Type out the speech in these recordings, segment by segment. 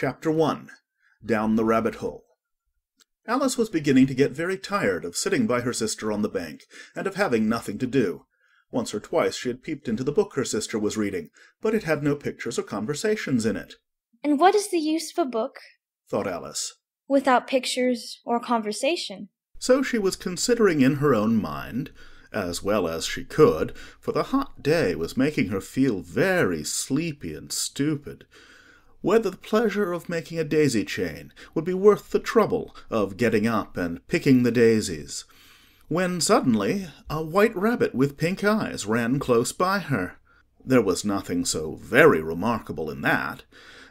Chapter 1. Down the Rabbit Hole. Alice was beginning to get very tired of sitting by her sister on the bank, and of having nothing to do. Once or twice she had peeped into the book her sister was reading, but it had no pictures or conversations in it. "And what is the use of a book," thought Alice, "without pictures or conversation?" So she was considering in her own mind, as well as she could, for the hot day was making her feel very sleepy and stupid, whether the pleasure of making a daisy chain would be worth the trouble of getting up and picking the daisies, when suddenly a white rabbit with pink eyes ran close by her. There was nothing so very remarkable in that,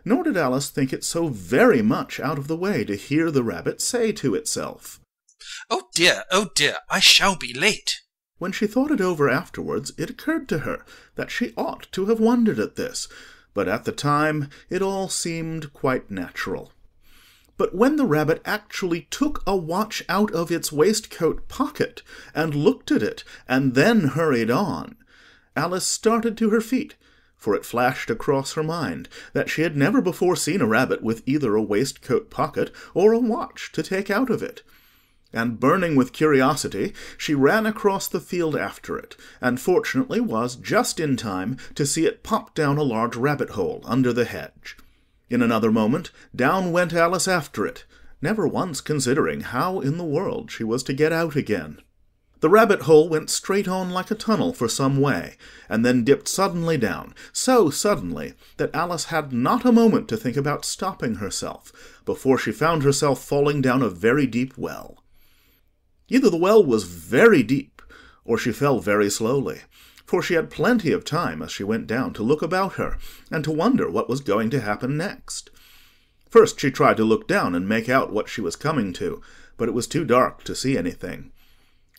nor did Alice think it so very much out of the way to hear the rabbit say to itself, oh dear, I shall be late." When she thought it over afterwards, it occurred to her that she ought to have wondered at this, but at the time it all seemed quite natural. But when the rabbit actually took a watch out of its waistcoat pocket, and looked at it, and then hurried on, Alice started to her feet, for it flashed across her mind that she had never before seen a rabbit with either a waistcoat pocket or a watch to take out of it. And burning with curiosity, she ran across the field after it, and fortunately was just in time to see it pop down a large rabbit-hole under the hedge. In another moment, down went Alice after it, never once considering how in the world she was to get out again. The rabbit-hole went straight on like a tunnel for some way, and then dipped suddenly down, so suddenly that Alice had not a moment to think about stopping herself, before she found herself falling down a very deep well. Either the well was very deep, or she fell very slowly, for she had plenty of time as she went down to look about her, and to wonder what was going to happen next. First she tried to look down and make out what she was coming to, but it was too dark to see anything.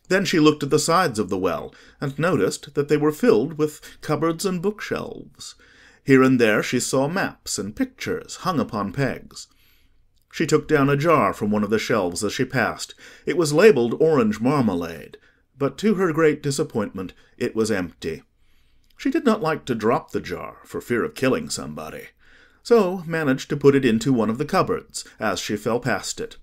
Then she looked at the sides of the well, and noticed that they were filled with cupboards and bookshelves. Here and there she saw maps and pictures hung upon pegs. She took down a jar from one of the shelves as she passed. It was labelled orange marmalade, but to her great disappointment it was empty. She did not like to drop the jar, for fear of killing somebody, so managed to put it into one of the cupboards as she fell past it.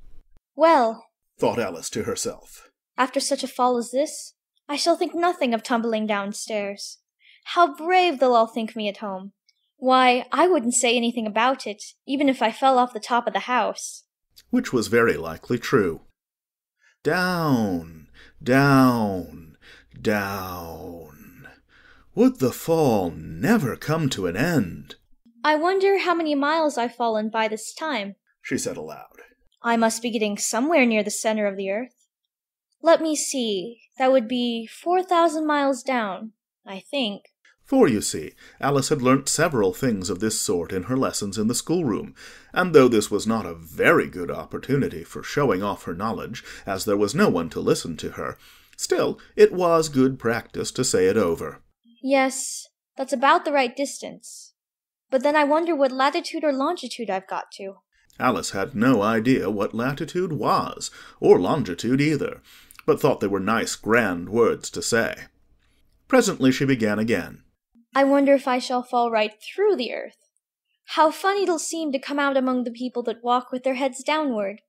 "Well," thought Alice to herself, "after such a fall as this, I shall think nothing of tumbling downstairs. How brave they'll all think me at home! Why, I wouldn't say anything about it, even if I fell off the top of the house." Which was very likely true. Down, down, down. Would the fall never come to an end? "I wonder how many miles I've fallen by this time," she said aloud. "I must be getting somewhere near the center of the earth. Let me see, that would be 4,000 miles down, I think." For, you see, Alice had learnt several things of this sort in her lessons in the schoolroom, and though this was not a very good opportunity for showing off her knowledge, as there was no one to listen to her, still it was good practice to say it over. "Yes, that's about the right distance. But then I wonder what latitude or longitude I've got to." Alice had no idea what latitude was, or longitude either, but thought they were nice grand words to say. Presently she began again. "I wonder if I shall fall right through the earth. How funny it'll seem to come out among the people that walk with their heads downward.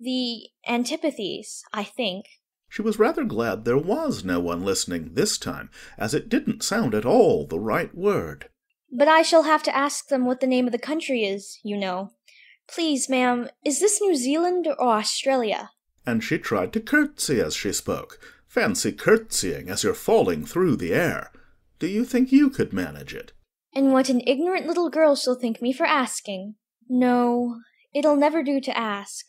The antipathies, I think." She was rather glad there was no one listening this time, as it didn't sound at all the right word. "But I shall have to ask them what the name of the country is, you know. Please, ma'am, is this New Zealand or Australia?" And she tried to curtsy as she spoke. Fancy curtsying as you're falling through the air. Do you think you could manage it? "And what an ignorant little girl she'll think me for asking. No, it'll never do to ask.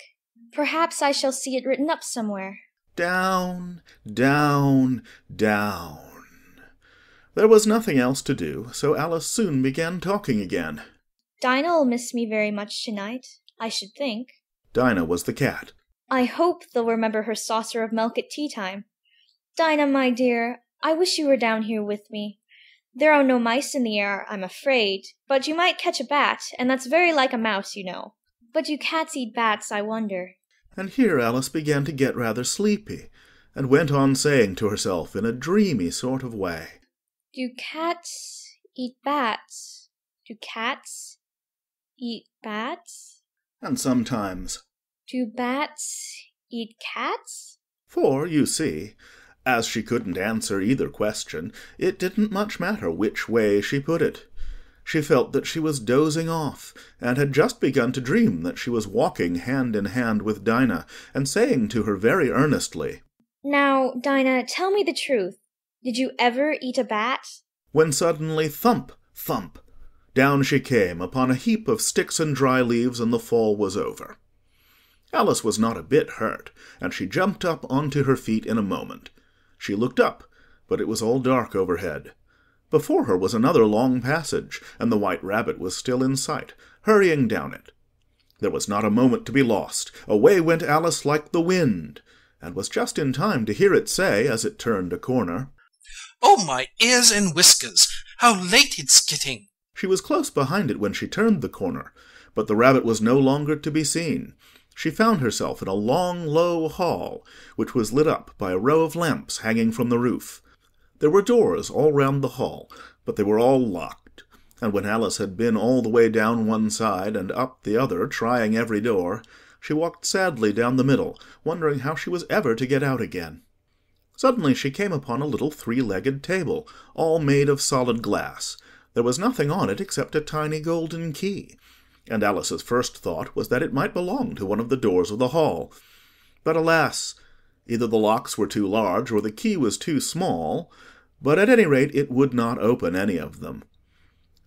Perhaps I shall see it written up somewhere." Down, down, down. There was nothing else to do, so Alice soon began talking again. "Dinah'll miss me very much tonight, I should think." Dinah was the cat. "I hope they'll remember her saucer of milk at tea-time. Dinah, my dear, I wish you were down here with me. There are no mice in the air, I'm afraid, but you might catch a bat, and that's very like a mouse, you know. But do cats eat bats, I wonder?" And here Alice began to get rather sleepy, and went on saying to herself in a dreamy sort of way, "Do cats eat bats? Do cats eat bats? And sometimes. Do bats eat cats? For, you see, as she couldn't answer either question, it didn't much matter which way she put it. She felt that she was dozing off, and had just begun to dream that she was walking hand in hand with Dinah, and saying to her very earnestly, Now, Dinah, tell me the truth. Did you ever eat a bat? When suddenly thump, thump, down she came upon a heap of sticks and dry leaves, and the fall was over. Alice was not a bit hurt, and she jumped up onto her feet in a moment. She looked up, but it was all dark overhead. Before her was another long passage, and the White Rabbit was still in sight, hurrying down it. There was not a moment to be lost. Away went Alice like the wind, and was just in time to hear it say, as it turned a corner, Oh, my ears and whiskers! How late it's getting! She was close behind it when she turned the corner, but the rabbit was no longer to be seen. She found herself in a long, low hall, which was lit up by a row of lamps hanging from the roof. There were doors all round the hall, but they were all locked, and when Alice had been all the way down one side and up the other, trying every door, she walked sadly down the middle, wondering how she was ever to get out again. Suddenly she came upon a little three-legged table, all made of solid glass. There was nothing on it except a tiny golden key, and Alice's first thought was that it might belong to one of the doors of the hall. But alas! Either the locks were too large, or the key was too small, but at any rate it would not open any of them.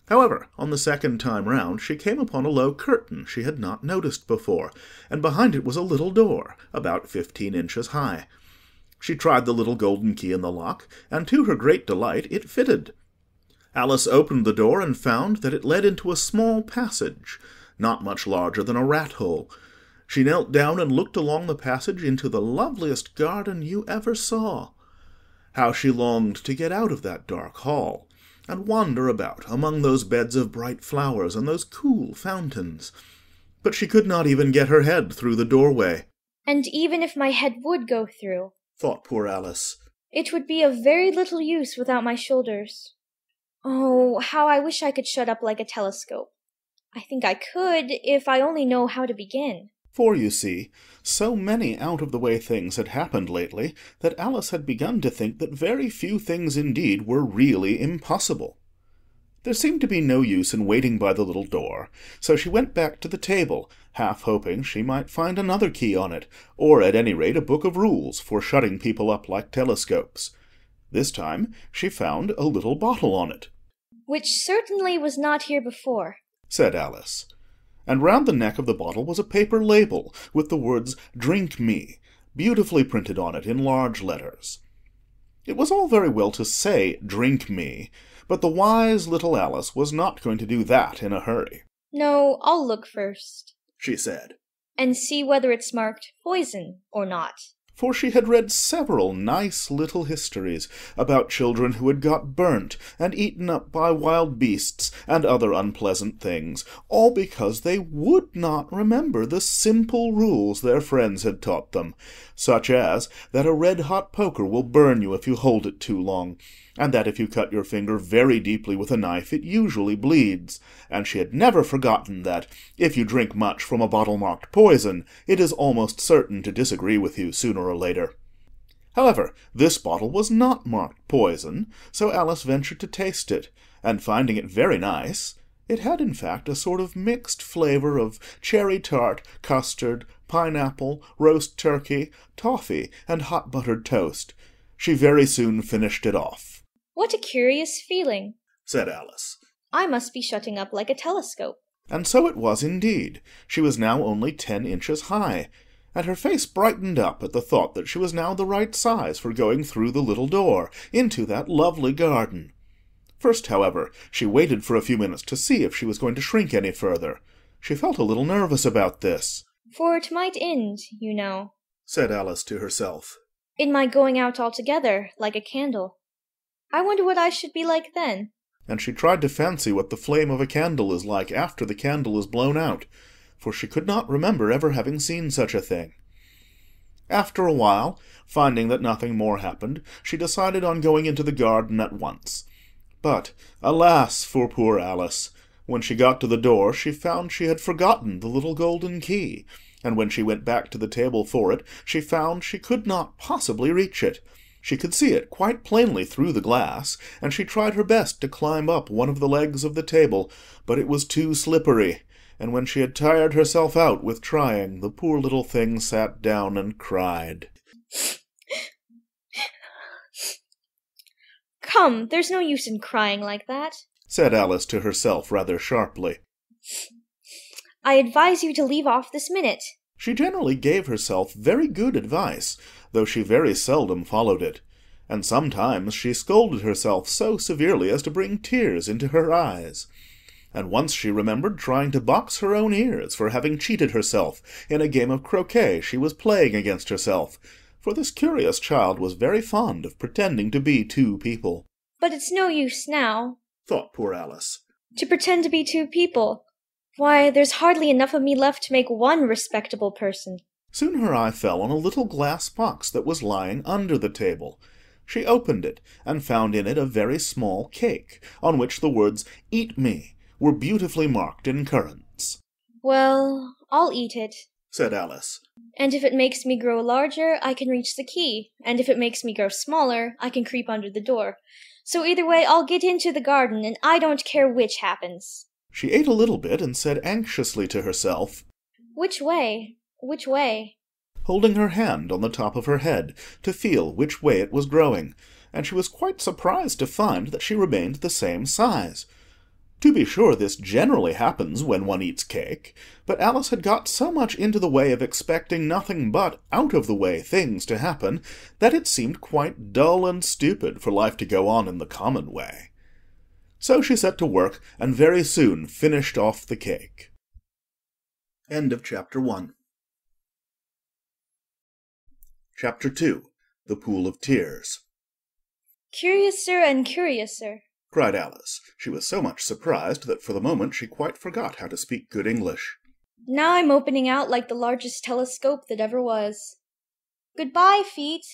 However, on the second time round she came upon a low curtain she had not noticed before, and behind it was a little door, about 15 inches high. She tried the little golden key in the lock, and to her great delight it fitted. Alice opened the door and found that it led into a small passage, not much larger than a rat-hole. She knelt down and looked along the passage into the loveliest garden you ever saw. How she longed to get out of that dark hall, and wander about among those beds of bright flowers and those cool fountains. But she could not even get her head through the doorway. And even if my head would go through, thought poor Alice, it would be of very little use without my shoulders. Oh, how I wish I could shut up like a telescope. I think I could, if I only know how to begin. For, you see, so many out-of-the-way things had happened lately that Alice had begun to think that very few things indeed were really impossible. There seemed to be no use in waiting by the little door, so she went back to the table, half hoping she might find another key on it, or at any rate a book of rules for shutting people up like telescopes. This time she found a little bottle on it. Which certainly was not here before, said Alice. And round the neck of the bottle was a paper label with the words "Drink Me" beautifully printed on it in large letters. It was all very well to say "Drink me," but the wise little Alice was not going to do that in a hurry. No, I'll look first, she said, and see whether it's marked poison or not. For she had read several nice little histories about children who had got burnt and eaten up by wild beasts and other unpleasant things, all because they would not remember the simple rules their friends had taught them, such as that a red-hot poker will burn you if you hold it too long, and that if you cut your finger very deeply with a knife it usually bleeds, and she had never forgotten that, if you drink much from a bottle marked poison, it is almost certain to disagree with you sooner or later. However, this bottle was not marked poison, so Alice ventured to taste it, and finding it very nice, it had in fact a sort of mixed flavour of cherry tart, custard, pineapple, roast turkey, toffee, and hot buttered toast. She very soon finished it off. What a curious feeling, said Alice. I must be shutting up like a telescope. And so it was indeed. She was now only 10 inches high, and her face brightened up at the thought that she was now the right size for going through the little door into that lovely garden. First, however, she waited for a few minutes to see if she was going to shrink any further. She felt a little nervous about this. For it might end, you know, said Alice to herself, in my going out altogether, like a candle. I wonder what I should be like then. And she tried to fancy what the flame of a candle is like after the candle is blown out, for she could not remember ever having seen such a thing. After a while, finding that nothing more happened, she decided on going into the garden at once. But, alas for poor Alice! When she got to the door, she found she had forgotten the little golden key, and when she went back to the table for it, she found she could not possibly reach it. She could see it quite plainly through the glass, and she tried her best to climb up one of the legs of the table, but it was too slippery, and when she had tired herself out with trying, the poor little thing sat down and cried. Come, there's no use in crying like that, said Alice to herself rather sharply. I advise you to leave off this minute. She generally gave herself very good advice, though she very seldom followed it, and sometimes she scolded herself so severely as to bring tears into her eyes. And once she remembered trying to box her own ears for having cheated herself in a game of croquet she was playing against herself, for this curious child was very fond of pretending to be two people. But it's no use now, thought poor Alice, to pretend to be two people. Why, there's hardly enough of me left to make one respectable person. Soon her eye fell on a little glass box that was lying under the table. She opened it, and found in it a very small cake, on which the words, "Eat me," were beautifully marked in currants. Well, I'll eat it, said Alice. And if it makes me grow larger, I can reach the key, and if it makes me grow smaller, I can creep under the door. So either way, I'll get into the garden, and I don't care which happens. She ate a little bit and said anxiously to herself, Which way? Which way? holding her hand on the top of her head to feel which way it was growing, and she was quite surprised to find that she remained the same size. To be sure, this generally happens when one eats cake, but Alice had got so much into the way of expecting nothing but out-of-the-way things to happen that it seemed quite dull and stupid for life to go on in the common way. So she set to work, and very soon finished off the cake. End of Chapter 1. Chapter 2. The Pool of Tears. Curiouser and curiouser, cried Alice. She was so much surprised that for the moment she quite forgot how to speak good English. Now I'm opening out like the largest telescope that ever was. Goodbye, feet.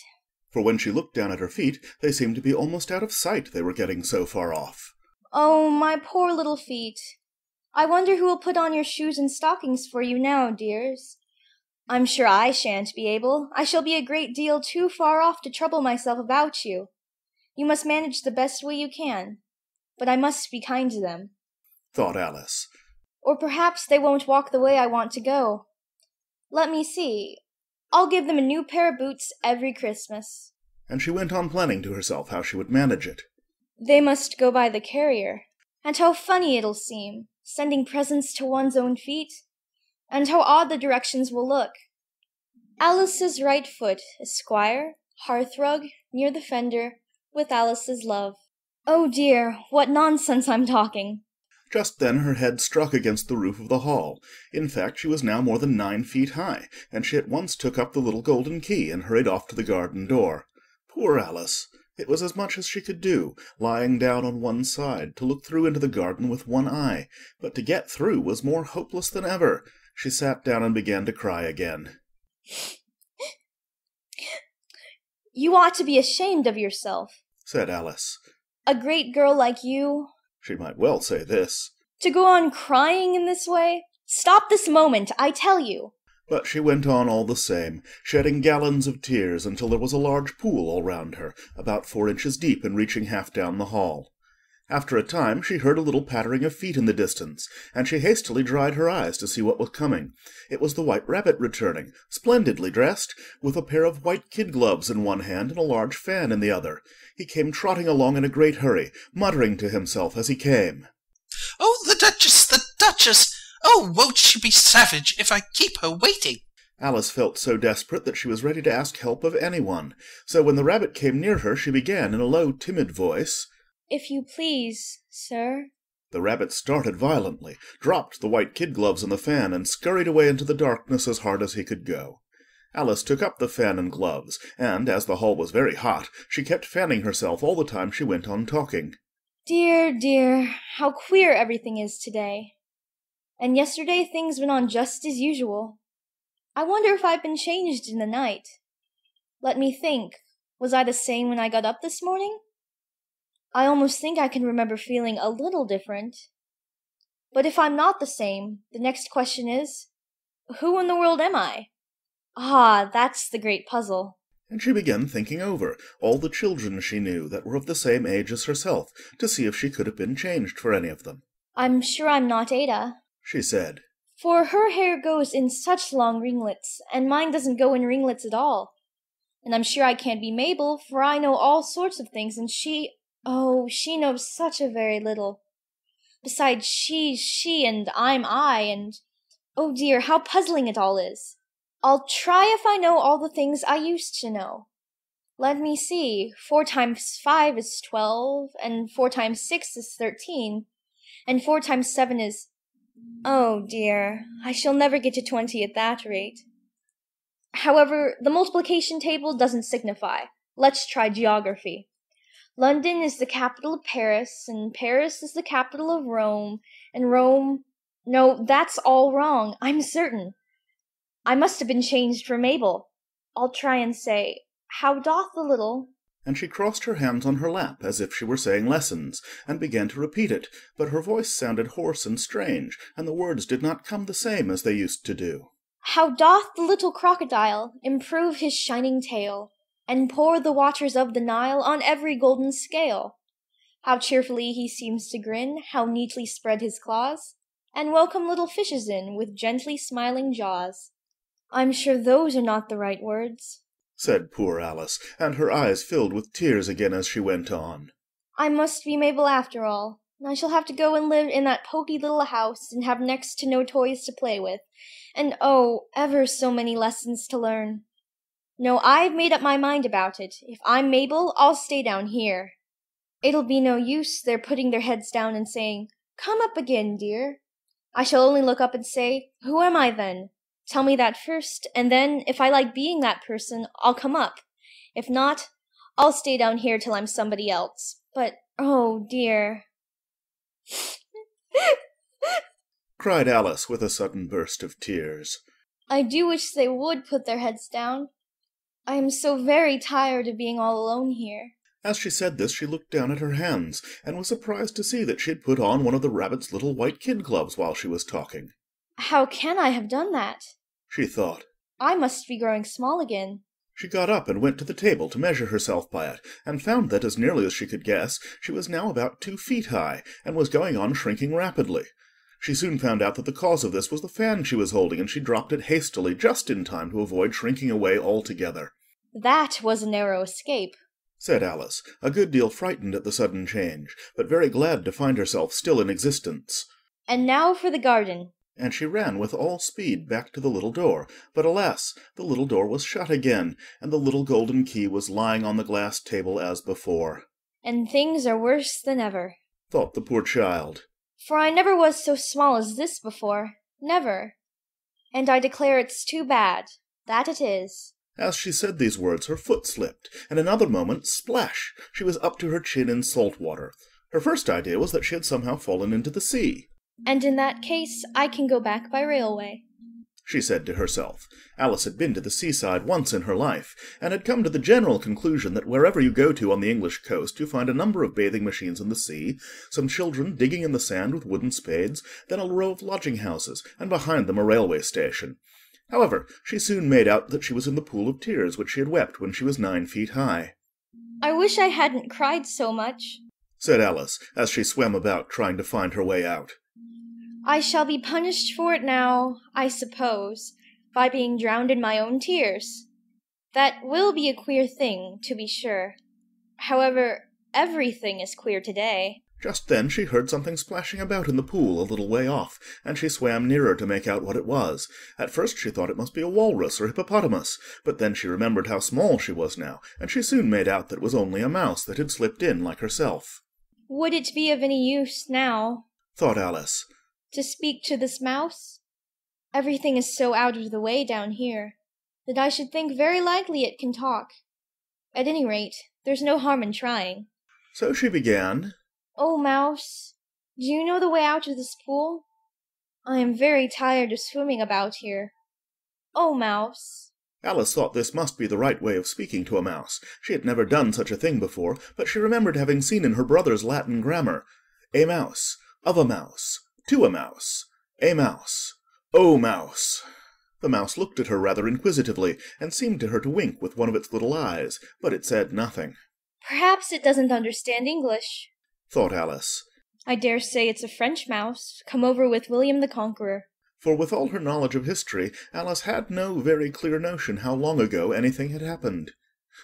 For when she looked down at her feet, they seemed to be almost out of sight, they were getting so far off. Oh, my poor little feet. I wonder who will put on your shoes and stockings for you now, dears. I'm sure I shan't be able. I shall be a great deal too far off to trouble myself about you. You must manage the best way you can. But I must be kind to them, thought Alice. Or perhaps they won't walk the way I want to go. Let me see. I'll give them a new pair of boots every Christmas. And she went on planning to herself how she would manage it. They must go by the carrier. And how funny it'll seem, sending presents to one's own feet. And how odd the directions will look. Alice's right foot, Esquire, hearthrug, near the fender, with Alice's love. Oh dear, what nonsense I'm talking. Just then her head struck against the roof of the hall. In fact, she was now more than 9 feet high, and she at once took up the little golden key and hurried off to the garden door. Poor Alice! It was as much as she could do, lying down on one side, to look through into the garden with one eye, but to get through was more hopeless than ever. She sat down and began to cry again. You ought to be ashamed of yourself, said Alice. A great girl like you. She might well say this. To go on crying in this way? Stop this moment, I tell you. But she went on all the same, shedding gallons of tears until there was a large pool all round her, about 4 inches deep and reaching half down the hall. After a time she heard a little pattering of feet in the distance, and she hastily dried her eyes to see what was coming. It was the White Rabbit returning, splendidly dressed, with a pair of white kid gloves in one hand and a large fan in the other. He came trotting along in a great hurry, muttering to himself as he came. Oh, the Duchess, the Duchess! Oh, won't she be savage if I keep her waiting? Alice felt so desperate that she was ready to ask help of anyone. So when the rabbit came near her, she began in a low, timid voice, If you please, sir. The rabbit started violently, dropped the white kid gloves and the fan, and scurried away into the darkness as hard as he could go. Alice took up the fan and gloves, and, as the hall was very hot, she kept fanning herself all the time she went on talking. Dear, dear, how queer everything is today. And yesterday things went on just as usual. I wonder if I've been changed in the night. Let me think. Was I the same when I got up this morning? I almost think I can remember feeling a little different. But if I'm not the same, the next question is, who in the world am I? Ah, that's the great puzzle. And she began thinking over all the children she knew that were of the same age as herself, to see if she could have been changed for any of them. I'm sure I'm not Ada, she said. For her hair goes in such long ringlets, and mine doesn't go in ringlets at all. And I'm sure I can't be Mabel, for I know all sorts of things, and she knows such a very little. Besides, she's she, and I'm I, and oh dear, how puzzling it all is. I'll try if I know all the things I used to know. Let me see, 4 times 5 is 12, and 4 times 6 is 13, and 4 times 7 is... Oh dear, I shall never get to 20 at that rate. However, the multiplication table doesn't signify. Let's try geography. London is the capital of Paris, and Paris is the capital of Rome, and Rome... No, that's all wrong, I'm certain. I must have been changed for Mabel. I'll try and say, how doth the little... And she crossed her hands on her lap, as if she were saying lessons, and began to repeat it, but her voice sounded hoarse and strange, and the words did not come the same as they used to do. How doth the little crocodile improve his shining tail, and pour the waters of the Nile on every golden scale? How cheerfully he seems to grin, how neatly spread his claws, and welcome little fishes in with gently smiling jaws. I'm sure those are not the right words, said poor Alice, and her eyes filled with tears again as she went on. I must be Mabel after all. I shall have to go and live in that poky little house, and have next to no toys to play with, and oh, ever so many lessons to learn. No, I've made up my mind about it. If I'm Mabel, I'll stay down here. It'll be no use their putting their heads down and saying, Come up again, dear. I shall only look up and say, Who am I then? Tell me that first, and then, if I like being that person, I'll come up. If not, I'll stay down here till I'm somebody else. But, oh dear. cried Alice with a sudden burst of tears. I do wish they would put their heads down. I am so very tired of being all alone here. As she said this, she looked down at her hands, and was surprised to see that she had put on one of the rabbit's little white kid gloves while she was talking. How can I have done that? She thought. I must be growing small again. She got up and went to the table to measure herself by it, and found that, as nearly as she could guess, she was now about 2 feet high, and was going on shrinking rapidly. She soon found out that the cause of this was the fan she was holding, and she dropped it hastily just in time to avoid shrinking away altogether. That was a narrow escape, said Alice, a good deal frightened at the sudden change, but very glad to find herself still in existence. And now for the garden. And she ran with all speed back to the little door, but alas, the little door was shut again, and the little golden key was lying on the glass table as before. And things are worse than ever, thought the poor child. For I never was so small as this before, never. And I declare it's too bad, that it is. As she said these words, her foot slipped, and in another moment, splash, she was up to her chin in salt water. Her first idea was that she had somehow fallen into the sea. And in that case, I can go back by railway, she said to herself. Alice had been to the seaside once in her life, and had come to the general conclusion that wherever you go to on the English coast, you find a number of bathing machines in the sea, some children digging in the sand with wooden spades, then a row of lodging-houses, and behind them a railway station. However, she soon made out that she was in the pool of tears which she had wept when she was 9 feet high. I wish I hadn't cried so much, said Alice, as she swam about trying to find her way out. I shall be punished for it now, I suppose, by being drowned in my own tears. That will be a queer thing, to be sure. However, everything is queer today. Just then she heard something splashing about in the pool a little way off, and she swam nearer to make out what it was. At first she thought it must be a walrus or hippopotamus, but then she remembered how small she was now, and she soon made out that it was only a mouse that had slipped in like herself. Would it be of any use now, thought Alice, to speak to this mouse? Everything is so out of the way down here, that I should think very likely it can talk. At any rate, there's no harm in trying. So she began, Oh, mouse, do you know the way out of this pool? I am very tired of swimming about here. Oh, mouse. Alice thought this must be the right way of speaking to a mouse. She had never done such a thing before, but she remembered having seen in her brother's Latin grammar, a mouse, of a mouse, to a mouse. A mouse. Oh, mouse. The mouse looked at her rather inquisitively, and seemed to her to wink with one of its little eyes, but it said nothing. Perhaps it doesn't understand English, thought Alice. I dare say it's a French mouse, come over with William the Conqueror. For with all her knowledge of history, Alice had no very clear notion how long ago anything had happened.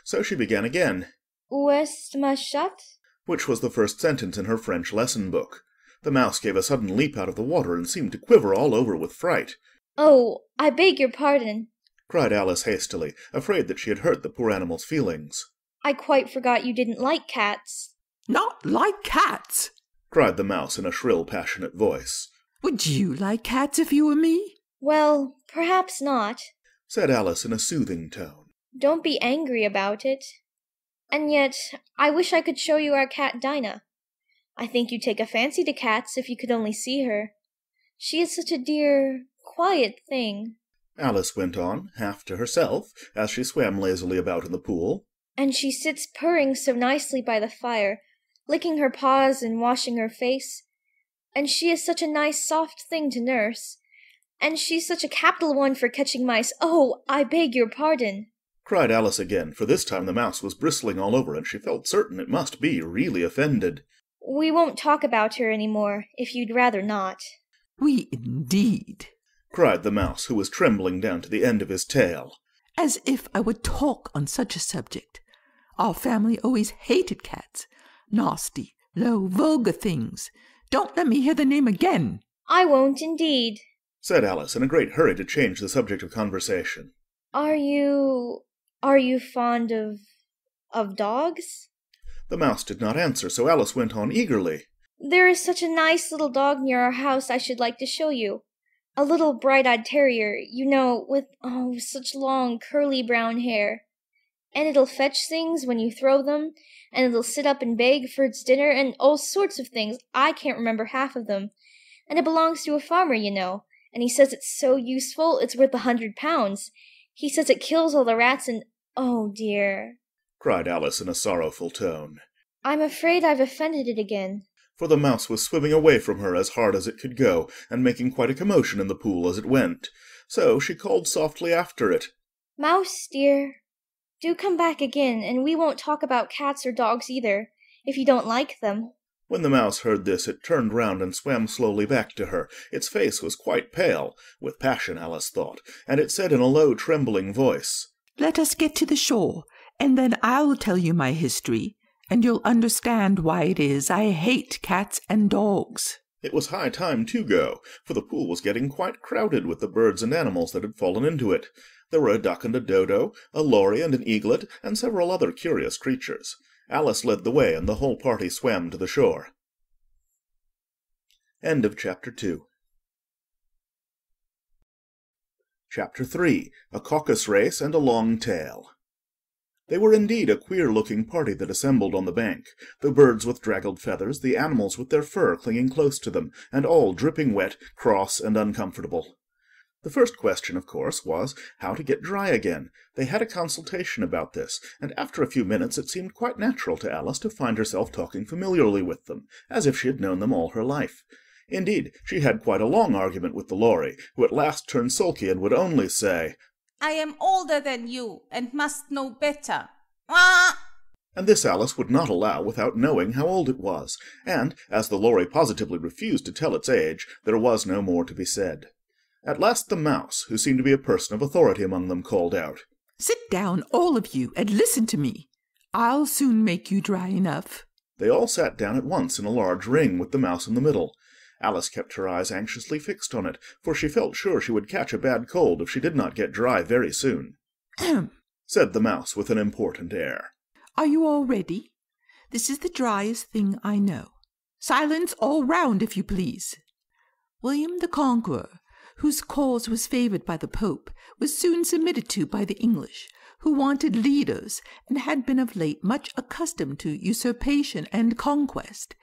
So she began again. Où est ma chatte? Which was the first sentence in her French lesson book. The mouse gave a sudden leap out of the water and seemed to quiver all over with fright. Oh, I beg your pardon, cried Alice hastily, afraid that she had hurt the poor animal's feelings. I quite forgot you didn't like cats. Not like cats? cried the mouse in a shrill, passionate voice. Would you like cats if you were me? Well, perhaps not, said Alice in a soothing tone. Don't be angry about it. And yet, I wish I could show you our cat Dinah. I think you'd take a fancy to cats if you could only see her. She is such a dear, quiet thing. Alice went on, half to herself, as she swam lazily about in the pool. And she sits purring so nicely by the fire, licking her paws and washing her face. And she is such a nice soft thing to nurse. And she's such a capital one for catching mice. Oh, I beg your pardon, cried Alice again, for this time the mouse was bristling all over, and she felt certain it must be really offended. We won't talk about her any more, if you'd rather not. We indeed, cried the mouse, who was trembling down to the end of his tail. As if I would talk on such a subject. Our family always hated cats. Nasty, low, vulgar things. Don't let me hear the name again. I won't indeed, said Alice, in a great hurry to change the subject of conversation. Are you fond of dogs? The mouse did not answer, so Alice went on eagerly. There is such a nice little dog near our house I should like to show you. A little bright-eyed terrier, you know, with, such long, curly brown hair. And it'll fetch things when you throw them, and it'll sit up and beg for its dinner, and all sorts of things. I can't remember half of them. And it belongs to a farmer, you know, and he says it's so useful it's worth £100. He says it kills all the rats and, oh dear, cried Alice in a sorrowful tone. I'm afraid I've offended it again. For the mouse was swimming away from her as hard as it could go, and making quite a commotion in the pool as it went. So she called softly after it. Mouse, dear, do come back again, and we won't talk about cats or dogs either, if you don't like them. When the mouse heard this, it turned round and swam slowly back to her. Its face was quite pale, with passion, Alice thought, and it said in a low, trembling voice, Let us get to the shore, and then I'll tell you my history, and you'll understand why it is I hate cats and dogs. It was high time to go, for the pool was getting quite crowded with the birds and animals that had fallen into it. There were a duck and a dodo, a lory and an eaglet, and several other curious creatures. Alice led the way, and the whole party swam to the shore. End of Chapter 2. Chapter 3. A Caucus Race and a Long Tail. They were indeed a queer-looking party that assembled on the bank, the birds with draggled feathers, the animals with their fur clinging close to them, and all dripping wet, cross, and uncomfortable. The first question, of course, was how to get dry again. They had a consultation about this, and after a few minutes it seemed quite natural to Alice to find herself talking familiarly with them, as if she had known them all her life. Indeed, she had quite a long argument with the Lory, who at last turned sulky and would only say, I am older than you, and must know better. Ah! And this Alice would not allow without knowing how old it was, and, as the Lory positively refused to tell its age, there was no more to be said. At last the mouse, who seemed to be a person of authority among them, called out, Sit down, all of you, and listen to me. I'll soon make you dry enough. They all sat down at once in a large ring, with the mouse in the middle. Alice kept her eyes anxiously fixed on it, for she felt sure she would catch a bad cold if she did not get dry very soon. Ahem, said the mouse with an important air. Are you all ready? This is the driest thing I know. Silence all round, if you please. William the Conqueror, whose cause was favoured by the Pope, was soon submitted to by the English, who wanted leaders, and had been of late much accustomed to usurpation and conquest.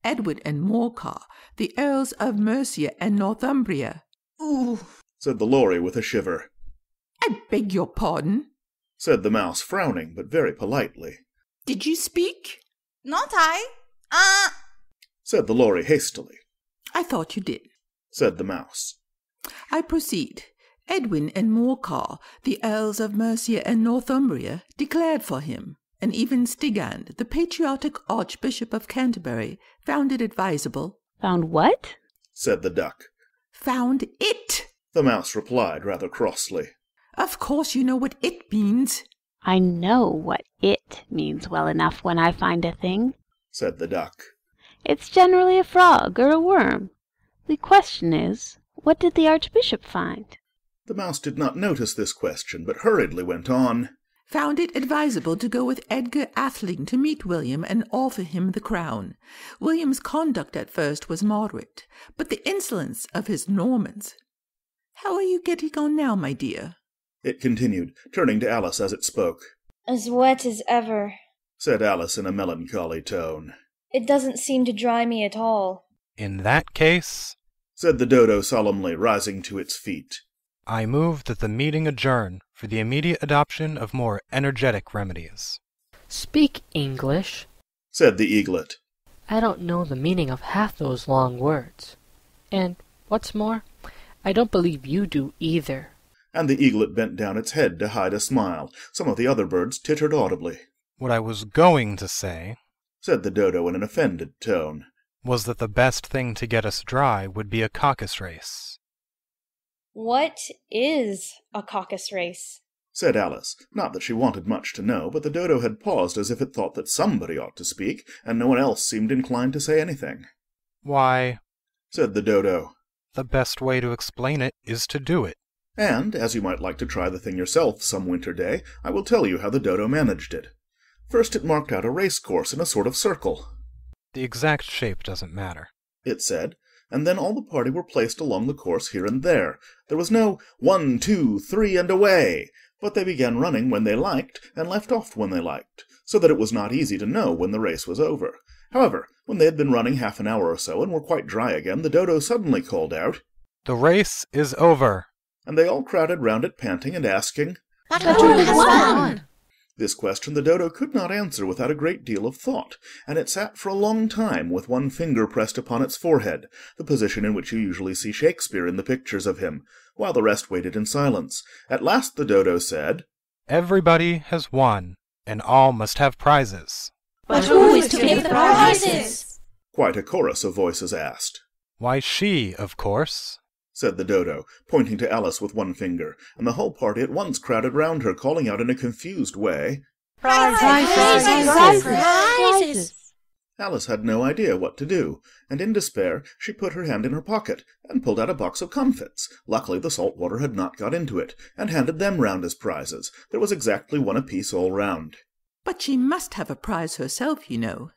Edward and Morcar, the Earls of Mercia and Northumbria. Ooh! said the Lory with a shiver. I beg your pardon, said the mouse, frowning, but very politely. Did you speak? Not I. Ah! said the Lory hastily. I thought you did, said the mouse. I proceed. Edwin and Morcar, the Earls of Mercia and Northumbria, declared for him, and even Stigand, the patriotic Archbishop of Canterbury, found it advisable. Found what? Said the duck. Found it, the mouse replied rather crossly. Of course you know what it means. I know what it means well enough when I find a thing, said the duck. It's generally a frog or a worm. The question is, what did the Archbishop find? The mouse did not notice this question, but hurriedly went on. Found it advisable to go with Edgar Atheling to meet William and offer him the crown. William's conduct at first was moderate, but the insolence of his Normans. How are you getting on now, my dear? It continued, turning to Alice as it spoke. As wet as ever, said Alice in a melancholy tone. It doesn't seem to dry me at all. In that case, said the Dodo solemnly, rising to its feet, I move that the meeting adjourn for the immediate adoption of more energetic remedies. Speak English, said the Eaglet. I don't know the meaning of half those long words. And, what's more, I don't believe you do either. And the Eaglet bent down its head to hide a smile. Some of the other birds tittered audibly. What I was going to say, said the Dodo in an offended tone, was that the best thing to get us dry would be a caucus race. What is a caucus race? said Alice. Not that she wanted much to know, but the Dodo had paused as if it thought that somebody ought to speak, and no one else seemed inclined to say anything. Why, said the Dodo, the best way to explain it is to do it. And, as you might like to try the thing yourself some winter day, I will tell you how the Dodo managed it. First it marked out a race course in a sort of circle. The exact shape doesn't matter, it said, and then all the party were placed along the course here and there. There was no 1, 2, 3, and away, but they began running when they liked, and left off when they liked, so that it was not easy to know when the race was over. However, when they had been running half an hour or so, and were quite dry again, the Dodo suddenly called out, The race is over. And they all crowded round it, panting and asking, But who has won? This question the Dodo could not answer without a great deal of thought, and it sat for a long time with one finger pressed upon its forehead, the position in which you usually see Shakespeare in the pictures of him, while the rest waited in silence. At last the Dodo said, Everybody has won, and all must have prizes. But who is to give the prizes? Quite a chorus of voices asked. Why, she, of course, said the Dodo, pointing to Alice with one finger, and the whole party at once crowded round her, calling out in a confused way, Prizes! Alice had no idea what to do, and in despair she put her hand in her pocket, and pulled out a box of comfits. Luckily the salt water had not got into it, and handed them round as prizes. There was exactly one apiece all round. But she must have a prize herself, you know,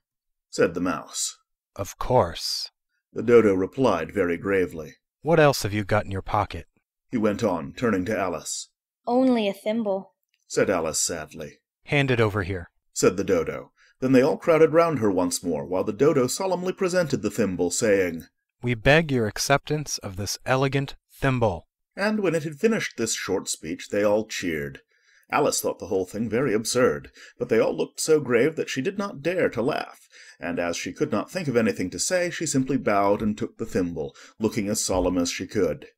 said the mouse. Of course. The Dodo replied very gravely. What else have you got in your pocket? He went on, turning to Alice. Only a thimble, said Alice sadly. Hand it over here, said the Dodo. Then they all crowded round her once more, while the Dodo solemnly presented the thimble, saying, We beg your acceptance of this elegant thimble. And when it had finished this short speech, they all cheered. Alice thought the whole thing very absurd, but they all looked so grave that she did not dare to laugh, and as she could not think of anything to say, she simply bowed and took the thimble, looking as solemn as she could.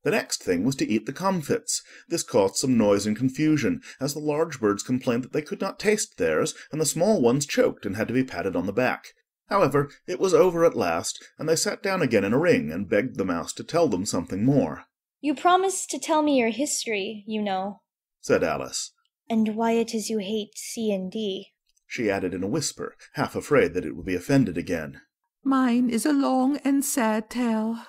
The next thing was to eat the comfits. This caused some noise and confusion, as the large birds complained that they could not taste theirs, and the small ones choked and had to be patted on the back. However, it was over at last, and they sat down again in a ring and begged the mouse to tell them something more. You promised to tell me your history, you know, said Alice. And why it is you hate C&D. She added in a whisper, half afraid that it would be offended again. Mine is a long and sad tale,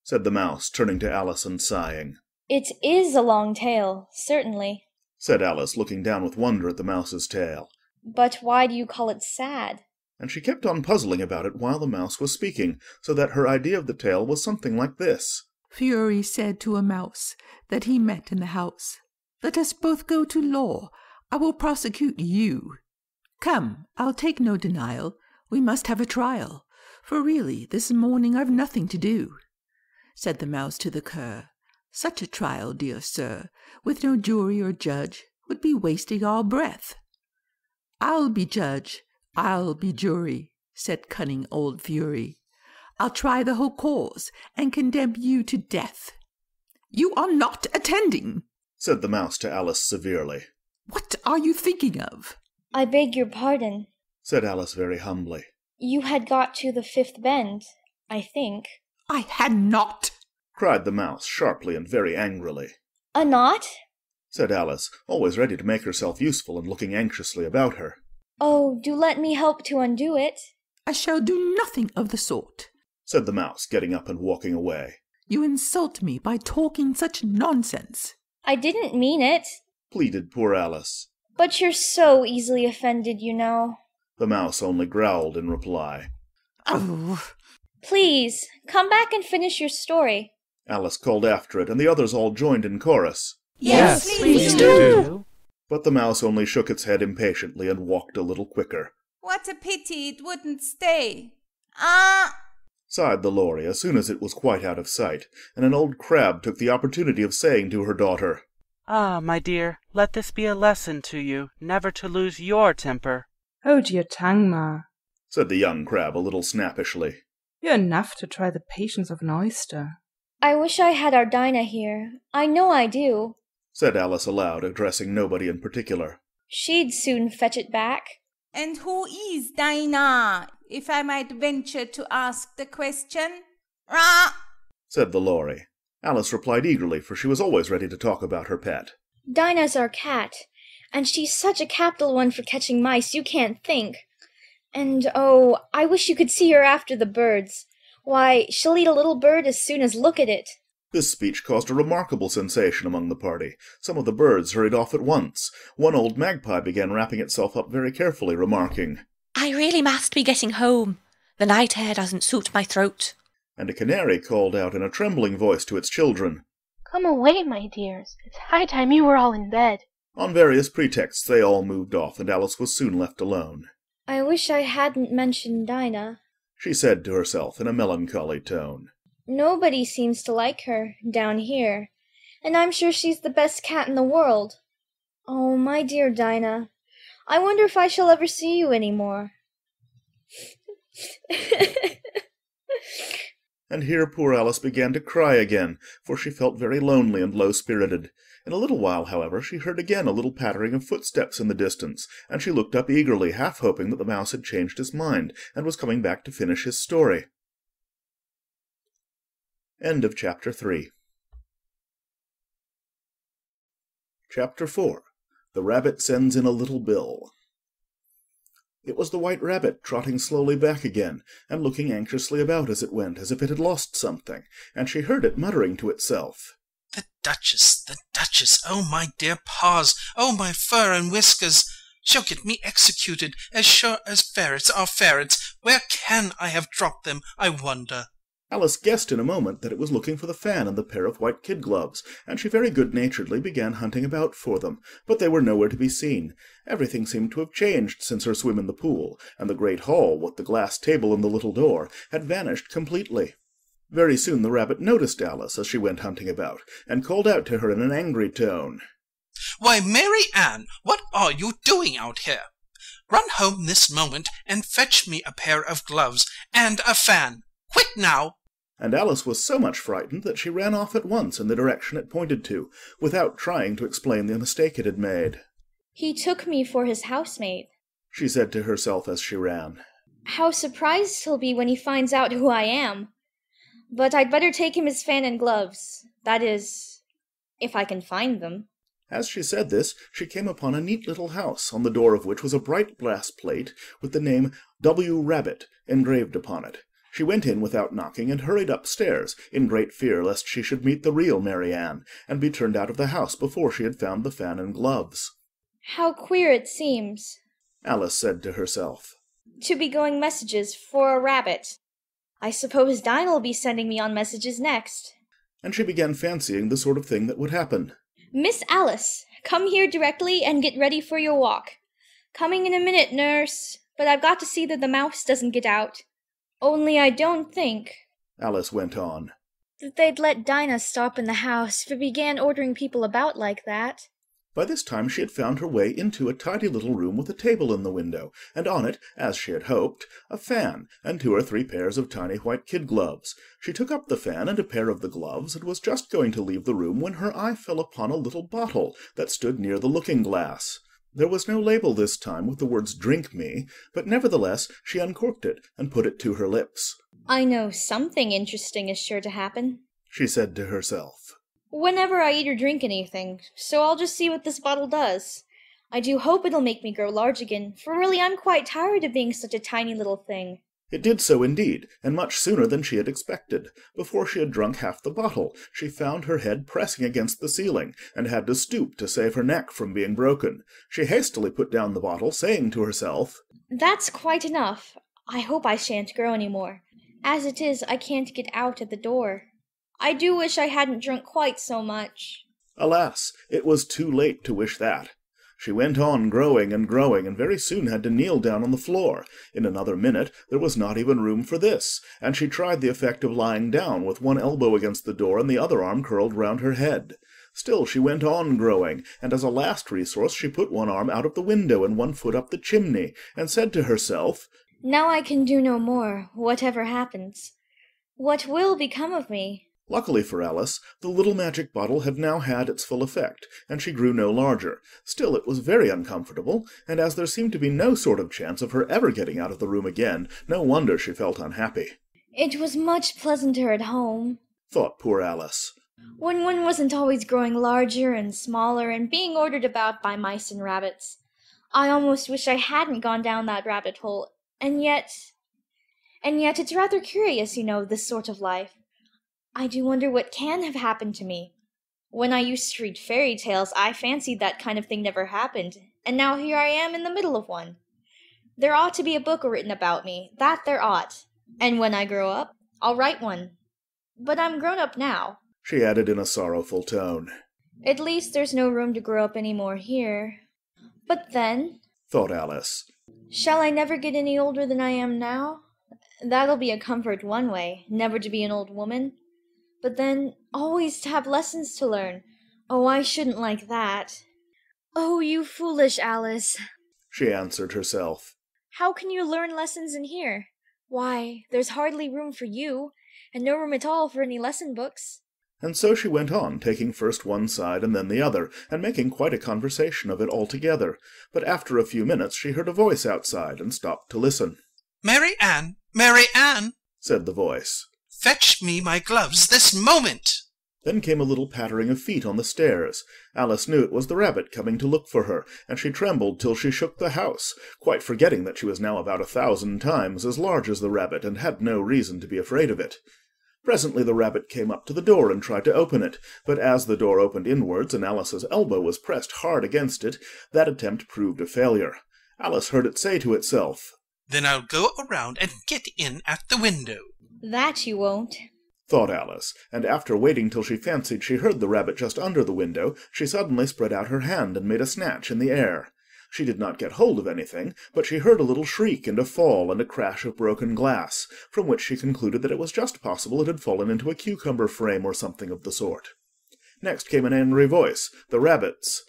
said the mouse, turning to Alice and sighing. It is a long tale, certainly, said Alice, looking down with wonder at the mouse's tail. But why do you call it sad? And she kept on puzzling about it while the mouse was speaking, so that her idea of the tale was something like this. Fury said to a mouse that he met in the house, Let us both go to law. I will prosecute you. Come, I'll take no denial. We must have a trial, for really this morning I've nothing to do. Said the mouse to the cur, Such a trial, dear sir, with no jury or judge, would be wasting our breath. I'll be judge, I'll be jury, said cunning old Fury. I'll try the whole cause and condemn you to death. You are not attending, said the mouse to Alice severely. What are you thinking of? I beg your pardon, said Alice very humbly. You had got to the 5th bend, I think. I had not, cried the mouse sharply and very angrily. A knot? said Alice, always ready to make herself useful and looking anxiously about her. Oh, do let me help to undo it. I shall do nothing of the sort, said the mouse, getting up and walking away. You insult me by talking such nonsense. I didn't mean it, pleaded poor Alice. But you're so easily offended, you know. The mouse only growled in reply. Oh. Please, come back and finish your story. Alice called after it, and the others all joined in chorus. Yes, please do. But the mouse only shook its head impatiently and walked a little quicker. What a pity it wouldn't stay. Sighed the Lory as soon as it was quite out of sight, and an old crab took the opportunity of saying to her daughter, Ah, my dear, let this be a lesson to you, never to lose your temper. Hold your tongue, Ma, said the young crab a little snappishly. You're enough to try the patience of an oyster. I wish I had our Dinah here. I know I do, said Alice aloud, addressing nobody in particular. She'd soon fetch it back. And who is Dinah, if I might venture to ask the question? Rah! said the Lory. Alice replied eagerly, for she was always ready to talk about her pet. Dinah's our cat, and she's such a capital one for catching mice you can't think. And, oh, I wish you could see her after the birds. Why, she'll eat a little bird as soon as look at it. This speech caused a remarkable sensation among the party. Some of the birds hurried off at once. One old magpie began wrapping itself up very carefully, remarking, I really must be getting home. The night air doesn't suit my throat. And a canary called out in a trembling voice to its children, Come away, my dears. It's high time you were all in bed. On various pretexts they all moved off, and Alice was soon left alone. I wish I hadn't mentioned Dinah, she said to herself in a melancholy tone. Nobody seems to like her, down here, and I'm sure she's the best cat in the world. Oh, my dear Dinah, I wonder if I shall ever see you any more. And here poor Alice began to cry again, for she felt very lonely and low-spirited. In a little while, however, she heard again a little pattering of footsteps in the distance, and she looked up eagerly, half hoping that the mouse had changed his mind, and was coming back to finish his story. End of Chapter 3. Chapter 4. The Rabbit Sends in a Little Bill. It was the White Rabbit trotting slowly back again, and looking anxiously about as it went, as if it had lost something, and she heard it muttering to itself. The Duchess, oh my dear paws, oh my fur and whiskers! She'll get me executed, as sure as ferrets are ferrets. Where can I have dropped them, I wonder? Alice guessed in a moment that it was looking for the fan and the pair of white kid gloves, and she very good-naturedly began hunting about for them, but they were nowhere to be seen. Everything seemed to have changed since her swim in the pool, and the great hall, with the glass table and the little door, had vanished completely. Very soon the rabbit noticed Alice as she went hunting about, and called out to her in an angry tone. Why, Mary Ann, what are you doing out here? Run home this moment and fetch me a pair of gloves and a fan. Quick now! And Alice was so much frightened that she ran off at once in the direction it pointed to, without trying to explain the mistake it had made. He took me for his housemaid, she said to herself as she ran. How surprised he'll be when he finds out who I am. But I'd better take him his fan and gloves. That is, if I can find them. As she said this, she came upon a neat little house, on the door of which was a bright brass plate with the name W. Rabbit engraved upon it. She went in without knocking, and hurried upstairs, in great fear lest she should meet the real Mary Ann, and be turned out of the house before she had found the fan and gloves. How queer it seems, Alice said to herself, to be going messages for a rabbit. I suppose Dinah'll be sending me on messages next. And she began fancying the sort of thing that would happen. Miss Alice, come here directly and get ready for your walk. Coming in a minute, nurse, but I've got to see that the mouse doesn't get out. Only I don't think, Alice went on, that they'd let Dinah stop in the house if it began ordering people about like that. By this time she had found her way into a tidy little room with a table in the window, and on it, as she had hoped, a fan, and 2 or 3 pairs of tiny white kid gloves. She took up the fan and a pair of the gloves, and was just going to leave the room when her eye fell upon a little bottle that stood near the looking-glass. There was no label this time with the words "Drink me," but nevertheless she uncorked it and put it to her lips. I know something interesting is sure to happen, she said to herself, whenever I eat or drink anything, so I'll just see what this bottle does. I do hope it'll make me grow large again, for really I'm quite tired of being such a tiny little thing. It did so indeed, and much sooner than she had expected. Before she had drunk half the bottle, she found her head pressing against the ceiling, and had to stoop to save her neck from being broken. She hastily put down the bottle, saying to herself, That's quite enough. I hope I shan't grow any more. As it is, I can't get out at the door. I do wish I hadn't drunk quite so much. Alas, it was too late to wish that. She went on growing, and very soon had to kneel down on the floor. In another minute there was not even room for this, and she tried the effect of lying down with one elbow against the door and the other arm curled round her head. Still she went on growing, and as a last resource she put one arm out of the window and one foot up the chimney, and said to herself, Now I can do no more, whatever happens. What will become of me? Luckily for Alice, the little magic bottle had now had its full effect, and she grew no larger. Still it was very uncomfortable, and as there seemed to be no sort of chance of her ever getting out of the room again, no wonder she felt unhappy. It was much pleasanter at home, thought poor Alice, when one wasn't always growing larger and smaller and being ordered about by mice and rabbits. I almost wish I hadn't gone down that rabbit hole, and yet it's rather curious, you know, this sort of life. I do wonder what can have happened to me. When I used to read fairy tales, I fancied that kind of thing never happened, and now here I am in the middle of one. There ought to be a book written about me, that there ought, and when I grow up, I'll write one. But I'm grown up now, she added in a sorrowful tone. At least there's no room to grow up any more here. But then, thought Alice, shall I never get any older than I am now? That'll be a comfort one way, never to be an old woman. But then, always to have lessons to learn. Oh, I shouldn't like that. Oh, you foolish Alice, she answered herself. How can you learn lessons in here? Why, there's hardly room for you, and no room at all for any lesson books. And so she went on, taking first one side and then the other, and making quite a conversation of it altogether. But after a few minutes she heard a voice outside, and stopped to listen. Mary Ann, Mary Ann, said the voice. Fetch me my gloves this moment. Then came a little pattering of feet on the stairs. Alice knew it was the rabbit coming to look for her, and she trembled till she shook the house, quite forgetting that she was now about 1,000 times as large as the rabbit, and had no reason to be afraid of it. Presently the rabbit came up to the door and tried to open it, but as the door opened inwards and Alice's elbow was pressed hard against it, that attempt proved a failure. Alice heard it say to itself, Then I'll go around and get in at the window. That you won't, thought Alice, and after waiting till she fancied she heard the rabbit just under the window, she suddenly spread out her hand and made a snatch in the air. She did not get hold of anything, but she heard a little shriek and a fall and a crash of broken glass, from which she concluded that it was just possible it had fallen into a cucumber frame or something of the sort. Next came an angry voice, the rabbit's.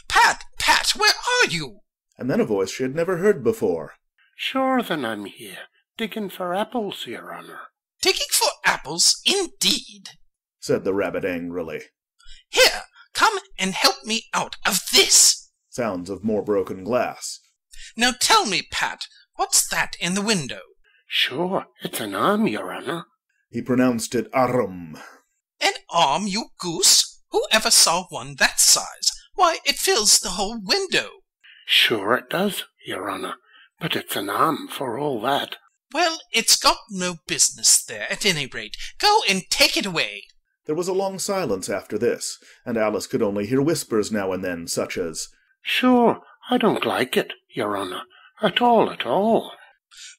Pat, Pat, where are you? And then a voice she had never heard before. Sure then I'm here, digging for apples, your honour. Digging for apples, indeed, said the rabbit angrily. Here, come and help me out of this. Sounds of more broken glass. Now tell me, Pat, what's that in the window? Sure, it's an arm, your honour. He pronounced it arum. An arm, you goose? Who ever saw one that size? Why, it fills the whole window. Sure it does, your honour, but it's an arm for all that. Well, it's got no business there, at any rate. Go and take it away. There was a long silence after this, and Alice could only hear whispers now and then, such as, Sure, I don't like it, your honour, at all, at all.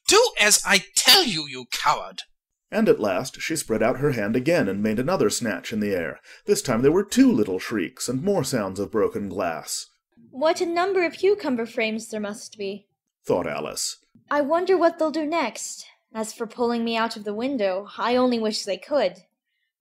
Do as I tell you, you coward. And at last she spread out her hand again and made another snatch in the air. This time there were 2 little shrieks and more sounds of broken glass. What a number of cucumber frames there must be, thought Alice. I wonder what they'll do next. As for pulling me out of the window, I only wish they could.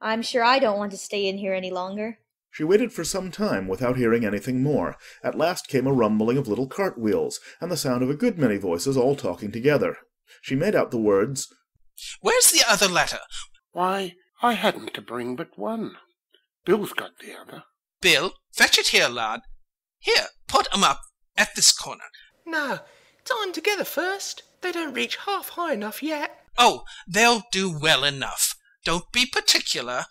I'm sure I don't want to stay in here any longer. She waited for some time without hearing anything more. At last came a rumbling of little cartwheels, and the sound of a good many voices all talking together. She made out the words, "Where's the other letter?" Why, I hadn't to bring but one. Bill's got the other. "Bill, fetch it here, lad. Here, put 'em up at this corner." No, tie 'em together first. They don't reach half high enough yet. "Oh, they'll do well enough. Don't be particular.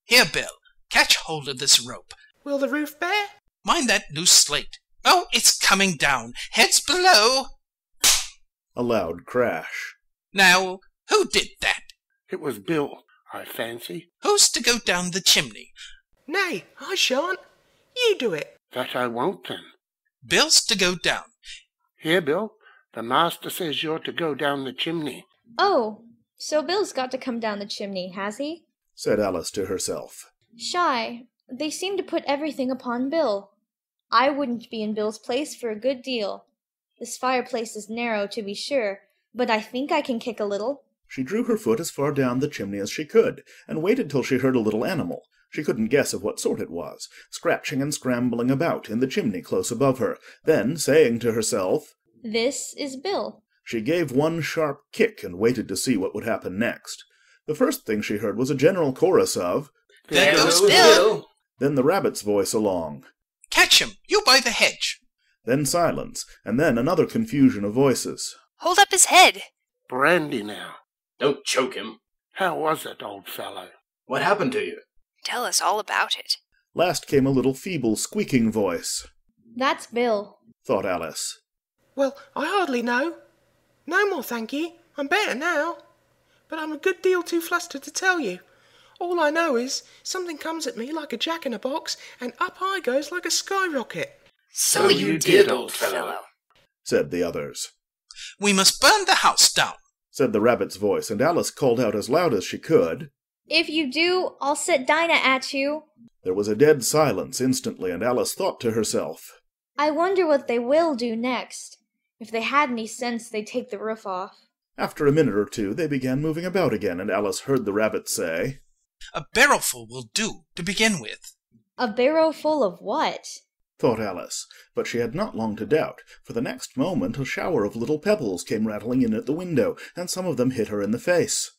Here, Bill, catch hold of this rope. Will the roof bear? Mind that loose slate. Oh, it's coming down. Heads below." A loud crash. "Now, who did that?" It was Bill, I fancy. "Who's to go down the chimney?" Nay, I shan't. You do it. That I won't, then. "Bill's to go down." Here, Bill, the master says you're to go down the chimney. Oh, so Bill's got to come down the chimney, has he? Said Alice to herself. Shy, they seem to put everything upon Bill. I wouldn't be in Bill's place for a good deal. This fireplace is narrow, to be sure, but I think I can kick a little. She drew her foot as far down the chimney as she could, and waited till she heard a little animal, she couldn't guess of what sort it was, scratching and scrambling about in the chimney close above her. Then, saying to herself, "This is Bill," she gave one sharp kick and waited to see what would happen next. The first thing she heard was a general chorus of, "There goes Bill!" Then the rabbit's voice along, "Catch him, you by the hedge!" Then silence, and then another confusion of voices. "Hold up his head!" Brandy now. "Don't choke him." How was it, old fellow? "What happened to you?" "Tell us all about it." Last came a little feeble squeaking voice. "That's Bill," thought Alice. Well, I hardly know. No more, thank ye. I'm better now. But I'm a good deal too flustered to tell you. All I know is something comes at me like a jack-in-a-box, and up I goes like a skyrocket. "So you did, old fellow," said the others. "We must burn the house down," said the rabbit's voice, and Alice called out as loud as she could, "If you do, I'll set Dinah at you." There was a dead silence instantly, and Alice thought to herself, I wonder what they will do next. If they had any sense, they'd take the roof off. After a minute or two, they began moving about again, and Alice heard the rabbit say, "A barrowful will do, to begin with." A barrow full of what? thought Alice, but she had not long to doubt, for the next moment a shower of little pebbles came rattling in at the window, and some of them hit her in the face.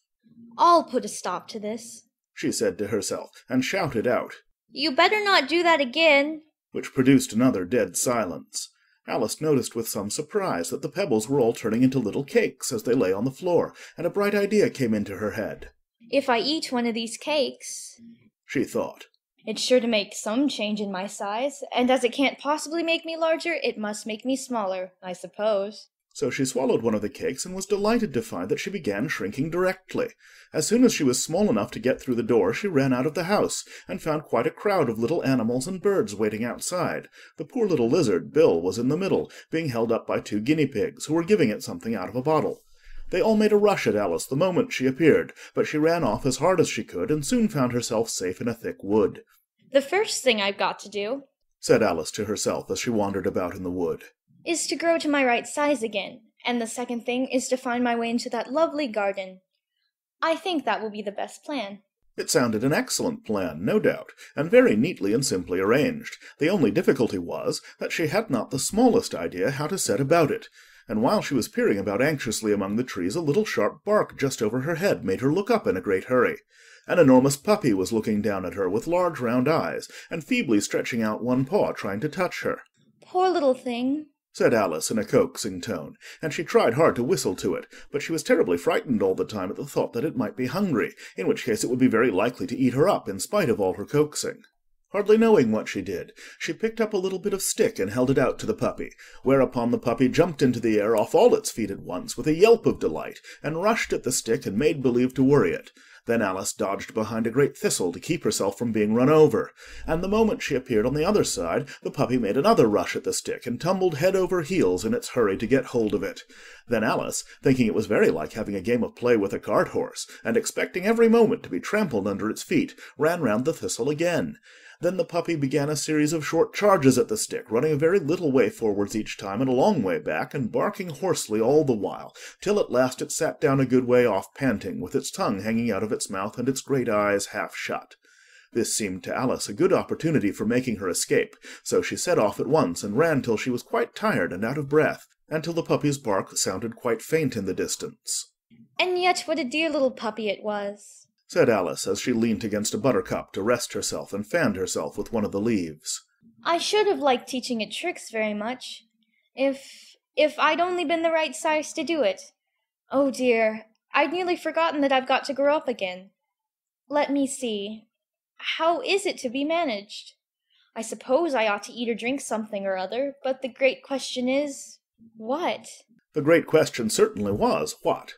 I'll put a stop to this, she said to herself, and shouted out, You better not do that again, which produced another dead silence. Alice noticed with some surprise that the pebbles were all turning into little cakes as they lay on the floor, and a bright idea came into her head. If I eat one of these cakes, she thought, it's sure to make some change in my size, and as it can't possibly make me larger, it must make me smaller, I suppose. So she swallowed one of the cakes and was delighted to find that she began shrinking directly. As soon as she was small enough to get through the door, she ran out of the house, and found quite a crowd of little animals and birds waiting outside. The poor little lizard, Bill, was in the middle, being held up by 2 guinea pigs, who were giving it something out of a bottle. They all made a rush at Alice the moment she appeared, but she ran off as hard as she could, and soon found herself safe in a thick wood. The first thing I've got to do, said Alice to herself as she wandered about in the wood, is to grow to my right size again, and the second thing is to find my way into that lovely garden. I think that will be the best plan. It sounded an excellent plan, no doubt, and very neatly and simply arranged. The only difficulty was that she had not the smallest idea how to set about it, and while she was peering about anxiously among the trees, a little sharp bark just over her head made her look up in a great hurry. An enormous puppy was looking down at her with large round eyes, and feebly stretching out one paw trying to touch her. Poor little thing, said Alice in a coaxing tone, and she tried hard to whistle to it, but she was terribly frightened all the time at the thought that it might be hungry, in which case it would be very likely to eat her up in spite of all her coaxing. Hardly knowing what she did, she picked up a little bit of stick and held it out to the puppy, whereupon the puppy jumped into the air off all its feet at once with a yelp of delight, and rushed at the stick and made believe to worry it. Then Alice dodged behind a great thistle to keep herself from being run over, and the moment she appeared on the other side, the puppy made another rush at the stick and tumbled head over heels in its hurry to get hold of it. Then Alice, thinking it was very like having a game of play with a cart-horse, and expecting every moment to be trampled under its feet, ran round the thistle again. Then the puppy began a series of short charges at the stick, running a very little way forwards each time and a long way back, and barking hoarsely all the while, till at last it sat down a good way off panting, with its tongue hanging out of its mouth and its great eyes half shut. This seemed to Alice a good opportunity for making her escape, so she set off at once and ran till she was quite tired and out of breath, and till the puppy's bark sounded quite faint in the distance. And yet what a dear little puppy it was, said Alice, as she leant against a buttercup to rest herself and fanned herself with one of the leaves. I should have liked teaching it tricks very much, if I'd only been the right size to do it. Oh dear, I'd nearly forgotten that I've got to grow up again. Let me see. How is it to be managed? I suppose I ought to eat or drink something or other, but the great question is, what? The great question certainly was, what?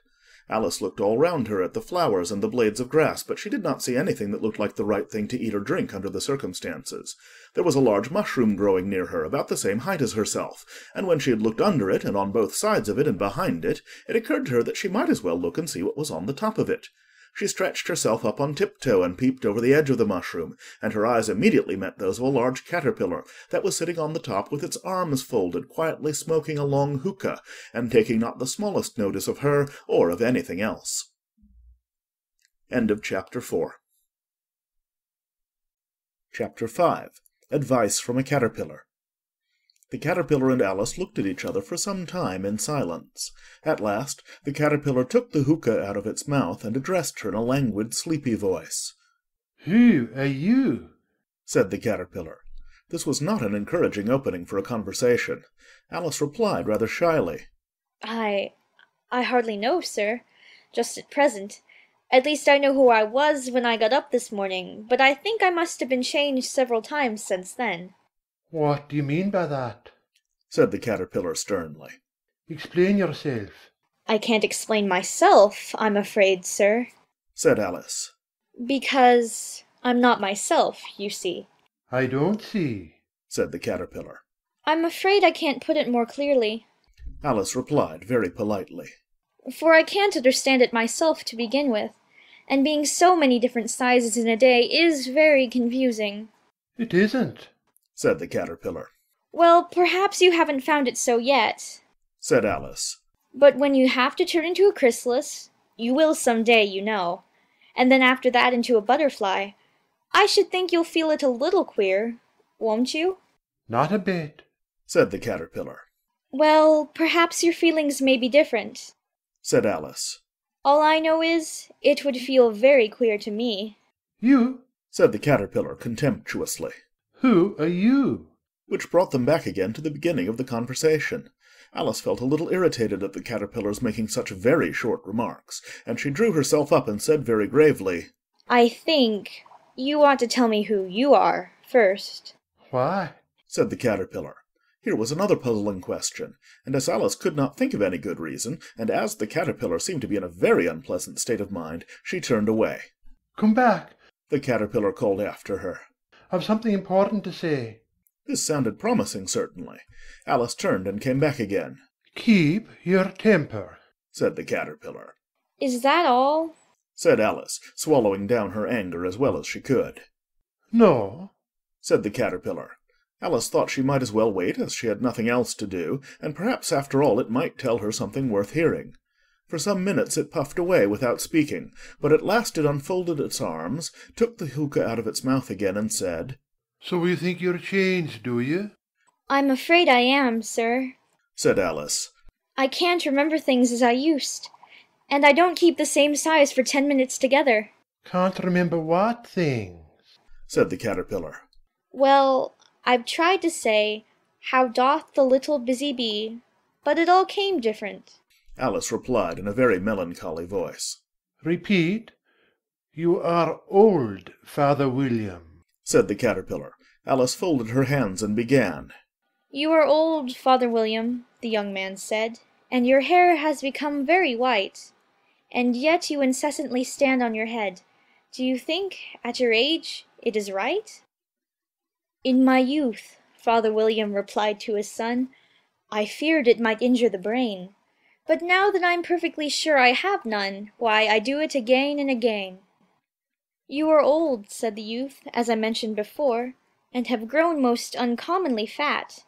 Alice looked all round her at the flowers and the blades of grass, but she did not see anything that looked like the right thing to eat or drink under the circumstances. There was a large mushroom growing near her, about the same height as herself, and when she had looked under it, and on both sides of it, and behind it, it occurred to her that she might as well look and see what was on the top of it. She stretched herself up on tiptoe and peeped over the edge of the mushroom, and her eyes immediately met those of a large caterpillar that was sitting on the top with its arms folded, quietly smoking a long hookah, and taking not the smallest notice of her or of anything else. End of Chapter 4. Chapter 5. Advice from a Caterpillar. The caterpillar and Alice looked at each other for some time in silence. At last the caterpillar took the hookah out of its mouth and addressed her in a languid, sleepy voice. "Who are you?" said the caterpillar. This was not an encouraging opening for a conversation. Alice replied rather shyly. I hardly know, sir, just at present. At least I know who I was when I got up this morning, but I think I must have been changed several times since then. "What do you mean by that?" said the caterpillar sternly. "Explain yourself." I can't explain myself, I'm afraid, sir. said Alice. Because I'm not myself, you see. "I don't see," said the caterpillar. I'm afraid I can't put it more clearly. Alice replied very politely. For I can't understand it myself to begin with, and being so many different sizes in a day is very confusing. "It isn't," said the caterpillar. Well, perhaps you haven't found it so yet, said Alice. But when you have to turn into a chrysalis, you will some day, you know, and then after that into a butterfly, I should think you'll feel it a little queer, won't you? "Not a bit," said the caterpillar. Well, perhaps your feelings may be different, said Alice. All I know is, it would feel very queer to me. "You?" said the caterpillar contemptuously. "Who are you?" Which brought them back again to the beginning of the conversation. Alice felt a little irritated at the caterpillar's making such very short remarks, and she drew herself up and said very gravely, I think you ought to tell me who you are first. "Why?" said the caterpillar. Here was another puzzling question, and as Alice could not think of any good reason, and as the caterpillar seemed to be in a very unpleasant state of mind, she turned away. "Come back," the caterpillar called after her. "I've something important to say." This sounded promising, certainly. Alice turned and came back again. "Keep your temper," said the caterpillar. Is that all? said Alice, swallowing down her anger as well as she could. "No," said the caterpillar. Alice thought she might as well wait, as she had nothing else to do, and perhaps after all it might tell her something worth hearing. For some minutes it puffed away without speaking, but at last it unfolded its arms, took the hookah out of its mouth again, and said, "So you think you're changed, do you?" I'm afraid I am, sir, said Alice. I can't remember things as I used, and I don't keep the same size for 10 minutes together. "Can't remember what things?" said the caterpillar. Well, I've tried to say, how doth the little busy bee, but it all came different. Alice replied in a very melancholy voice. "Repeat. You are old, Father William," said the caterpillar. Alice folded her hands and began. You are old, Father William, the young man said, and your hair has become very white, and yet you incessantly stand on your head. Do you think, at your age, it is right? In my youth, Father William replied to his son, I feared it might injure the brain, but now that I'm perfectly sure I have none, why, I do it again and again. You are old, said the youth, as I mentioned before, and have grown most uncommonly fat.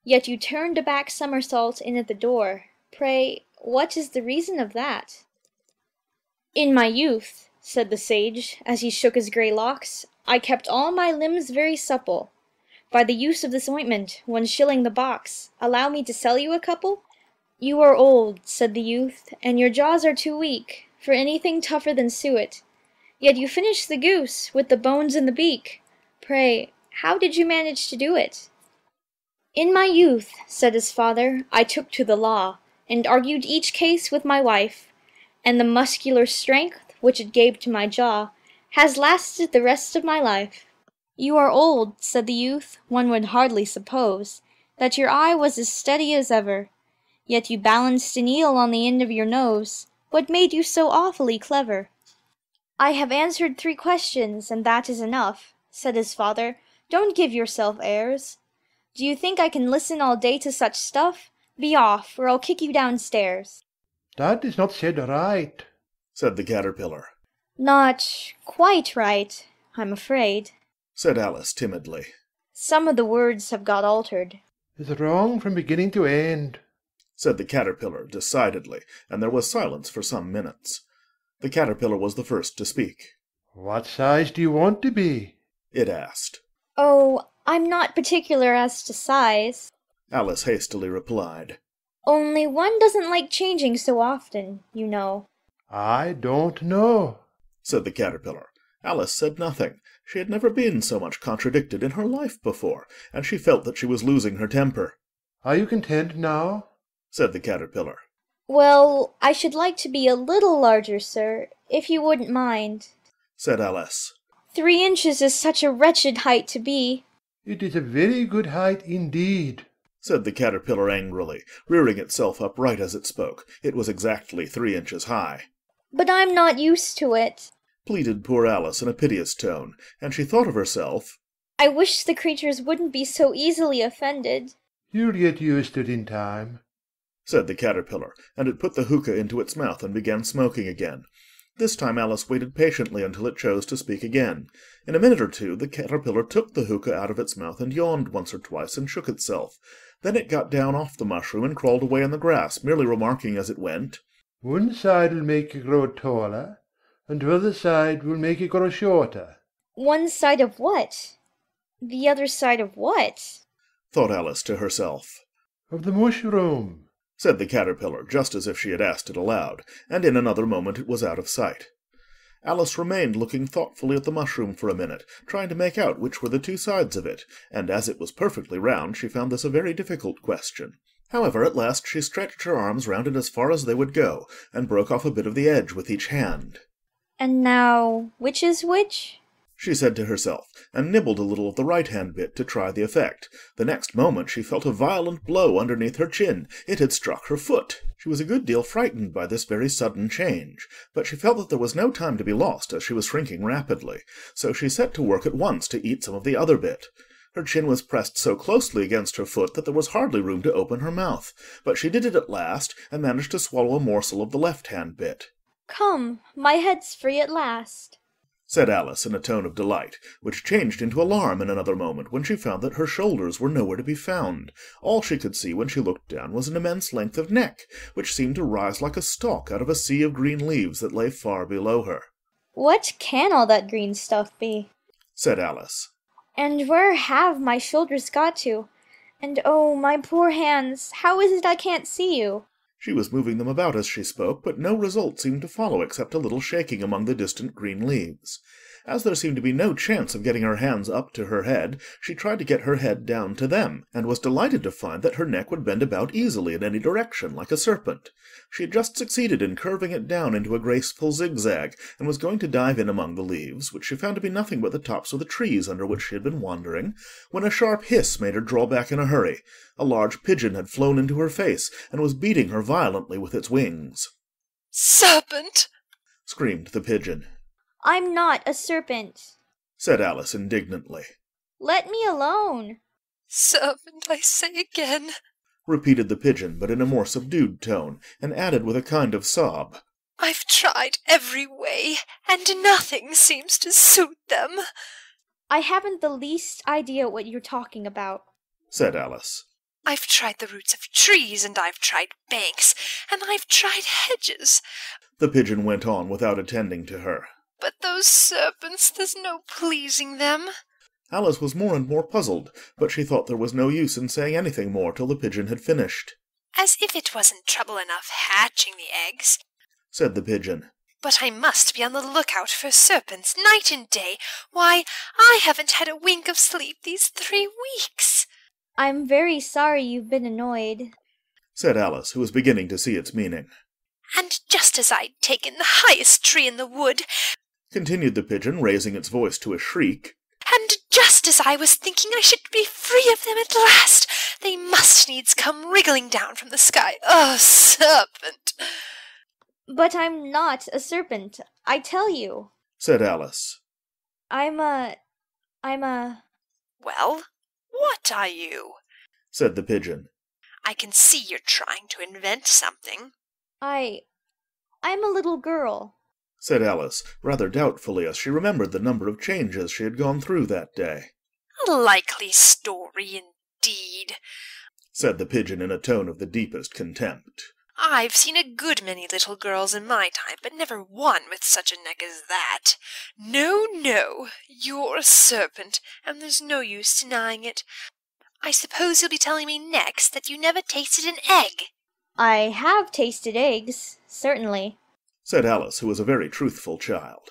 Yet you turned a back somersault in at the door. Pray, what is the reason of that? In my youth, said the sage, as he shook his grey locks, I kept all my limbs very supple. By the use of this ointment, 1 shilling the box. Allow me to sell you a couple? You are old, said the youth, and your jaws are too weak for anything tougher than suet. Yet you finished the goose with the bones in the beak. Pray, how did you manage to do it? In my youth, said his father, I took to the law, and argued each case with my wife, and the muscular strength which it gave to my jaw has lasted the rest of my life. You are old, said the youth, one would hardly suppose that your eye was as steady as ever, yet you balanced an eel on the end of your nose. What made you so awfully clever? I have answered 3 questions, and that is enough, said his father. Don't give yourself airs. Do you think I can listen all day to such stuff? Be off, or I'll kick you downstairs. That is not said right, said the Caterpillar. Not quite right, I'm afraid, said Alice timidly. Some of the words have got altered. It's wrong from beginning to end, said the Caterpillar decidedly, and there was silence for some minutes. The Caterpillar was the first to speak. What size do you want to be? It asked. Oh, I'm not particular as to size, Alice hastily replied. Only one doesn't like changing so often, you know. I don't know, said the Caterpillar. Alice said nothing. She had never been so much contradicted in her life before, and she felt that she was losing her temper. Are you content now? said the Caterpillar. Well, I should like to be a little larger, sir, if you wouldn't mind, said Alice. 3 inches is such a wretched height to be. It is a very good height indeed, said the Caterpillar angrily, rearing itself upright as it spoke. It was exactly 3 inches high. But I'm not used to it, pleaded poor Alice in a piteous tone, and she thought of herself. I wish the creatures wouldn't be so easily offended. You'll get used to it in time, said the Caterpillar, and it put the hookah into its mouth and began smoking again. This time Alice waited patiently until it chose to speak again. In a minute or 2 the Caterpillar took the hookah out of its mouth and yawned once or twice and shook itself. Then it got down off the mushroom and crawled away in the grass, merely remarking as it went, One side will make you grow taller, and the other side will make you grow shorter. One side of what? The other side of what? thought Alice to herself. Of the mushroom, said the Caterpillar, just as if she had asked it aloud, and in another moment it was out of sight. Alice remained looking thoughtfully at the mushroom for a minute, trying to make out which were the 2 sides of it, and as it was perfectly round, she found this a very difficult question. However, at last she stretched her arms round it as far as they would go, and broke off a bit of the edge with each hand. And now, which is which? she said to herself, and nibbled a little of the right-hand bit to try the effect. The next moment she felt a violent blow underneath her chin. It had struck her foot. She was a good deal frightened by this very sudden change, but she felt that there was no time to be lost, as she was shrinking rapidly, so she set to work at once to eat some of the other bit. Her chin was pressed so closely against her foot that there was hardly room to open her mouth, but she did it at last, and managed to swallow a morsel of the left-hand bit. Come, my head's free at last, said Alice in a tone of delight, which changed into alarm in another moment when she found that her shoulders were nowhere to be found. All she could see when she looked down was an immense length of neck, which seemed to rise like a stalk out of a sea of green leaves that lay far below her. What can all that green stuff be? said Alice. And where have my shoulders got to? And oh, my poor hands, how is it I can't see you? She was moving them about as she spoke, but no result seemed to follow except a little shaking among the distant green leaves. As there seemed to be no chance of getting her hands up to her head, she tried to get her head down to them, and was delighted to find that her neck would bend about easily in any direction, like a serpent. She had just succeeded in curving it down into a graceful zigzag, and was going to dive in among the leaves, which she found to be nothing but the tops of the trees under which she had been wandering, when a sharp hiss made her draw back in a hurry. A large pigeon had flown into her face, and was beating her violently with its wings. "Serpent!" screamed the pigeon. I'm not a serpent, said Alice indignantly. Let me alone. "Serpent, I say again," repeated the pigeon, but in a more subdued tone, and added with a kind of sob, "I've tried every way, and nothing seems to suit them." I haven't the least idea what you're talking about, said Alice. "I've tried the roots of trees, and I've tried banks, and I've tried hedges." The pigeon went on without attending to her. But those serpents, there's no pleasing them. Alice was more and more puzzled, but she thought there was no use in saying anything more till the pigeon had finished. As if it wasn't trouble enough hatching the eggs, said the pigeon. But I must be on the lookout for serpents night and day. Why, I haven't had a wink of sleep these 3 weeks. I'm very sorry you've been annoyed, said Alice, who was beginning to see its meaning. And just as I'd taken the highest tree in the wood, continued the pigeon, raising its voice to a shriek, and just as I was thinking I should be free of them at last, they must needs come wriggling down from the sky. Oh, serpent! But I'm not a serpent, I tell you, said Alice. I'm a... Well, what are you? said the pigeon. I can see you're trying to invent something. I'm a little girl, said Alice, rather doubtfully, as she remembered the number of changes she had gone through that day. A likely story indeed, said the pigeon in a tone of the deepest contempt. I've seen a good many little girls in my time, but never one with such a neck as that. No, no, you're a serpent, and there's no use denying it. I suppose you'll be telling me next that you never tasted an egg. I have tasted eggs, certainly, said Alice, who was a very truthful child.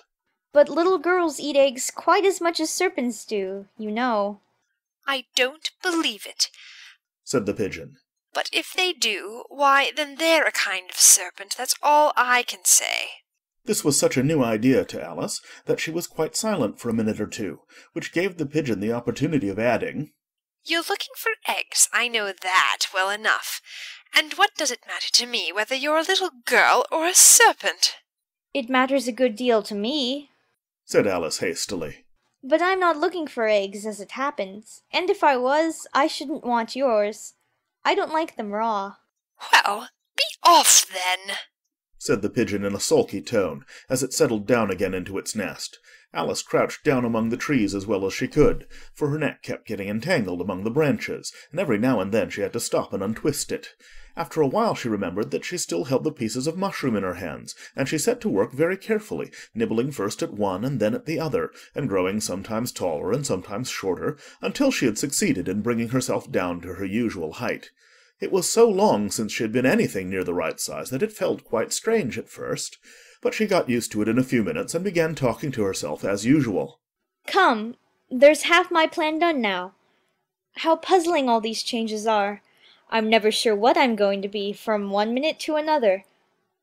But little girls eat eggs quite as much as serpents do, you know. I don't believe it, said the pigeon. But if they do, why, then they're a kind of serpent, that's all I can say. This was such a new idea to Alice that she was quite silent for a minute or two, which gave the pigeon the opportunity of adding, You're looking for eggs, I know that well enough. And what does it matter to me whether you're a little girl or a serpent? It matters a good deal to me, said Alice hastily. But I'm not looking for eggs as it happens, and if I was, I shouldn't want yours. I don't like them raw. Well, be off then, said the pigeon in a sulky tone, as it settled down again into its nest. Alice crouched down among the trees as well as she could, for her neck kept getting entangled among the branches, and every now and then she had to stop and untwist it. After a while she remembered that she still held the pieces of mushroom in her hands, and she set to work very carefully, nibbling first at one and then at the other, and growing sometimes taller and sometimes shorter, until she had succeeded in bringing herself down to her usual height. It was so long since she had been anything near the right size that it felt quite strange at first, but she got used to it in a few minutes and began talking to herself as usual. Come, there's half my plan done now. How puzzling all these changes are. I'm never sure what I'm going to be from one minute to another.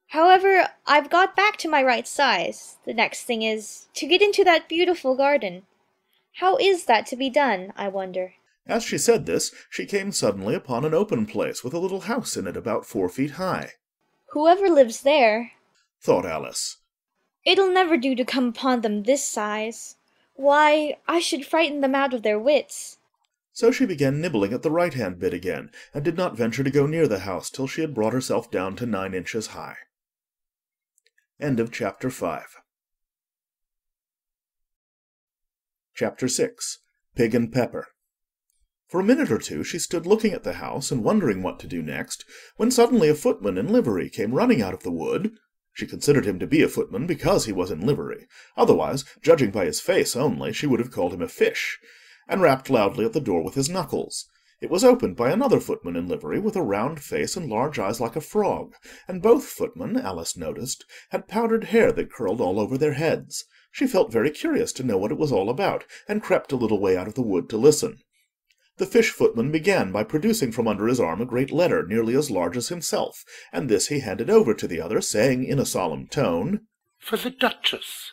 However, I've got back to my right size. The next thing is to get into that beautiful garden. How is that to be done, I wonder? As she said this, she came suddenly upon an open place with a little house in it about 4 feet high. Whoever lives there, thought Alice. It'll never do to come upon them this size. Why, I should frighten them out of their wits. So she began nibbling at the right-hand bit again, and did not venture to go near the house till she had brought herself down to 9 inches high. End of Chapter 5. Chapter 6. Pig and Pepper. For a minute or two she stood looking at the house and wondering what to do next, when suddenly a footman in livery came running out of the wood. She considered him to be a footman because he was in livery. Otherwise, judging by his face only, she would have called him a fish, and rapped loudly at the door with his knuckles. It was opened by another footman in livery, with a round face and large eyes like a frog, and both footmen, Alice noticed, had powdered hair that curled all over their heads. She felt very curious to know what it was all about, and crept a little way out of the wood to listen. The fish footman began by producing from under his arm a great letter nearly as large as himself, and this he handed over to the other, saying in a solemn tone, For the Duchess,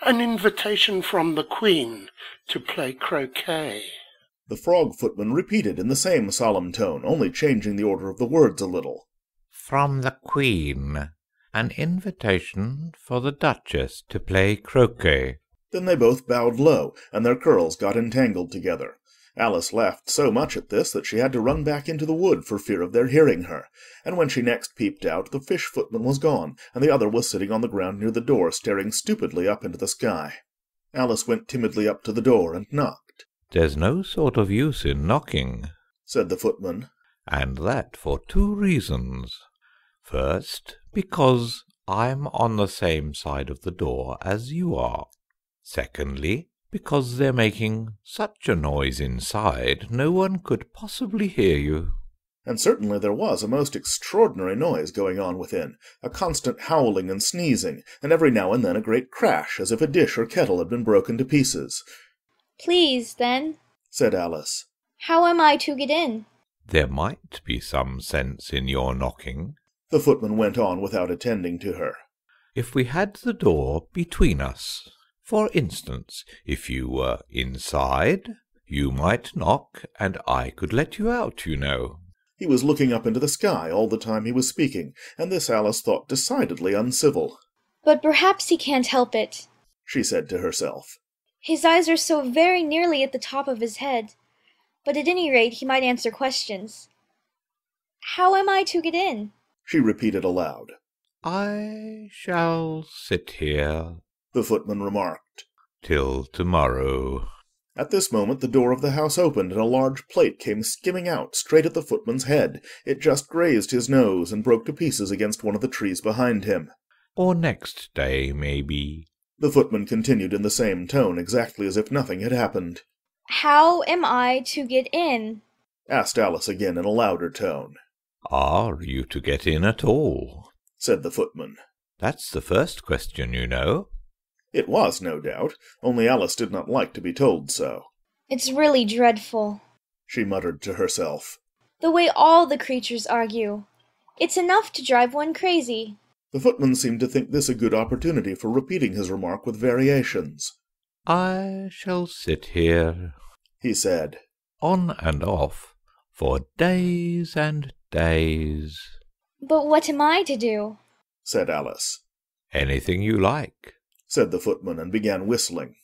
an invitation from the Queen to play croquet. The frog footman repeated in the same solemn tone, only changing the order of the words a little. From the Queen, an invitation for the Duchess to play croquet. Then they both bowed low, and their curls got entangled together. Alice laughed so much at this that she had to run back into the wood for fear of their hearing her, and when she next peeped out, the fish footman was gone, and the other was sitting on the ground near the door, staring stupidly up into the sky. Alice went timidly up to the door and knocked. There's no sort of use in knocking, said the footman, and that for 2 reasons. First, because I'm on the same side of the door as you are. Secondly, because they're making such a noise inside, no one could possibly hear you. And certainly there was a most extraordinary noise going on within, a constant howling and sneezing, and every now and then a great crash, as if a dish or kettle had been broken to pieces. Please, then, said Alice. How am I to get in? There might be some sense in your knocking, the footman went on without attending to her. If we had the door between us. For instance, if you were inside, you might knock, and I could let you out, you know. He was looking up into the sky all the time he was speaking, and this Alice thought decidedly uncivil. But perhaps he can't help it, she said to herself. His eyes are so very nearly at the top of his head. But at any rate he might answer questions. How am I to get in? She repeated aloud. I shall sit here, the footman remarked, till tomorrow. At this moment the door of the house opened, and a large plate came skimming out straight at the footman's head. It just grazed his nose and broke to pieces against one of the trees behind him. Or next day, maybe, the footman continued in the same tone, exactly as if nothing had happened. How am I to get in? asked Alice again in a louder tone. Are you to get in at all? said the footman. That's the first question, you know. It was, no doubt, only Alice did not like to be told so. It's really dreadful, she muttered to herself. The way all the creatures argue. It's enough to drive one crazy. The footman seemed to think this a good opportunity for repeating his remark with variations. I shall sit here, he said, on and off, for days and days. But what am I to do? said Alice. Anything you like, said the footman, and began whistling.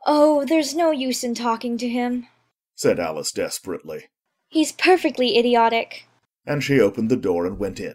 Oh, there's no use in talking to him, said Alice desperately. He's perfectly idiotic. And she opened the door and went in.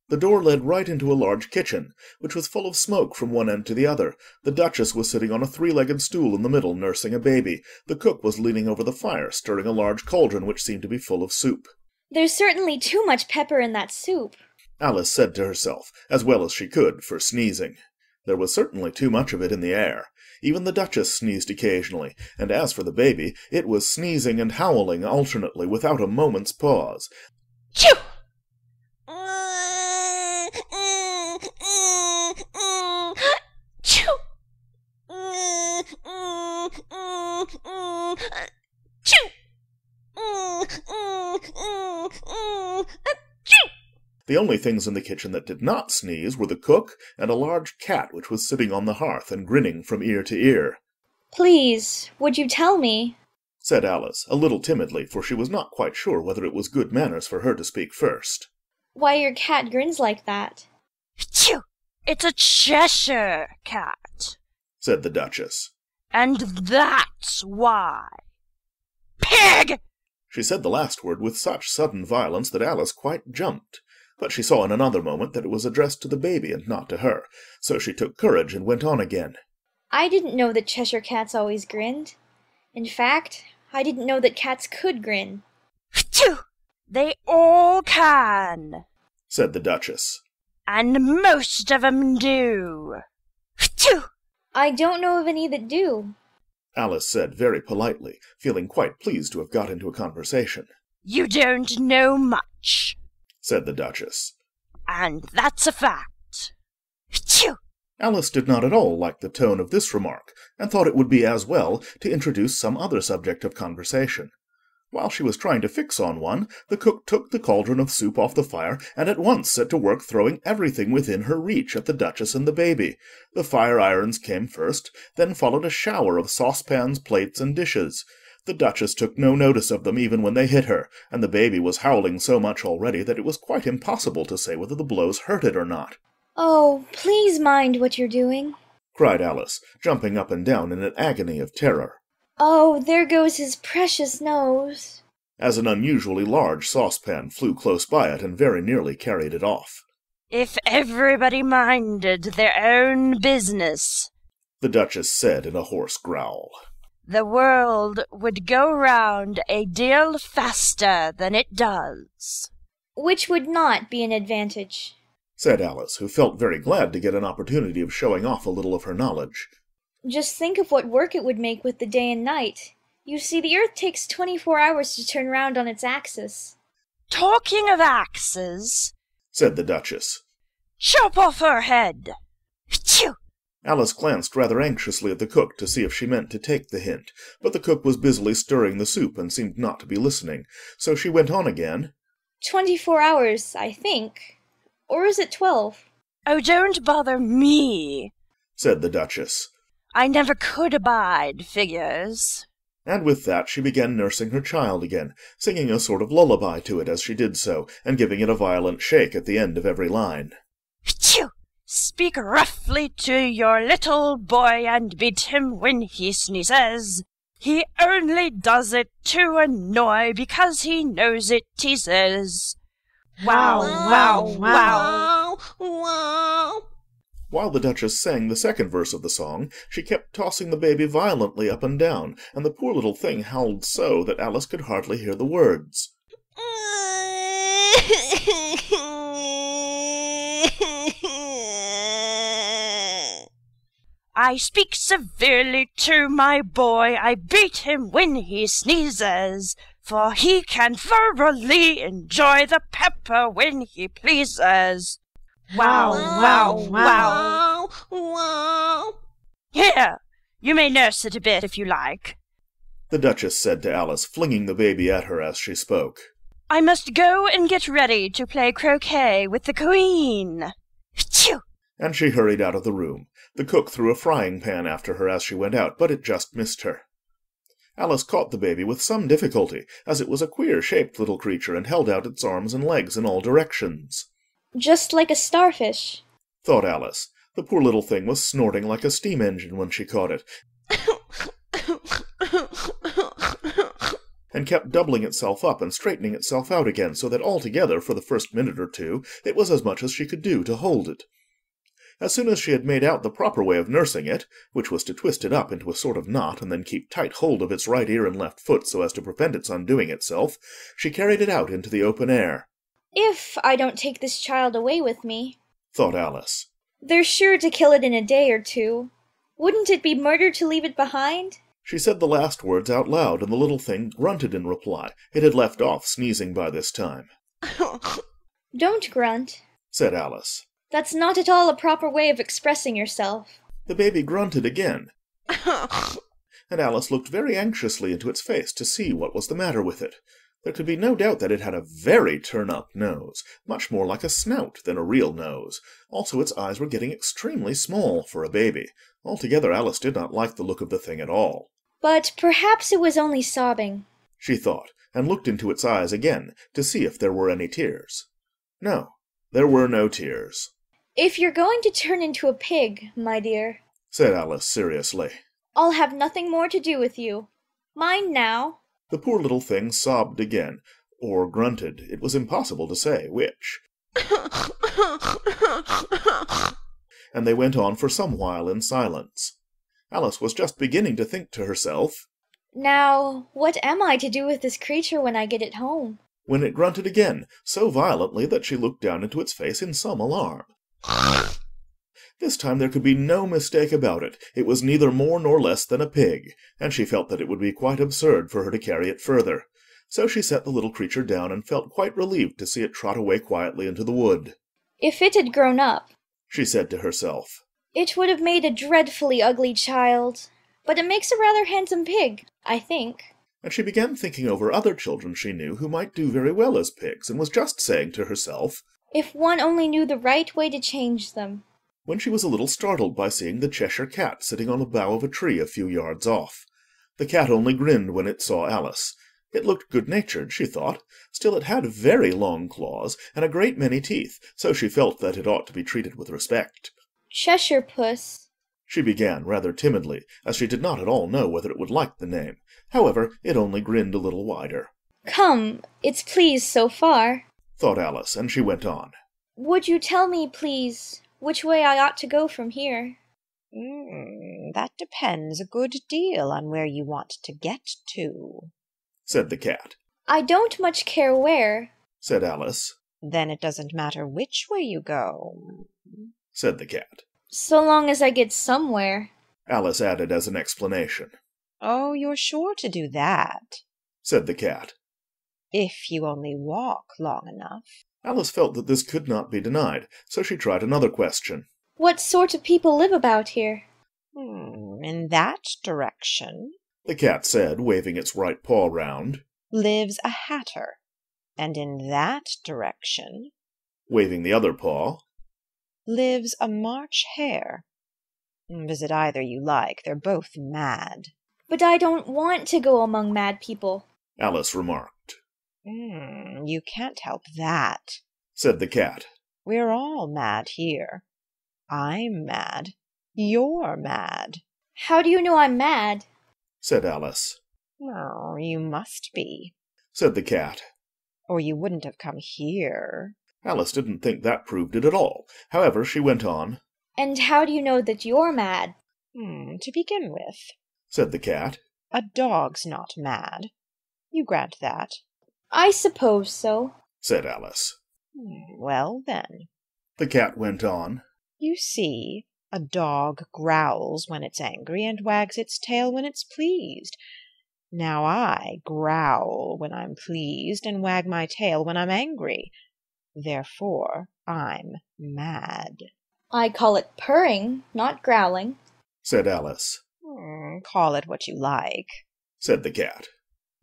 The door led right into a large kitchen, which was full of smoke from one end to the other. The Duchess was sitting on a three-legged stool in the middle, nursing a baby. The cook was leaning over the fire, stirring a large cauldron which seemed to be full of soup. There's certainly too much pepper in that soup, Alice said to herself, as well as she could, for sneezing. There was certainly too much of it in the air. Even the Duchess sneezed occasionally, and as for the baby, it was sneezing and howling alternately without a moment's pause. Chew! Chew! Chew! The only things in the kitchen that did not sneeze were the cook and a large cat which was sitting on the hearth and grinning from ear to ear. Please, would you tell me, said Alice, a little timidly, for she was not quite sure whether it was good manners for her to speak first, why your cat grins like that? Phew! It's a Cheshire cat, said the Duchess. And that's why. Pig! She said the last word with such sudden violence that Alice quite jumped. But she saw in another moment that it was addressed to the baby and not to her, so she took courage and went on again. I didn't know that Cheshire cats always grinned. In fact, I didn't know that cats could grin. Phew! They all can, said the Duchess. And most of 'em do. Phew! I don't know of any that do, Alice said very politely, feeling quite pleased to have got into a conversation. You don't know much, said the Duchess. And that's a fact. Phew! Alice did not at all like the tone of this remark, and thought it would be as well to introduce some other subject of conversation. While she was trying to fix on one, the cook took the cauldron of soup off the fire, and at once set to work throwing everything within her reach at the Duchess and the baby. The fire-irons came first, then followed a shower of saucepans, plates, and dishes. The Duchess took no notice of them even when they hit her, and the baby was howling so much already that it was quite impossible to say whether the blows hurt it or not. Oh, please mind what you're doing, cried Alice, jumping up and down in an agony of terror. Oh, there goes his precious nose. as an unusually large saucepan flew close by it and very nearly carried it off. If everybody minded their own business, The Duchess said in a hoarse growl. the world would go round a deal faster than it does. Which would not be an advantage, Said Alice, who felt very glad to get an opportunity of showing off a little of her knowledge. Just think of what work it would make with the day and night. You see, the Earth takes 24 hours to turn round on its axis. Talking of axes, Said the Duchess. chop off her head. Phew! Alice glanced rather anxiously at the cook to see if she meant to take the hint, but the cook was busily stirring the soup and seemed not to be listening, so she went on again. 24 hours, I think. Or is it 12? Oh, don't bother me. Said the Duchess. I never could abide figures. And with that she began nursing her child again, singing a sort of lullaby to it as she did so, and giving it a violent shake at the end of every line. Phew! Speak roughly to your little boy and beat him when he sneezes. He only does it to annoy because he knows it teases. Wow, wow, wow. Wow. While the Duchess sang the second verse of the song, she kept tossing the baby violently up and down, and the poor little thing howled so that Alice could hardly hear the words. I speak severely to my boy, I beat him when he sneezes, for he can thoroughly enjoy the pepper when he pleases. Wow, wow, wow. Wow. Here, you may nurse it a bit if you like. The Duchess said to Alice, flinging the baby at her as she spoke. I must go and get ready to play croquet with the Queen. Phew! And she hurried out of the room. The cook threw a frying pan after her as she went out, but it just missed her. Alice caught the baby with some difficulty, as it was a queer-shaped little creature and held out its arms and legs in all directions. Just like a starfish. Thought Alice. The poor little thing was snorting like a steam engine when she caught it, and kept doubling itself up and straightening itself out again, so that altogether, for the first minute or two, it was as much as she could do to hold it. As soon as she had made out the proper way of nursing it, which was to twist it up into a sort of knot and then keep tight hold of its right ear and left foot so as to prevent its undoing itself, she carried it out into the open air. If I don't take this child away with me, Thought Alice. they're sure to kill it in a day or two. Wouldn't it be murder to leave it behind? She said the last words out loud, and the little thing grunted in reply. It had left off sneezing by this time. Don't grunt. Said Alice. That's not at all a proper way of expressing yourself. The baby grunted again, and Alice looked very anxiously into its face to see what was the matter with it. There could be no doubt that it had a very turn-up nose, much more like a snout than a real nose. Also, its eyes were getting extremely small for a baby. Altogether, Alice did not like the look of the thing at all. But perhaps it was only sobbing. She thought, and looked into its eyes again to see if there were any tears. No, there were no tears. If you're going to turn into a pig, my dear, Said Alice seriously. I'll have nothing more to do with you. Mind now. The poor little thing sobbed again, or grunted. It was impossible to say which. And they went on for some while in silence. Alice was just beginning to think to herself, Now, what am I to do with this creature when I get it home? when it grunted again, so violently that she looked down into its face in some alarm. This time there could be no mistake about it. It was neither more nor less than a pig, and she felt that it would be quite absurd for her to carry it further. So she set the little creature down and felt quite relieved to see it trot away quietly into the wood. If it had grown up, She said to herself. it would have made a dreadfully ugly child. But it makes a rather handsome pig, I think. And she began thinking over other children she knew who might do very well as pigs, and was just saying to herself, If one only knew the right way to change them. when she was a little startled by seeing the Cheshire Cat sitting on the bough of a tree a few yards off. The cat only grinned when it saw Alice. It looked good-natured, she thought. Still, it had very long claws, and a great many teeth, so she felt that it ought to be treated with respect. Cheshire Puss, She began rather timidly, as she did not at all know whether it would like the name. However, it only grinned a little wider. Come, it's pleased so far, thought Alice, and she went on. Would you tell me, please, which way I ought to go from here? That depends a good deal on where you want to get to, said the cat. I don't much care where, said Alice. Then it doesn't matter which way you go, said the cat. So long as I get somewhere, Alice added as an explanation. Oh, you're sure to do that, said the cat. If you only walk long enough. Alice felt that this could not be denied, so she tried another question. What sort of people live about here? In that direction, the cat said, waving its right paw round, lives a hatter, and in that direction, waving the other paw, lives a March hare. Visit either you like, they're both mad. But I don't want to go among mad people, Alice remarked. You can't help that, said the cat. We're all mad here. I'm mad. You're mad. How do you know I'm mad? said Alice. Oh, you must be, said the cat. Or you wouldn't have come here. Alice didn't think that proved it at all. However, she went on. And how do you know that you're mad? To begin with, said the cat, a dog's not mad. You grant that? I suppose so, said Alice. Well, then, the cat went on. You see, a dog growls when it's angry and wags its tail when it's pleased. Now I growl when I'm pleased and wag my tail when I'm angry. Therefore, I'm mad. I call it purring, not growling, said Alice. Call it what you like, said the cat.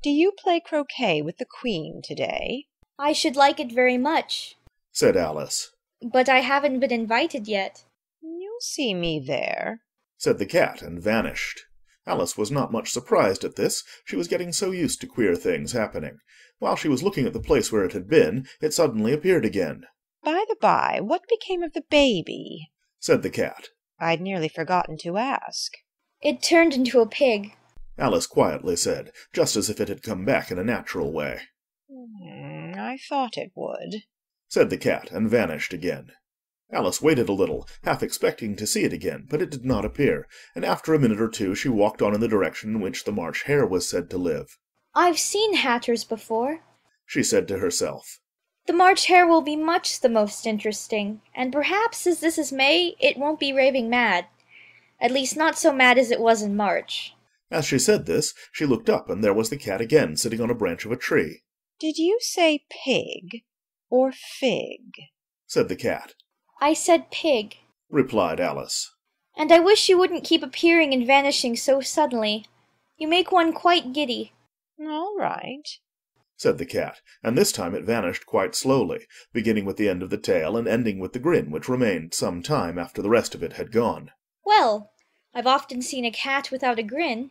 Do you play croquet with the Queen today? I should like it very much, said Alice. But I haven't been invited yet. You'll see me there, said the cat, and vanished. Alice was not much surprised at this. She was getting so used to queer things happening. While she was looking at the place where it had been, it suddenly appeared again. By the by, what became of the baby? said the cat. I'd nearly forgotten to ask. It turned into a pig, Alice quietly said, just as if it had come back in a natural way. I thought it would, said the cat, and vanished again. Alice waited a little, half expecting to see it again, but it did not appear, and after a minute or two she walked on in the direction in which the March hare was said to live. I've seen hatters before, she said to herself. The March hare will be much the most interesting, and perhaps as this is May, it won't be raving mad. At least not so mad as it was in March. As she said this, she looked up, and there was the cat again, sitting on a branch of a tree. Did you say pig or fig? said the cat. I said pig, replied Alice. And I wish you wouldn't keep appearing and vanishing so suddenly. You make one quite giddy. All right, said the cat, and this time it vanished quite slowly, beginning with the end of the tail and ending with the grin, which remained some time after the rest of it had gone. Well, I've often seen a cat without a grin,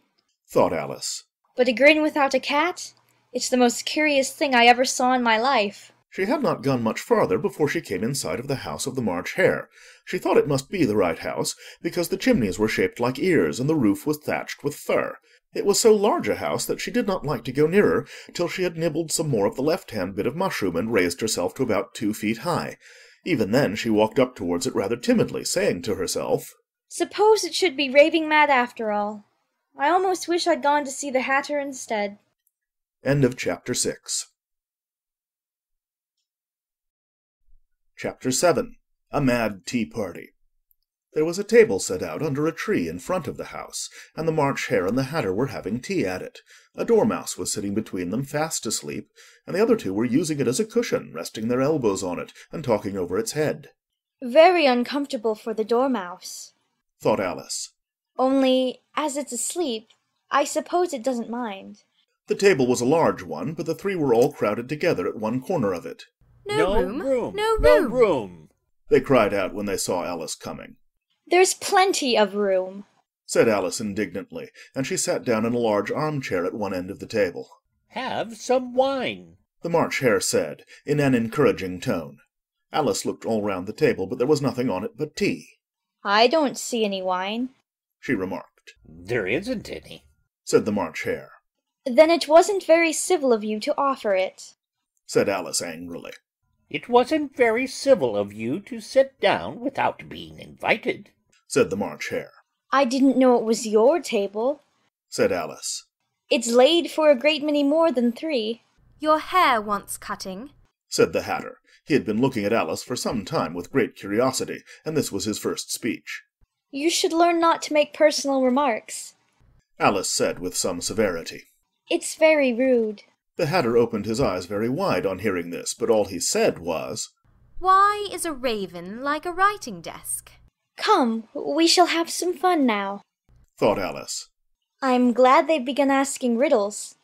thought Alice. But a grin without a cat? It's the most curious thing I ever saw in my life. She had not gone much farther before she came in sight of the house of the March hare. She thought it must be the right house, because the chimneys were shaped like ears, and the roof was thatched with fur. It was so large a house that she did not like to go nearer till she had nibbled some more of the left-hand bit of mushroom and raised herself to about 2 feet high. Even then she walked up towards it rather timidly, saying to herself, Suppose it should be raving mad after all. I almost wish I'd gone to see the hatter instead. End of Chapter 6. Chapter 7. A Mad Tea Party. There was a table set out under a tree in front of the house, and the March hare and the hatter were having tea at it. A dormouse was sitting between them, fast asleep, and the other two were using it as a cushion, resting their elbows on it, and talking over its head. Very uncomfortable for the dormouse, thought Alice. Only, as it's asleep, I suppose it doesn't mind. The table was a large one, but the three were all crowded together at one corner of it. No room! No room! They cried out when they saw Alice coming. There's plenty of room, said Alice indignantly, and she sat down in a large armchair at one end of the table. Have some wine, the March hare said, in an encouraging tone. Alice looked all round the table, but there was nothing on it but tea. I don't see any wine, she remarked. There isn't any, said the March Hare. Then it wasn't very civil of you to offer it, said Alice angrily. It wasn't very civil of you to sit down without being invited, said the March Hare. I didn't know it was your table, said Alice. It's laid for a great many more than 3. Your hair wants cutting, said the Hatter. He had been looking at Alice for some time with great curiosity, and this was his first speech. You should learn not to make personal remarks, Alice said with some severity. It's very rude. The Hatter opened his eyes very wide on hearing this, but all he said was, Why is a raven like a writing desk? Come, we shall have some fun now, thought Alice. I'm glad they've begun asking riddles.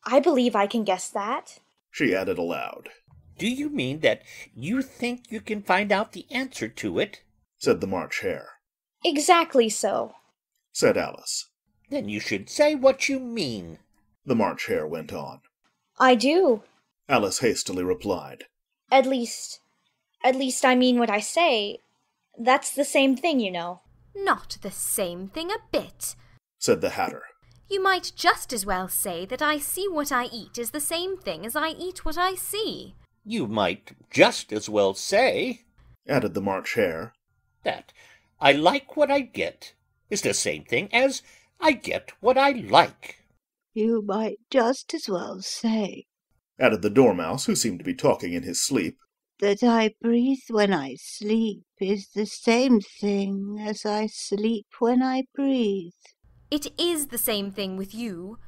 I believe I can guess that, she added aloud. Do you mean that you think you can find out the answer to it? said the March Hare. Exactly so, said Alice. Then you should say what you mean, the March Hare went on. I do, Alice hastily replied. At least I mean what I say. That's the same thing, you know. Not the same thing a bit, said the Hatter. You might just as well say that I see what I eat is the same thing as I eat what I see. You might just as well say, added the March Hare, that I like what I get is the same thing as I get what I like. You might just as well say, added the Dormouse, who seemed to be talking in his sleep, that I breathe when I sleep is the same thing as I sleep when I breathe. It is the same thing with you,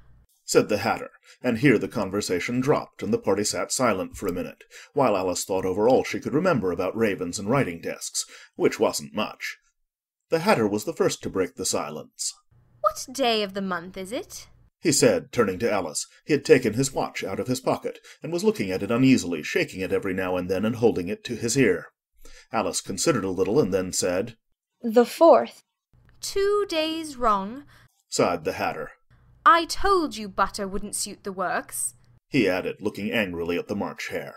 said the Hatter, and here the conversation dropped, and the party sat silent for a minute, while Alice thought over all she could remember about ravens and writing desks, which wasn't much. The Hatter was the first to break the silence. What day of the month is it? He said, turning to Alice. He had taken his watch out of his pocket, and was looking at it uneasily, shaking it every now and then and holding it to his ear. Alice considered a little, and then said, The 4th. 2 days wrong, sighed the Hatter. I told you butter wouldn't suit the works, he added, looking angrily at the March Hare.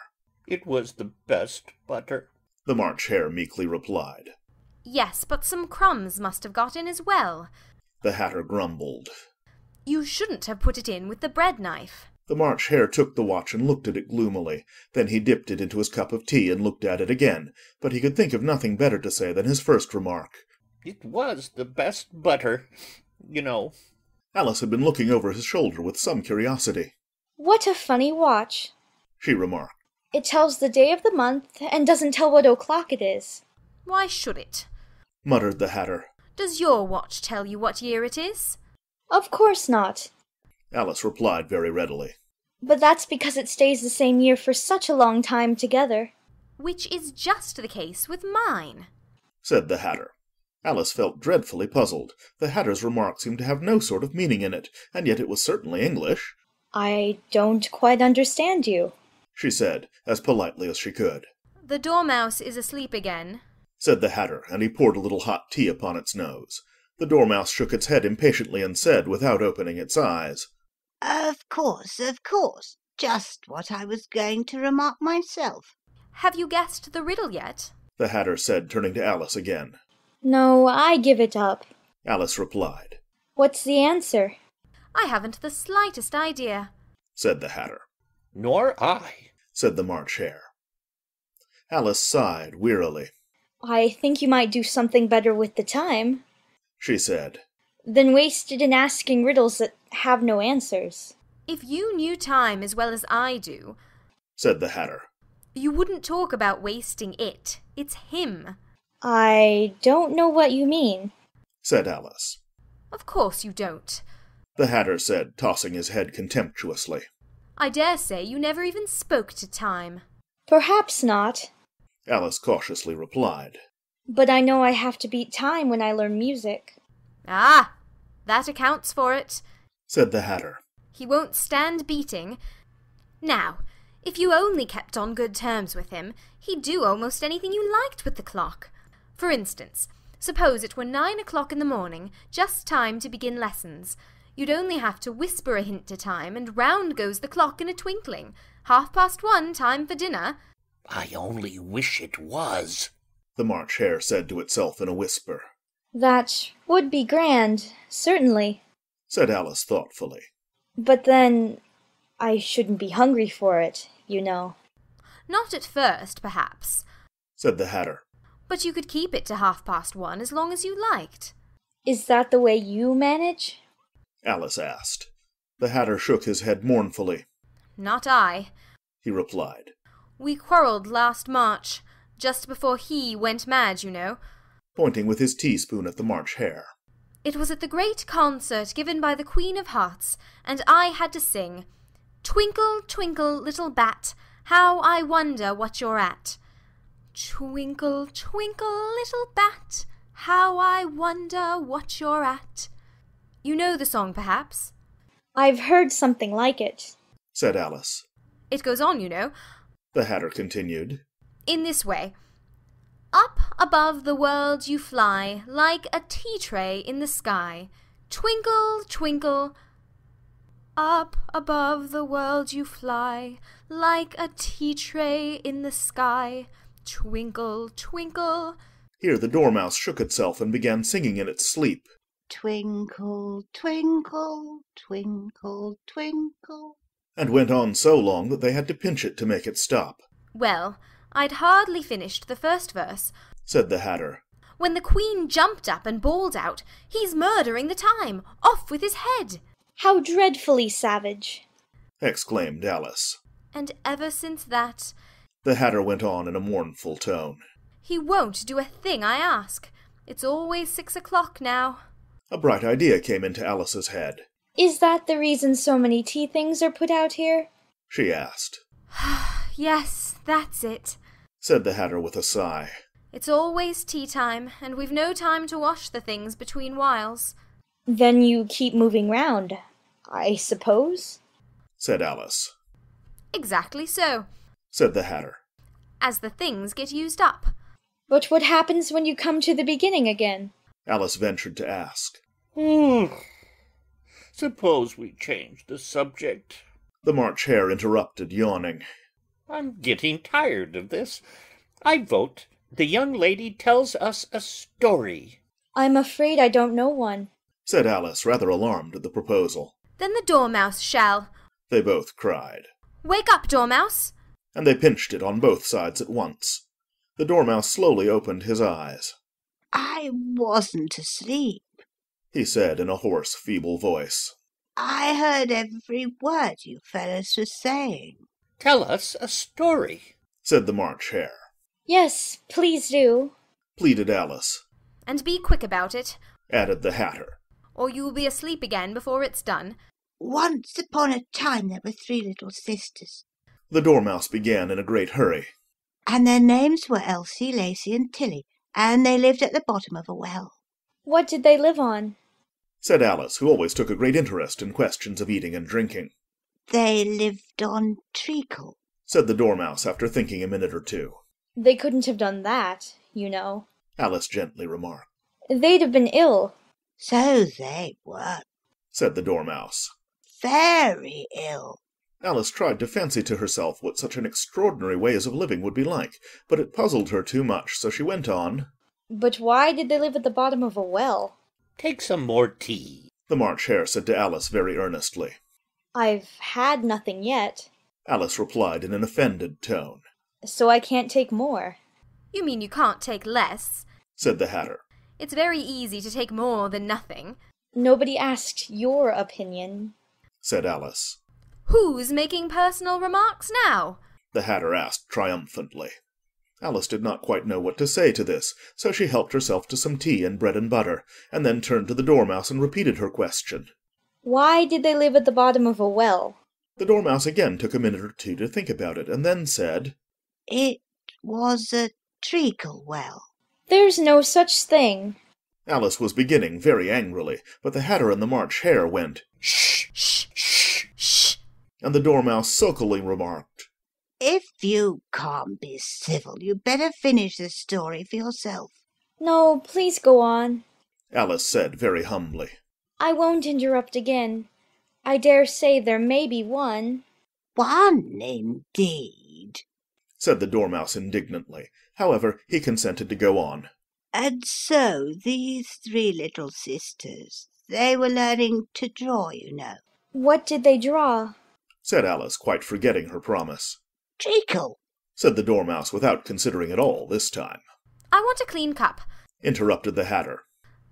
It was the best butter, the March Hare meekly replied. Yes, but some crumbs must have got in as well, the Hatter grumbled. You shouldn't have put it in with the bread knife. The March Hare took the watch and looked at it gloomily. Then he dipped it into his cup of tea and looked at it again, but he could think of nothing better to say than his first remark. It was the best butter, you know. Alice had been looking over his shoulder with some curiosity. What a funny watch, she remarked. It tells the day of the month and doesn't tell what o'clock it is. Why should it? Muttered the Hatter. Does your watch tell you what year it is? Of course not, Alice replied very readily. But that's because it stays the same year for such a long time together. Which is just the case with mine, said the Hatter. Alice felt dreadfully puzzled. The Hatter's remark seemed to have no sort of meaning in it, and yet it was certainly English. I don't quite understand you, she said, as politely as she could. The Dormouse is asleep again, said the Hatter, and he poured a little hot tea upon its nose. The Dormouse shook its head impatiently and said, without opening its eyes, Of course, just what I was going to remark myself. Have you guessed the riddle yet? the Hatter said, turning to Alice again. No, I give it up, Alice replied. What's the answer? I haven't the slightest idea, said the Hatter. Nor I, said the March Hare. Alice sighed wearily. I think you might do something better with the time, she said, than waste it in asking riddles that have no answers. If you knew time as well as I do, said the Hatter, you wouldn't talk about wasting it. It's him. I don't know what you mean, said Alice. Of course you don't, the Hatter said, tossing his head contemptuously. I dare say you never even spoke to time. Perhaps not, Alice cautiously replied. But I know I have to beat time when I learn music. Ah, that accounts for it, said the Hatter. He won't stand beating. Now, if you only kept on good terms with him, he'd do almost anything you liked with the clock. For instance, suppose it were 9 o'clock in the morning, just time to begin lessons. You'd only have to whisper a hint to time, and round goes the clock in a twinkling. 1:30, time for dinner. I only wish it was, the March Hare said to itself in a whisper. That would be grand, certainly. Said Alice thoughtfully. But then I shouldn't be hungry for it, you know. Not at first, perhaps. Said the Hatter. But you could keep it to 1:30 as long as you liked. Is that the way you manage? Alice asked. The Hatter shook his head mournfully. Not I, he replied. We quarrelled last March, just before he went mad, you know. Pointing with his teaspoon at the March Hare. It was at the great concert given by the Queen of Hearts, and I had to sing, "Twinkle, twinkle, little bat, how I wonder what you're at. Twinkle, twinkle, little bat, how I wonder what you're at." You know the song, perhaps? I've heard something like it, said Alice. It goes on, you know. The Hatter continued. In this way. Up above the world you fly, like a tea-tray in the sky. Twinkle, twinkle. Up above the world you fly, like a tea-tray in the sky. Twinkle, twinkle. Here the Dormouse shook itself and began singing in its sleep. Twinkle, twinkle, twinkle, twinkle. And went on so long that they had to pinch it to make it stop. Well, I'd hardly finished the first verse, said the Hatter, when the Queen jumped up and bawled out, "He's murdering the time! Off with his head!" How dreadfully savage! exclaimed Alice. And ever since that, the Hatter went on in a mournful tone, he won't do a thing I ask. It's always 6:00 now. A bright idea came into Alice's head. Is that the reason so many tea things are put out here? She asked. Yes, that's it, said the Hatter with a sigh. It's always tea time, and we've no time to wash the things between whiles. Then you keep moving round, I suppose? said Alice. Exactly so, said the Hatter. As the things get used up. But what happens when you come to the beginning again? Alice ventured to ask. Suppose we change the subject. The March Hare interrupted, yawning. I'm getting tired of this. I vote the young lady tells us a story. I'm afraid I don't know one, said Alice, rather alarmed at the proposal. Then the Dormouse shall, they both cried. Wake up, Dormouse! And they pinched it on both sides at once. The Dormouse slowly opened his eyes. I wasn't asleep, he said in a hoarse, feeble voice. I heard every word you fellows were saying. Tell us a story, said the March Hare. Yes, please do, pleaded Alice. And be quick about it, added the Hatter. Or you will be asleep again before it's done. Once upon a time there were 3 little sisters. The Dormouse began in a great hurry. And their names were Elsie, Lacie, and Tilly, and they lived at the bottom of a well. What did they live on? said Alice, who always took a great interest in questions of eating and drinking. They lived on treacle, said the Dormouse after thinking a minute or two. They couldn't have done that, you know, Alice gently remarked. They'd have been ill. So they were, said the Dormouse. Very ill. Alice tried to fancy to herself what such an extraordinary ways of living would be like, but it puzzled her too much, so she went on. But why did they live at the bottom of a well? Take some more tea, the March Hare said to Alice very earnestly. I've had nothing yet, Alice replied in an offended tone. So I can't take more. You mean you can't take less, said the Hatter. It's very easy to take more than nothing. Nobody asked your opinion, said Alice. Who's making personal remarks now? The Hatter asked triumphantly. Alice did not quite know what to say to this, so she helped herself to some tea and bread and butter, and then turned to the Dormouse and repeated her question. Why did they live at the bottom of a well? The Dormouse again took a minute or two to think about it, and then said, It was a treacle well. There's no such thing. Alice was beginning very angrily, but the Hatter and the March Hare went, Shh, shh, shh, shh. And the Dormouse sulkily remarked, If you can't be civil, you'd better finish the story for yourself. No, please go on, Alice said very humbly. I won't interrupt again. I dare say there may be one. One, indeed, said the Dormouse indignantly. However, he consented to go on. And so these three little sisters, they were learning to draw, you know. What did they draw? Said Alice, quite forgetting her promise. Treacle, said the Dormouse, without considering at all this time. I want a clean cup. Interrupted the Hatter.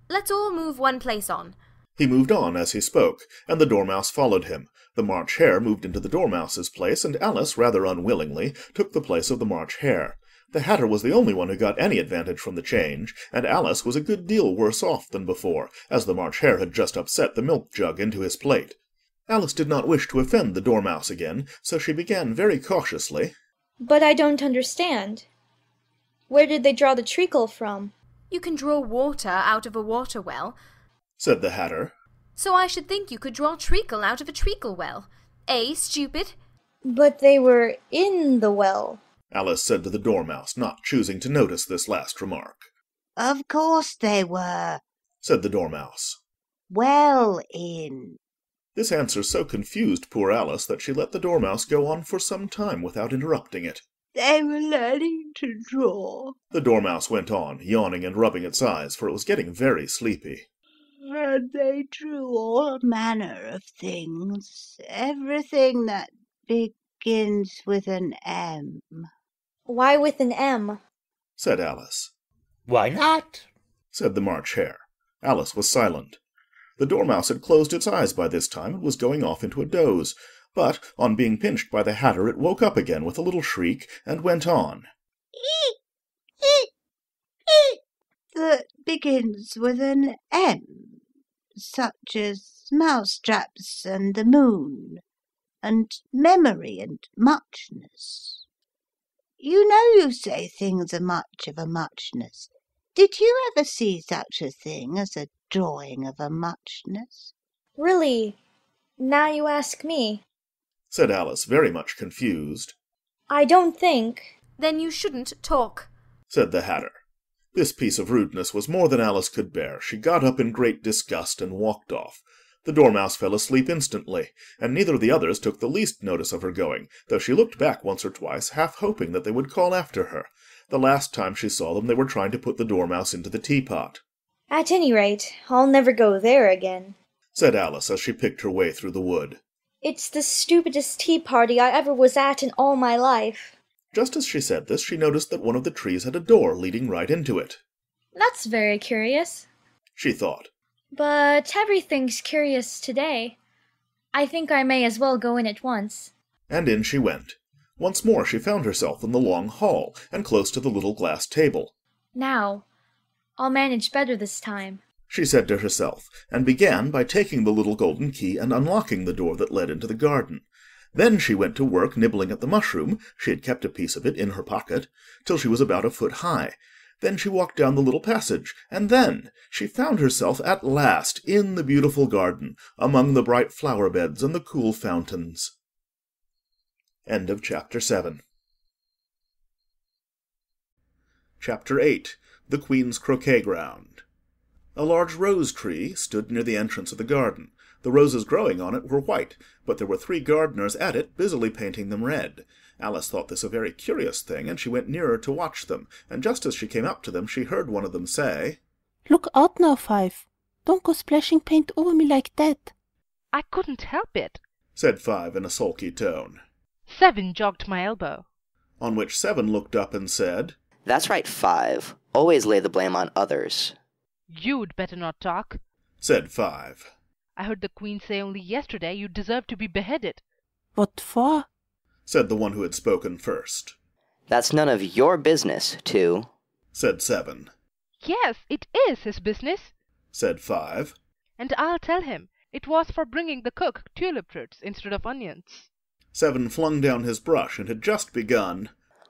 Let's all move one place on. He moved on as he spoke, and the Dormouse followed him. The March Hare moved into the Dormouse's place, and Alice, rather unwillingly, took the place of the March Hare. The Hatter was the only one who got any advantage from the change, and Alice was a good deal worse off than before, as the March Hare had just upset the milk jug into his plate. Alice did not wish to offend the Dormouse again, so she began very cautiously. But I don't understand. Where did they draw the treacle from? You can draw water out of a water well, said the Hatter. So I should think you could draw treacle out of a treacle well. Eh, stupid? But they were in the well, Alice said to the Dormouse, not choosing to notice this last remark. of course they were. Said the Dormouse. Well in. This answer so confused poor Alice that she let the Dormouse go on for some time without interrupting it. They were learning to draw. The Dormouse went on, yawning and rubbing its eyes, for it was getting very sleepy. And they drew all manner of things. Everything that begins with an M. Why with an M? Said Alice. Why not? Said the March Hare. Alice was silent. The Dormouse had closed its eyes by this time and was going off into a doze, but on being pinched by the Hatter it woke up again with a little shriek and went on. That begins with an M, such as mousetraps and the moon, and memory and muchness. You know you say things are much of a muchness. Did you ever see such a thing as a drawing of a muchness? Really? Now you ask me. Said Alice, very much confused. I don't think. Then you shouldn't talk, said the Hatter. This piece of rudeness was more than Alice could bear. She got up in great disgust and walked off. The Dormouse fell asleep instantly, and neither of the others took the least notice of her going, though she looked back once or twice, half hoping that they would call after her. The last time she saw them, they were trying to put the Dormouse into the teapot. At any rate, I'll never go there again, said Alice as she picked her way through the wood. It's the stupidest tea party I ever was at in all my life. Just as she said this, she noticed that one of the trees had a door leading right into it. That's very curious, she thought. But everything's curious today. I think I may as well go in at once. And in she went. Once more she found herself in the long hall, and close to the little glass table. Now, I'll manage better this time, she said to herself, and began by taking the little golden key and unlocking the door that led into the garden. Then she went to work nibbling at the mushroom, she had kept a piece of it in her pocket, till she was about a foot high. Then she walked down the little passage, and then she found herself at last in the beautiful garden, among the bright flower beds and the cool fountains. End of Chapter 7. Chapter 8. The Queen's Croquet Ground. A large rose tree stood near the entrance of the garden. The roses growing on it were white, but there were 3 gardeners at it busily painting them red. Alice thought this a very curious thing, and she went nearer to watch them, and just as she came up to them she heard one of them say, "Look out now, Five. Don't go splashing paint over me like that." "I couldn't help it," said Five in a sulky tone. "Seven jogged my elbow." On which Seven looked up and said, "That's right, Five. Always lay the blame on others." "You'd better not talk," said Five. "I heard the Queen say only yesterday you deserve to be beheaded." "What for?" said the one who had spoken first. "That's none of your business, Two," said Seven. "Yes, it is his business," said Five. "And I'll tell him. It was for bringing the cook tulip roots instead of onions." Seven flung down his brush and had just begun,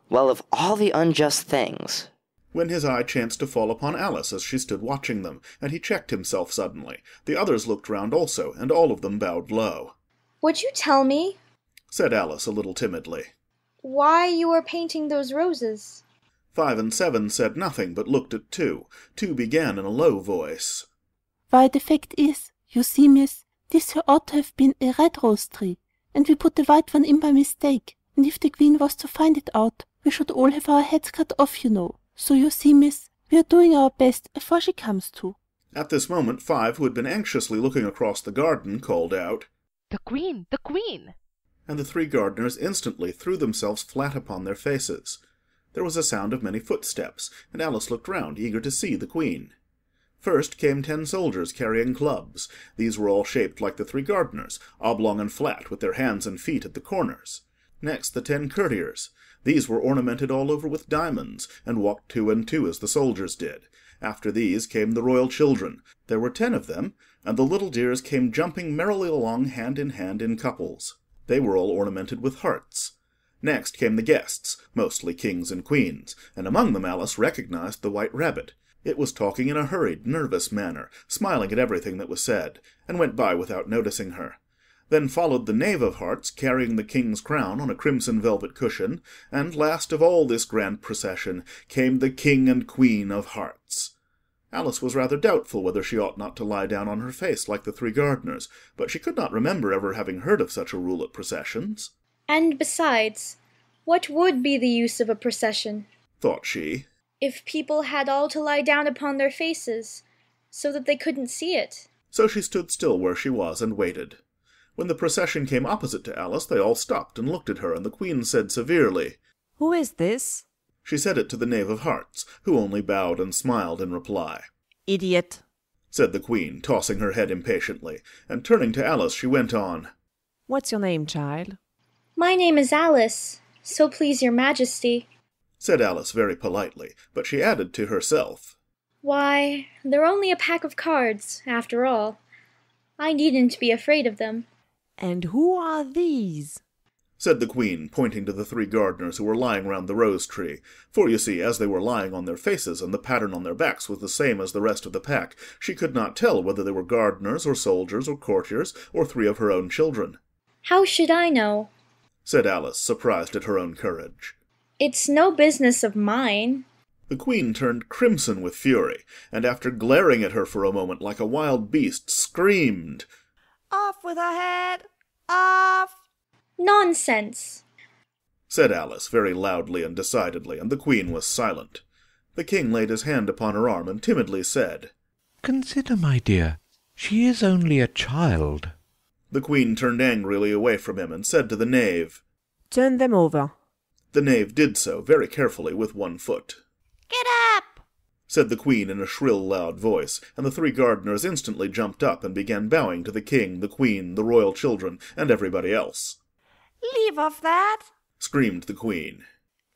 "Well, of all the unjust things," when his eye chanced to fall upon Alice as she stood watching them, and he checked himself suddenly. The others looked round also, and all of them bowed low. Would you tell me, said Alice a little timidly, why you are painting those roses? 5 and 7 said nothing, but looked at 2. 2 began in a low voice. "Why, the fact is, you see, miss, this here ought to have been a red rose tree, and we put the white one in by mistake, and if the Queen was to find it out, we should all have our heads cut off, you know. So you see, miss, We are doing our best afore she comes to. At this moment, Five, who had been anxiously looking across the garden, called out, The Queen! The Queen! And the three gardeners instantly threw themselves flat upon their faces. There was a sound of many footsteps, and Alice looked round, eager to see the Queen. First came 10 soldiers carrying clubs. These were all shaped like the three gardeners, oblong and flat, with their hands and feet at the corners. Next the 10 courtiers. These were ornamented all over with diamonds, and walked 2 and 2 as the soldiers did. After these came the royal children. There were 10 of them, and the little dears came jumping merrily along hand in couples. They were all ornamented with hearts. Next came the guests, mostly kings and queens, and among them Alice recognized the White Rabbit. It was talking in a hurried, nervous manner, smiling at everything that was said, and went by without noticing her. Then followed the Knave of Hearts, carrying the king's crown on a crimson velvet cushion, and last of all this grand procession came the King and Queen of Hearts. Alice was rather doubtful whether she ought not to lie down on her face like the three gardeners, but she could not remember ever having heard of such a rule at processions. And besides, what would be the use of a procession, thought she, if people had all to lie down upon their faces, so that they couldn't see it? So she stood still where she was and waited. When the procession came opposite to Alice, they all stopped and looked at her, and the Queen said severely, Who is this? She said it to the Knave of Hearts, who only bowed and smiled in reply. Idiot, said the Queen, tossing her head impatiently, and turning to Alice she went on, What's your name, child? My name is Alice, so please your majesty, said Alice very politely, but she added to herself, Why, they're only a pack of cards, after all. I needn't be afraid of them. And who are these? said the Queen, pointing to the three gardeners who were lying round the rose-tree, for you see, as they were lying on their faces, and the pattern on their backs was the same as the rest of the pack, she could not tell whether they were gardeners, or soldiers, or courtiers, or 3 of her own children. How should I know? said Alice, surprised at her own courage. It's no business of mine. The Queen turned crimson with fury, and after glaring at her for a moment like a wild beast, screamed, Off with her head! Off! Nonsense, said Alice very loudly and decidedly, and the Queen was silent. The King laid his hand upon her arm and timidly said, Consider, my dear, she is only a child. The Queen turned angrily away from him and said to the Knave, Turn them over. The Knave did so, very carefully, with one foot. Get up! said the Queen in a shrill, loud voice, and the three gardeners instantly jumped up and began bowing to the King, the Queen, the royal children, and everybody else. Leave off that! Screamed the Queen.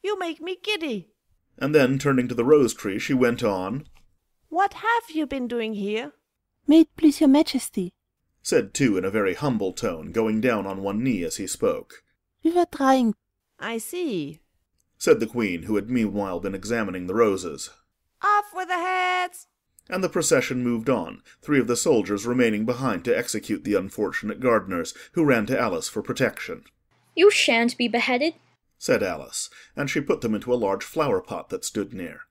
You make me giddy. And then, turning to the rose-tree, she went on, What have you been doing here? May it please your majesty, said 2 in a very humble tone, going down on one knee as he spoke. We were trying. I see, said the Queen, who had meanwhile been examining the roses. Off with the heads! And the procession moved on, 3 of the soldiers remaining behind to execute the unfortunate gardeners, who ran to Alice for protection. You shan't be beheaded, said Alice, and she put them into a large flower-pot that stood near.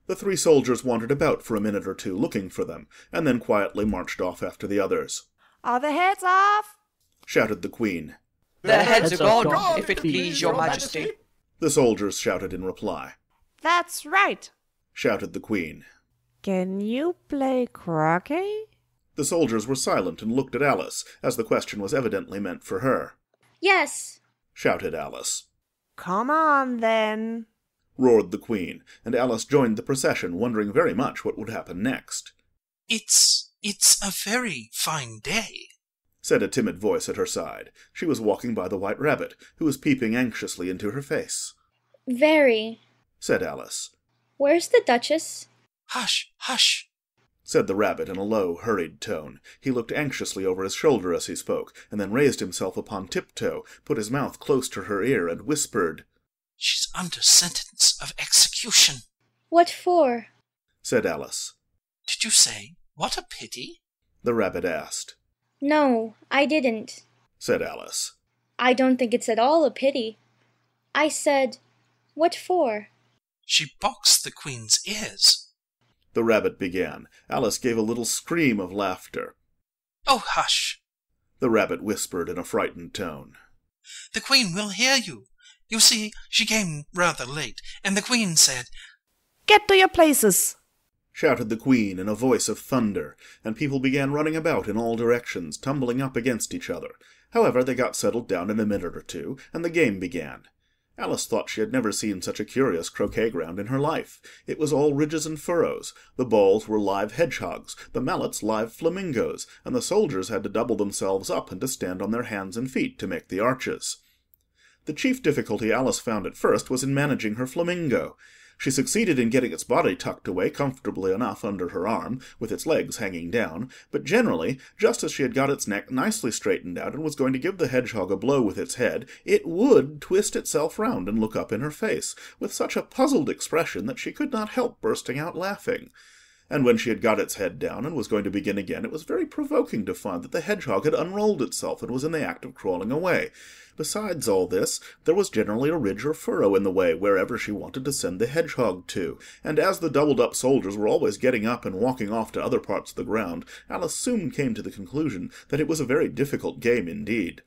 The 3 soldiers wandered about for a minute or 2 looking for them, and then quietly marched off after the others. Are the heads off? shouted the Queen. Their heads are gone, if it please your majesty. The soldiers shouted in reply. That's right, shouted the Queen. Can you play croquet? The soldiers were silent and looked at Alice, as the question was evidently meant for her. Yes, shouted Alice. Come on, then, roared the Queen, and Alice joined the procession, wondering very much what would happen next. It's a very fine day, said a timid voice at her side. She was walking by the White Rabbit, who was peeping anxiously into her face. Very, said Alice. Where's the Duchess? Hush, hush, said the Rabbit in a low, hurried tone. He looked anxiously over his shoulder as he spoke, and then raised himself upon tiptoe, put his mouth close to her ear, and whispered, She's under sentence of execution. What for? said Alice. Did you say, what a pity? The Rabbit asked. No, I didn't, said Alice. I don't think it's at all a pity. I said, what for? She boxed the Queen's ears. The Rabbit began. Alice gave a little scream of laughter. Oh, hush, the Rabbit whispered in a frightened tone. The Queen will hear you. You see, she came rather late, and the Queen said, Get to your places. shouted the Queen in a voice of thunder, and people began running about in all directions, tumbling up against each other. However, they got settled down in a minute or two, and the game began. Alice thought she had never seen such a curious croquet ground in her life. It was all ridges and furrows. The balls were live hedgehogs, the mallets live flamingos, and the soldiers had to double themselves up and to stand on their hands and feet to make the arches. The chief difficulty Alice found at first was in managing her flamingo. She succeeded in getting its body tucked away comfortably enough under her arm, with its legs hanging down, but generally, just as she had got its neck nicely straightened out and was going to give the hedgehog a blow with its head, it would twist itself round and look up in her face, with such a puzzled expression that she could not help bursting out laughing. And when she had got its head down and was going to begin again, it was very provoking to find that the hedgehog had unrolled itself and was in the act of crawling away. Besides all this, there was generally a ridge or furrow in the way wherever she wanted to send the hedgehog to, and as the doubled-up soldiers were always getting up and walking off to other parts of the ground, Alice soon came to the conclusion that it was a very difficult game indeed.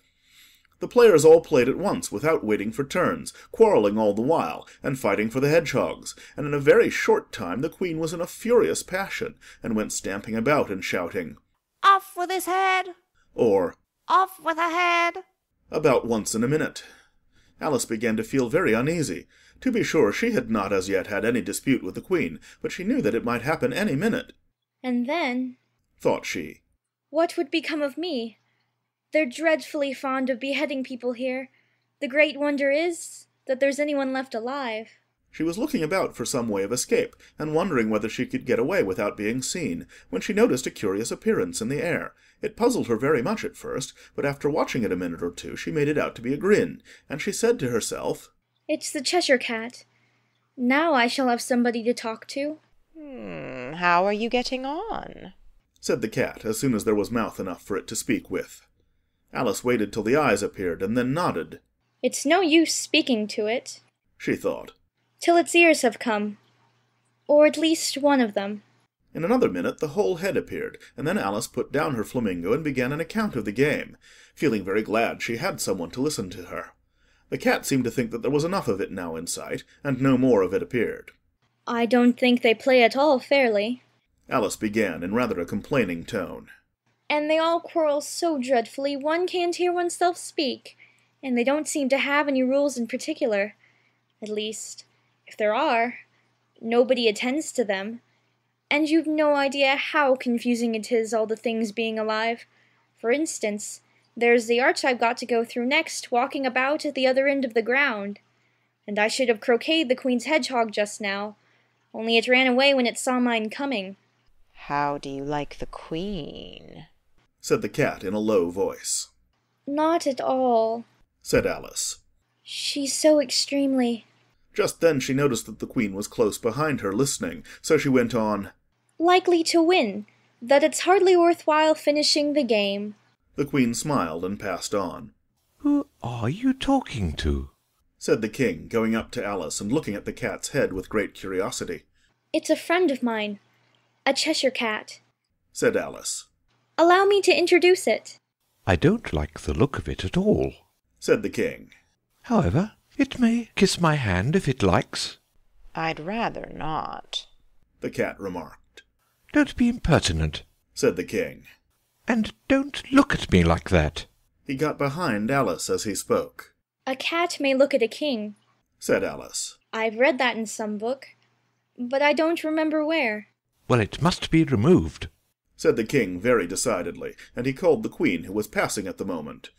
The players all played at once, without waiting for turns, quarrelling all the while, and fighting for the hedgehogs, and in a very short time the Queen was in a furious passion, and went stamping about and shouting, "Off with his head!" or "Off with a head!" about once in a minute. Alice began to feel very uneasy. To be sure, she had not as yet had any dispute with the Queen, but she knew that it might happen any minute. And then, thought she, what would become of me? They're dreadfully fond of beheading people here. The great wonder is that there's anyone left alive. She was looking about for some way of escape, and wondering whether she could get away without being seen, when she noticed a curious appearance in the air. It puzzled her very much at first, but after watching it a minute or two she made it out to be a grin, and she said to herself, "It's the Cheshire Cat. Now I shall have somebody to talk to." How are you getting on?" said the cat, as soon as there was mouth enough for it to speak with. Alice waited till the eyes appeared, and then nodded. "It's no use speaking to it," she thought, "till its ears have come. Or at least one of them." In another minute the whole head appeared, and then Alice put down her flamingo and began an account of the game, feeling very glad she had someone to listen to her. The cat seemed to think that there was enough of it now in sight, and no more of it appeared. "I don't think they play at all fairly," Alice began in rather a complaining tone. "And they all quarrel so dreadfully one can't hear oneself speak, and they don't seem to have any rules in particular. At least, if there are, nobody attends to them. And you've no idea how confusing it is, all the things being alive. For instance, there's the arch I've got to go through next, walking about at the other end of the ground. And I should have croqueted the Queen's hedgehog just now, only it ran away when it saw mine coming." "How do you like the Queen?" said the cat in a low voice. "Not at all," said Alice. "She's so extremely—" Just then she noticed that the Queen was close behind her, listening, so she went on, "likely to win, that it's hardly worthwhile finishing the game." The Queen smiled and passed on. "Who are you talking to?" said the King, going up to Alice and looking at the cat's head with great curiosity. "It's a friend of mine, a Cheshire Cat," said Alice. "Allow me to introduce it." "I don't like the look of it at all," said the King. "However, it may kiss my hand if it likes." "I'd rather not," the cat remarked. "Don't be impertinent," said the King. "And don't look at me like that." He got behind Alice as he spoke. "A cat may look at a king," said Alice. "I've read that in some book, but I don't remember where." "Well, it must be removed," said the King very decidedly, and he called the Queen, who was passing at the moment.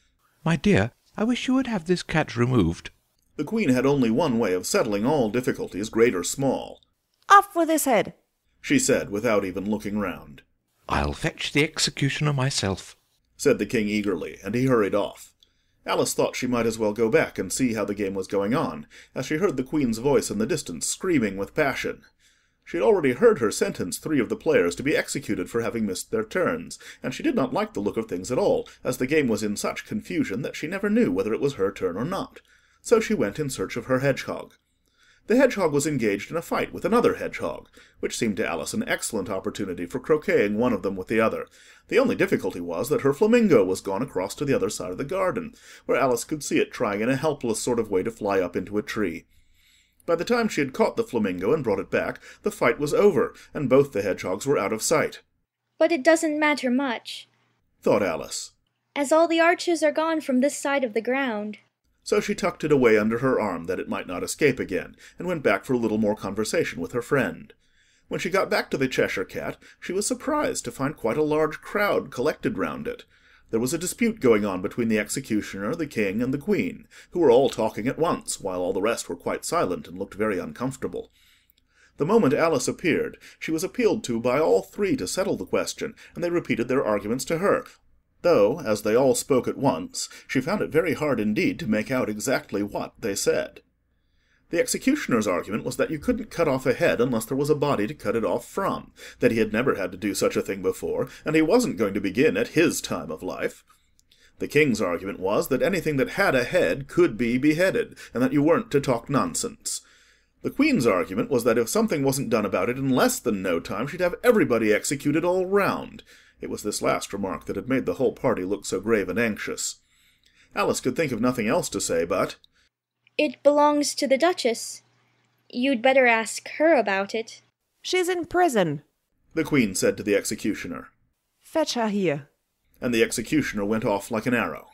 "My dear, I wish you would have this cat removed." The Queen had only one way of settling all difficulties, great or small. "Off with his head!" she said, without even looking round. "I'll fetch the executioner myself," said the King eagerly, and he hurried off. Alice thought she might as well go back and see how the game was going on, as she heard the Queen's voice in the distance screaming with passion. She had already heard her sentence 3 of the players to be executed for having missed their turns, and she did not like the look of things at all, as the game was in such confusion that she never knew whether it was her turn or not. So she went in search of her hedgehog. The hedgehog was engaged in a fight with another hedgehog, which seemed to Alice an excellent opportunity for croqueting one of them with the other. The only difficulty was that her flamingo was gone across to the other side of the garden, where Alice could see it trying in a helpless sort of way to fly up into a tree. By the time she had caught the flamingo and brought it back, the fight was over, and both the hedgehogs were out of sight. But it doesn't matter much, thought Alice. as all the archers are gone from this side of the ground. So she tucked it away under her arm that it might not escape again, and went back for a little more conversation with her friend. When she got back to the Cheshire Cat, she was surprised to find quite a large crowd collected round it. There was a dispute going on between the executioner, the king, and the queen, who were all talking at once, while all the rest were quite silent and looked very uncomfortable. The moment Alice appeared, she was appealed to by all three to settle the question, and they repeated their arguments to her, though, as they all spoke at once, she found it very hard indeed to make out exactly what they said. The executioner's argument was that you couldn't cut off a head unless there was a body to cut it off from, that he had never had to do such a thing before, and he wasn't going to begin at his time of life. The king's argument was that anything that had a head could be beheaded, and that you weren't to talk nonsense. The queen's argument was that if something wasn't done about it in less than no time, she'd have everybody executed all round. It was this last remark that had made the whole party look so grave and anxious. Alice could think of nothing else to say but, "It belongs to the Duchess. You'd better ask her about it." "She's in prison," the queen said to the executioner. "Fetch her here." And the executioner went off like an arrow.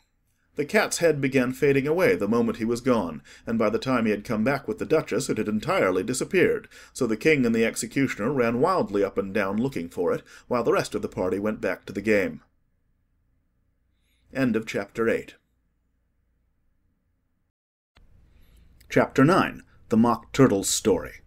The cat's head began fading away the moment he was gone, and by the time he had come back with the Duchess it had entirely disappeared, so the king and the executioner ran wildly up and down looking for it, while the rest of the party went back to the game. End of Chapter 8. Chapter 9. The Mock Turtle's Story.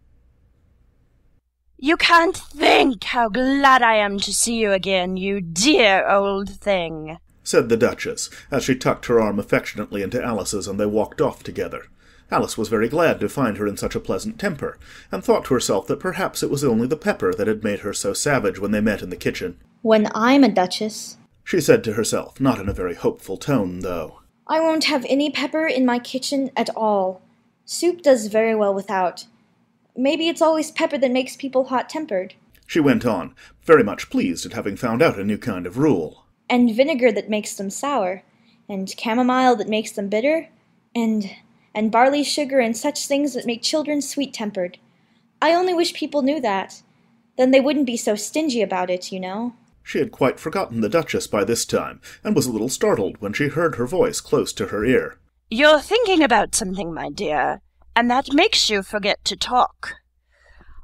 You can't think how glad I am to see you again, you dear old thing, said the Duchess, as she tucked her arm affectionately into Alice's and they walked off together. Alice was very glad to find her in such a pleasant temper, and thought to herself that perhaps it was only the pepper that had made her so savage when they met in the kitchen. "When I'm a duchess," she said to herself, not in a very hopeful tone, though, "I won't have any pepper in my kitchen at all. Soup does very well without. Maybe it's always pepper that makes people hot-tempered. She went on, very much pleased at having found out a new kind of rule. And vinegar that makes them sour, and chamomile that makes them bitter, and barley sugar and such things that make children sweet-tempered. I only wish people knew that. Then they wouldn't be so stingy about it, you know." She had quite forgotten the Duchess by this time, and was a little startled when she heard her voice close to her ear. You're thinking about something, my dear, and that makes you forget to talk.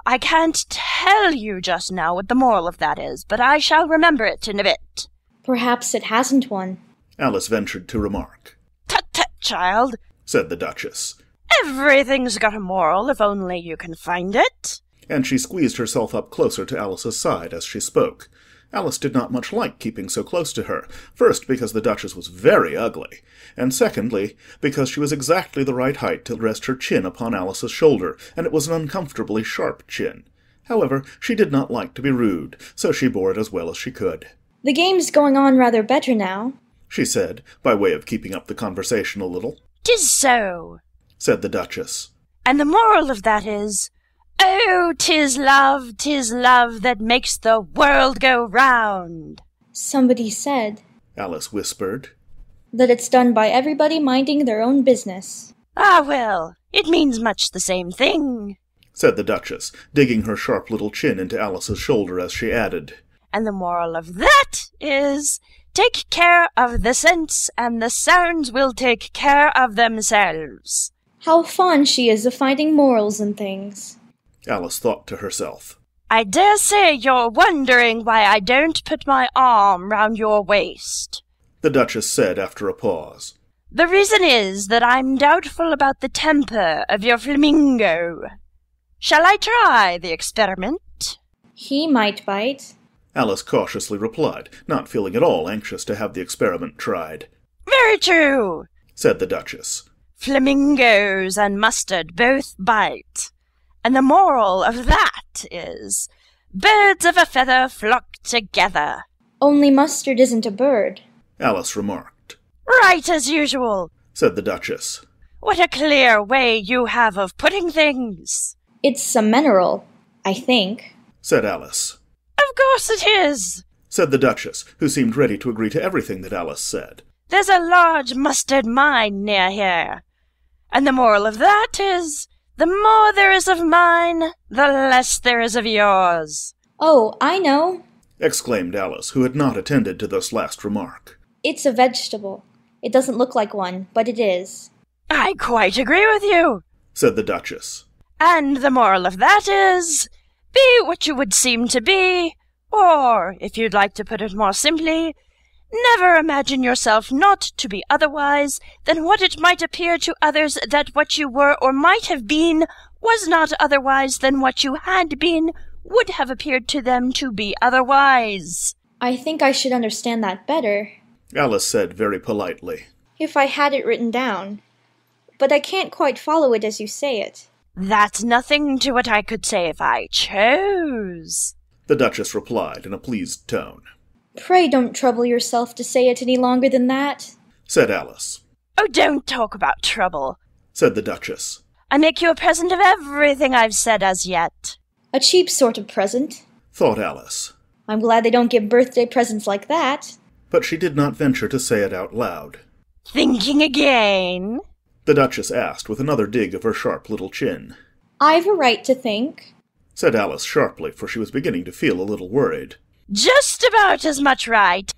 I can't tell you just now what the moral of that is, but I shall remember it in a bit. "Perhaps it hasn't one," Alice ventured to remark. Tut-tut, child, said the Duchess. Everything's got a moral if only you can find it. And she squeezed herself up closer to Alice's side as she spoke. Alice did not much like keeping so close to her, first because the Duchess was very ugly, and secondly because she was exactly the right height to rest her chin upon Alice's shoulder, and it was an uncomfortably sharp chin. However, she did not like to be rude, so she bore it as well as she could. "The game's going on rather better now," she said, by way of keeping up the conversation a little. "'Tis so," said the Duchess. "And the moral of that is, oh, 'tis love that makes the world go round." "Somebody said," Alice whispered, "that it's done by everybody minding their own business." "Ah, well, it means much the same thing," said the Duchess, digging her sharp little chin into Alice's shoulder as she added, "And the moral of that is, take care of the scents, and the sounds will take care of themselves." How fond she is of finding morals in things, Alice thought to herself. "I dare say you're wondering why I don't put my arm round your waist," the Duchess said after a pause. "The reason is that I'm doubtful about the temper of your flamingo. Shall I try the experiment?" "He might bite," Alice cautiously replied, not feeling at all anxious to have the experiment tried. "Very true," said the Duchess. "Flamingos and mustard both bite. And the moral of that is, birds of a feather flock together." "Only mustard isn't a bird," Alice remarked. "Right as usual," said the Duchess. "What a clear way you have of putting things." "It's some mineral, I think," said Alice. "Of course it is," said the Duchess, who seemed ready to agree to everything that Alice said. "There's a large mustard mine near here. And the moral of that is, The more there is of mine, the less there is of yours. Oh, I know. Exclaimed Alice, who had not attended to this last remark. It's a vegetable. It doesn't look like one, but it is. I quite agree with you, said the Duchess. And the moral of that is, be what you would seem to be, or, if you'd like to put it more simply, never imagine yourself not to be otherwise than what it might appear to others that what you were or might have been was not otherwise than what you had been would have appeared to them to be otherwise. I think I should understand that better, Alice said very politely, if I had it written down. But I can't quite follow it as you say it. That's nothing to what I could say if I chose, the Duchess replied in a pleased tone. Pray don't trouble yourself to say it any longer than that, said Alice. Oh, don't talk about trouble, said the Duchess. I make you a present of everything I've said as yet. A cheap sort of present, thought Alice. I'm glad they don't give birthday presents like that. But she did not venture to say it out loud. Thinking again? The Duchess asked with another dig of her sharp little chin. I've a right to think, said Alice sharply, for she was beginning to feel a little worried. Just about as much right,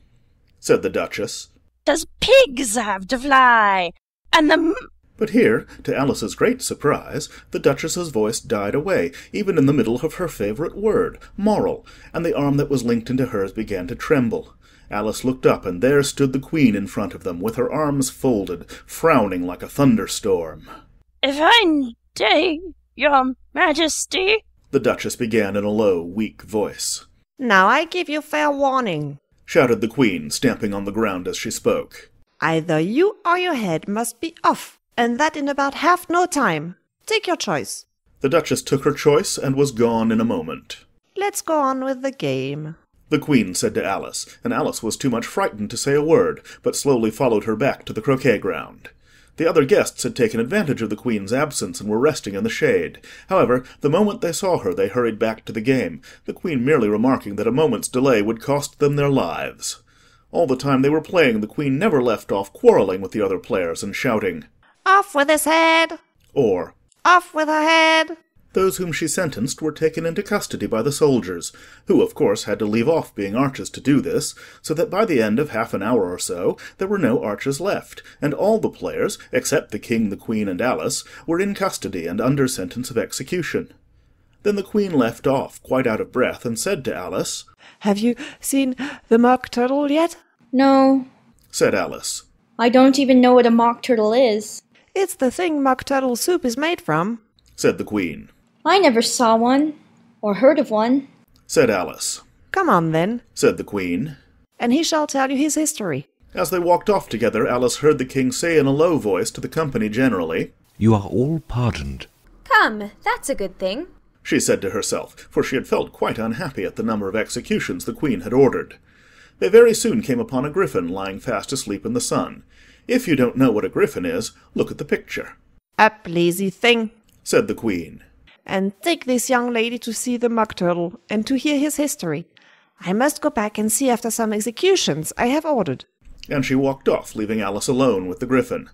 said the Duchess, as pigs have to fly, and the... But here, to Alice's great surprise, the Duchess's voice died away, even in the middle of her favourite word, moral, and the arm that was linked into hers began to tremble. Alice looked up, and there stood the Queen in front of them, with her arms folded, frowning like a thunderstorm. If I day, your Majesty, the Duchess began in a low, weak voice. Now I give you fair warning, shouted the Queen, stamping on the ground as she spoke. Either you or your head must be off, and that in about half no time. Take your choice. The Duchess took her choice and was gone in a moment. Let's go on with the game, the Queen said to Alice, and Alice was too much frightened to say a word, but slowly followed her back to the croquet ground. The other guests had taken advantage of the Queen's absence and were resting in the shade. However, the moment they saw her, they hurried back to the game, the Queen merely remarking that a moment's delay would cost them their lives. All the time they were playing, the Queen never left off quarrelling with the other players and shouting, Off with his head! Or, Off with her head! Those whom she sentenced were taken into custody by the soldiers, who, of course, had to leave off being arches to do this, so that by the end of half an hour or so there were no arches left, and all the players, except the King, the Queen, and Alice, were in custody and under sentence of execution. Then the Queen left off, quite out of breath, and said to Alice, Have you seen the mock turtle yet? No, said Alice. I don't even know what a mock turtle is. It's the thing mock turtle soup is made from, said the Queen. I never saw one, or heard of one, said Alice. Come on, then, said the Queen, and he shall tell you his history. As they walked off together, Alice heard the King say in a low voice to the company generally, You are all pardoned. Come, that's a good thing, she said to herself, for she had felt quite unhappy at the number of executions the Queen had ordered. They very soon came upon a griffin lying fast asleep in the sun. If you don't know what a griffin is, look at the picture. Up, lazy thing, said the Queen. And take this young lady to see the mock turtle, and to hear his history. I must go back and see after some executions I have ordered. And she walked off, leaving Alice alone with the griffin.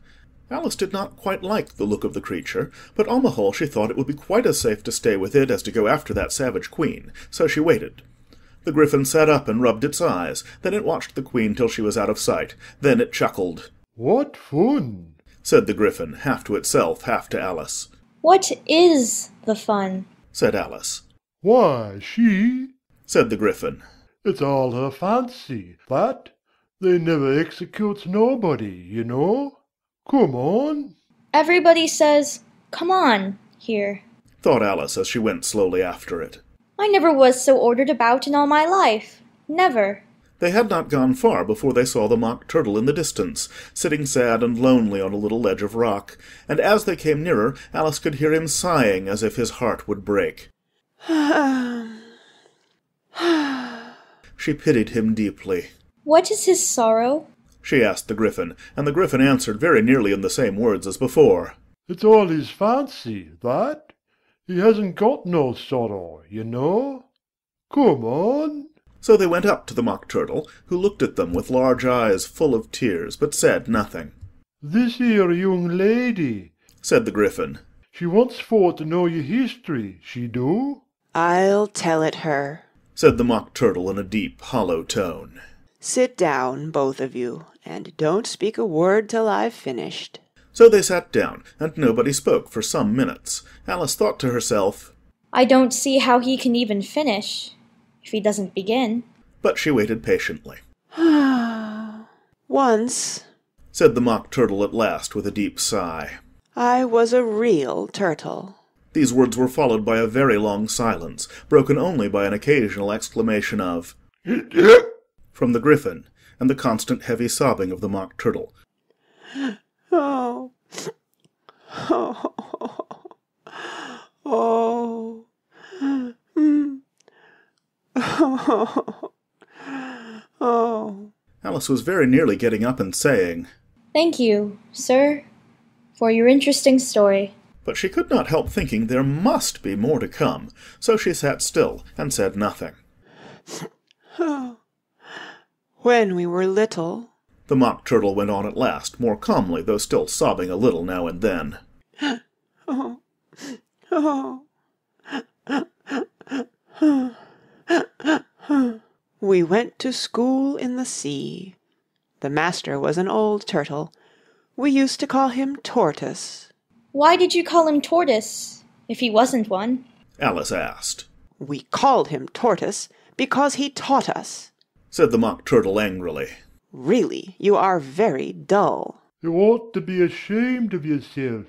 Alice did not quite like the look of the creature, but on the whole she thought it would be quite as safe to stay with it as to go after that savage Queen, so she waited. The griffin sat up and rubbed its eyes, then it watched the Queen till she was out of sight, then it chuckled. What fun, said the griffin, half to itself, half to Alice. What is the fun? said Alice. Why, she, said the griffin. It's all her fancy, that. They never executes nobody, you know. Come on. Everybody says, come on, here, thought Alice as she went slowly after it. I never was so ordered about in all my life. Never. They had not gone far before they saw the mock turtle in the distance, sitting sad and lonely on a little ledge of rock, and as they came nearer, Alice could hear him sighing as if his heart would break. She pitied him deeply. What is his sorrow? she asked the griffin, and the griffin answered very nearly in the same words as before. It's all his fancy, that. He hasn't got no sorrow, you know. Come on. So they went up to the mock turtle, who looked at them with large eyes full of tears, but said nothing. This here young lady, said the griffin. She wants for to know your history, she do. I'll tell it her, said the Mock Turtle in a deep, hollow tone. Sit down, both of you, and don't speak a word till I've finished. So they sat down, and nobody spoke for some minutes. Alice thought to herself, I don't see how he can even finish, if he doesn't begin. But she waited patiently. Once, said the Mock Turtle at last with a deep sigh, I was a real turtle. These words were followed by a very long silence, broken only by an occasional exclamation of from the Gryphon, and the constant heavy sobbing of the Mock Turtle. Oh. Oh. Oh. Oh. Oh. Alice was very nearly getting up and saying, Thank you, sir, for your interesting story. But she could not help thinking there must be more to come, so she sat still and said nothing. When we were little, the Mock Turtle went on at last, more calmly, though still sobbing a little now and then. Oh. Oh. We went to school in the sea. The master was an old turtle. We used to call him Tortoise. Why did you call him Tortoise, if he wasn't one? Alice asked. We called him Tortoise because he taught us, said the Mock Turtle angrily. Really, you are very dull. You ought to be ashamed of yourself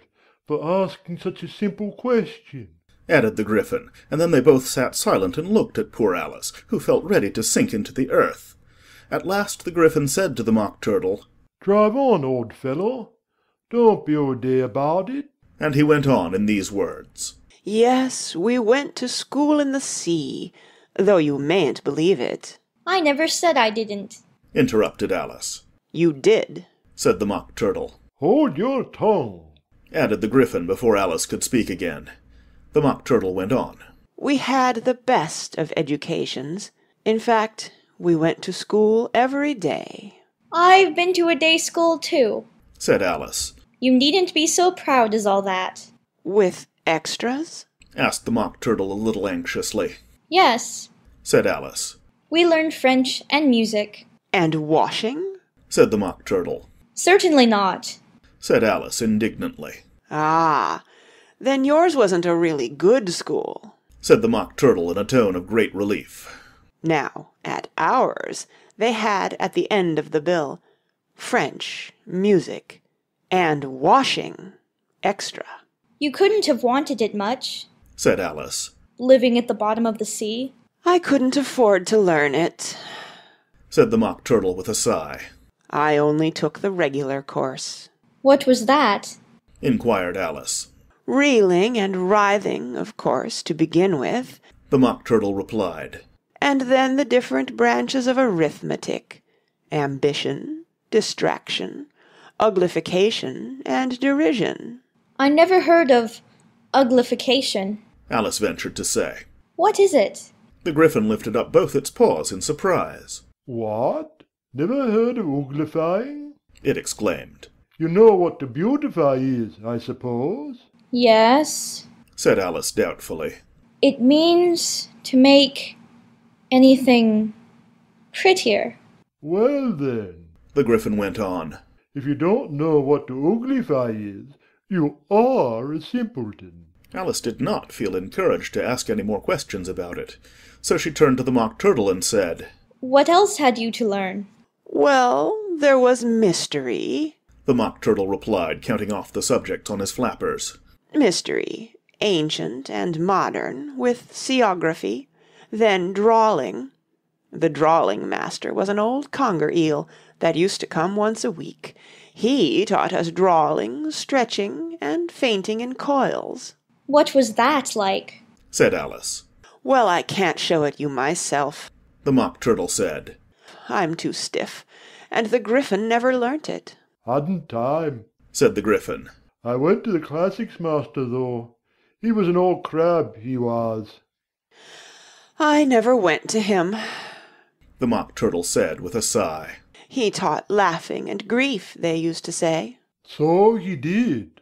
for asking such a simple question, added the Gryphon, and then they both sat silent and looked at poor Alice, who felt ready to sink into the earth. At last the Gryphon said to the Mock Turtle, Drive on, old fellow. Don't be all day about it. And he went on in these words. Yes, we went to school in the sea, though you mayn't believe it. I never said I didn't, interrupted Alice. You did, said the Mock Turtle. Hold your tongue, added the Gryphon before Alice could speak again. The Mock Turtle went on. We had the best of educations. In fact, we went to school every day. I've been to a day school too, said Alice. You needn't be so proud as all that. With extras? asked the Mock Turtle a little anxiously. Yes, said Alice. We learned French and music. And washing? said the Mock Turtle. Certainly not, said Alice indignantly. Ah, then yours wasn't a really good school, said the Mock Turtle in a tone of great relief. Now, at ours, they had at the end of the bill French, music, and washing extra. You couldn't have wanted it much, said Alice. Living at the bottom of the sea. I couldn't afford to learn it, said the Mock Turtle with a sigh. I only took the regular course. What was that? inquired Alice. Reeling and writhing, of course, to begin with, the Mock Turtle replied. And then the different branches of arithmetic, ambition, distraction, uglification, and derision. I never heard of uglification, Alice ventured to say. What is it? The Gryphon lifted up both its paws in surprise. What? Never heard of uglifying? it exclaimed. You know what to beautify is, I suppose? Yes, said Alice doubtfully. It means to make anything prettier. Well then, the Gryphon went on, if you don't know what to uglify is, you are a simpleton. Alice did not feel encouraged to ask any more questions about it, so she turned to the Mock Turtle and said, What else had you to learn? Well, there was mystery, the Mock Turtle replied, counting off the subjects on his flappers. Mystery, ancient and modern, with seaography, then drawling. The drawling master was an old conger eel that used to come once a week. He taught us drawling, stretching, and fainting in coils. What was that like? said Alice. Well, I can't show it you myself, the Mock Turtle said. I'm too stiff, and the Gryphon never learnt it. Hadn't time, said the Gryphon. I went to the classics master, though. He was an old crab, he was. I never went to him, the Mock Turtle said with a sigh. He taught laughing and grief, they used to say. So he did,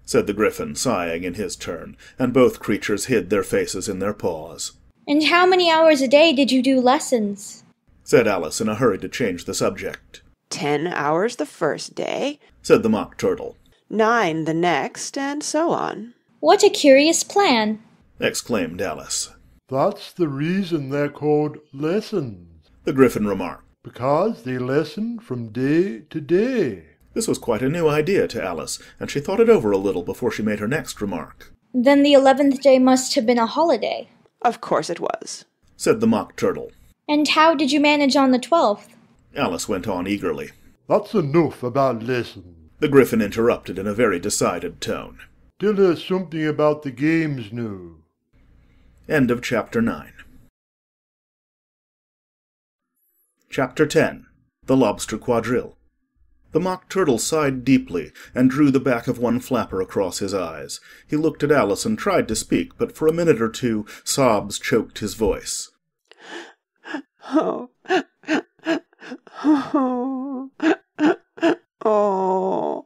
said the Gryphon, sighing in his turn, and both creatures hid their faces in their paws. And how many hours a day did you do lessons? Said Alice, in a hurry to change the subject. 10 hours the first day, said the Mock Turtle. 9 the next, and so on. What a curious plan, exclaimed Alice. That's the reason they're called lessons, the Gryphon remarked. Because they lesson from day to day. This was quite a new idea to Alice, and she thought it over a little before she made her next remark. Then the 11th day must have been a holiday. Of course it was, said the Mock Turtle. And how did you manage on the 12th? Alice went on eagerly. That's enough about lessons, the Gryphon interrupted in a very decided tone. Tell her something about the games now. End of chapter 9. Chapter 10. The Lobster Quadrille. The Mock Turtle sighed deeply, and drew the back of one flapper across his eyes. He looked at Alice and tried to speak, but for a minute or two sobs choked his voice. Oh, oh, oh,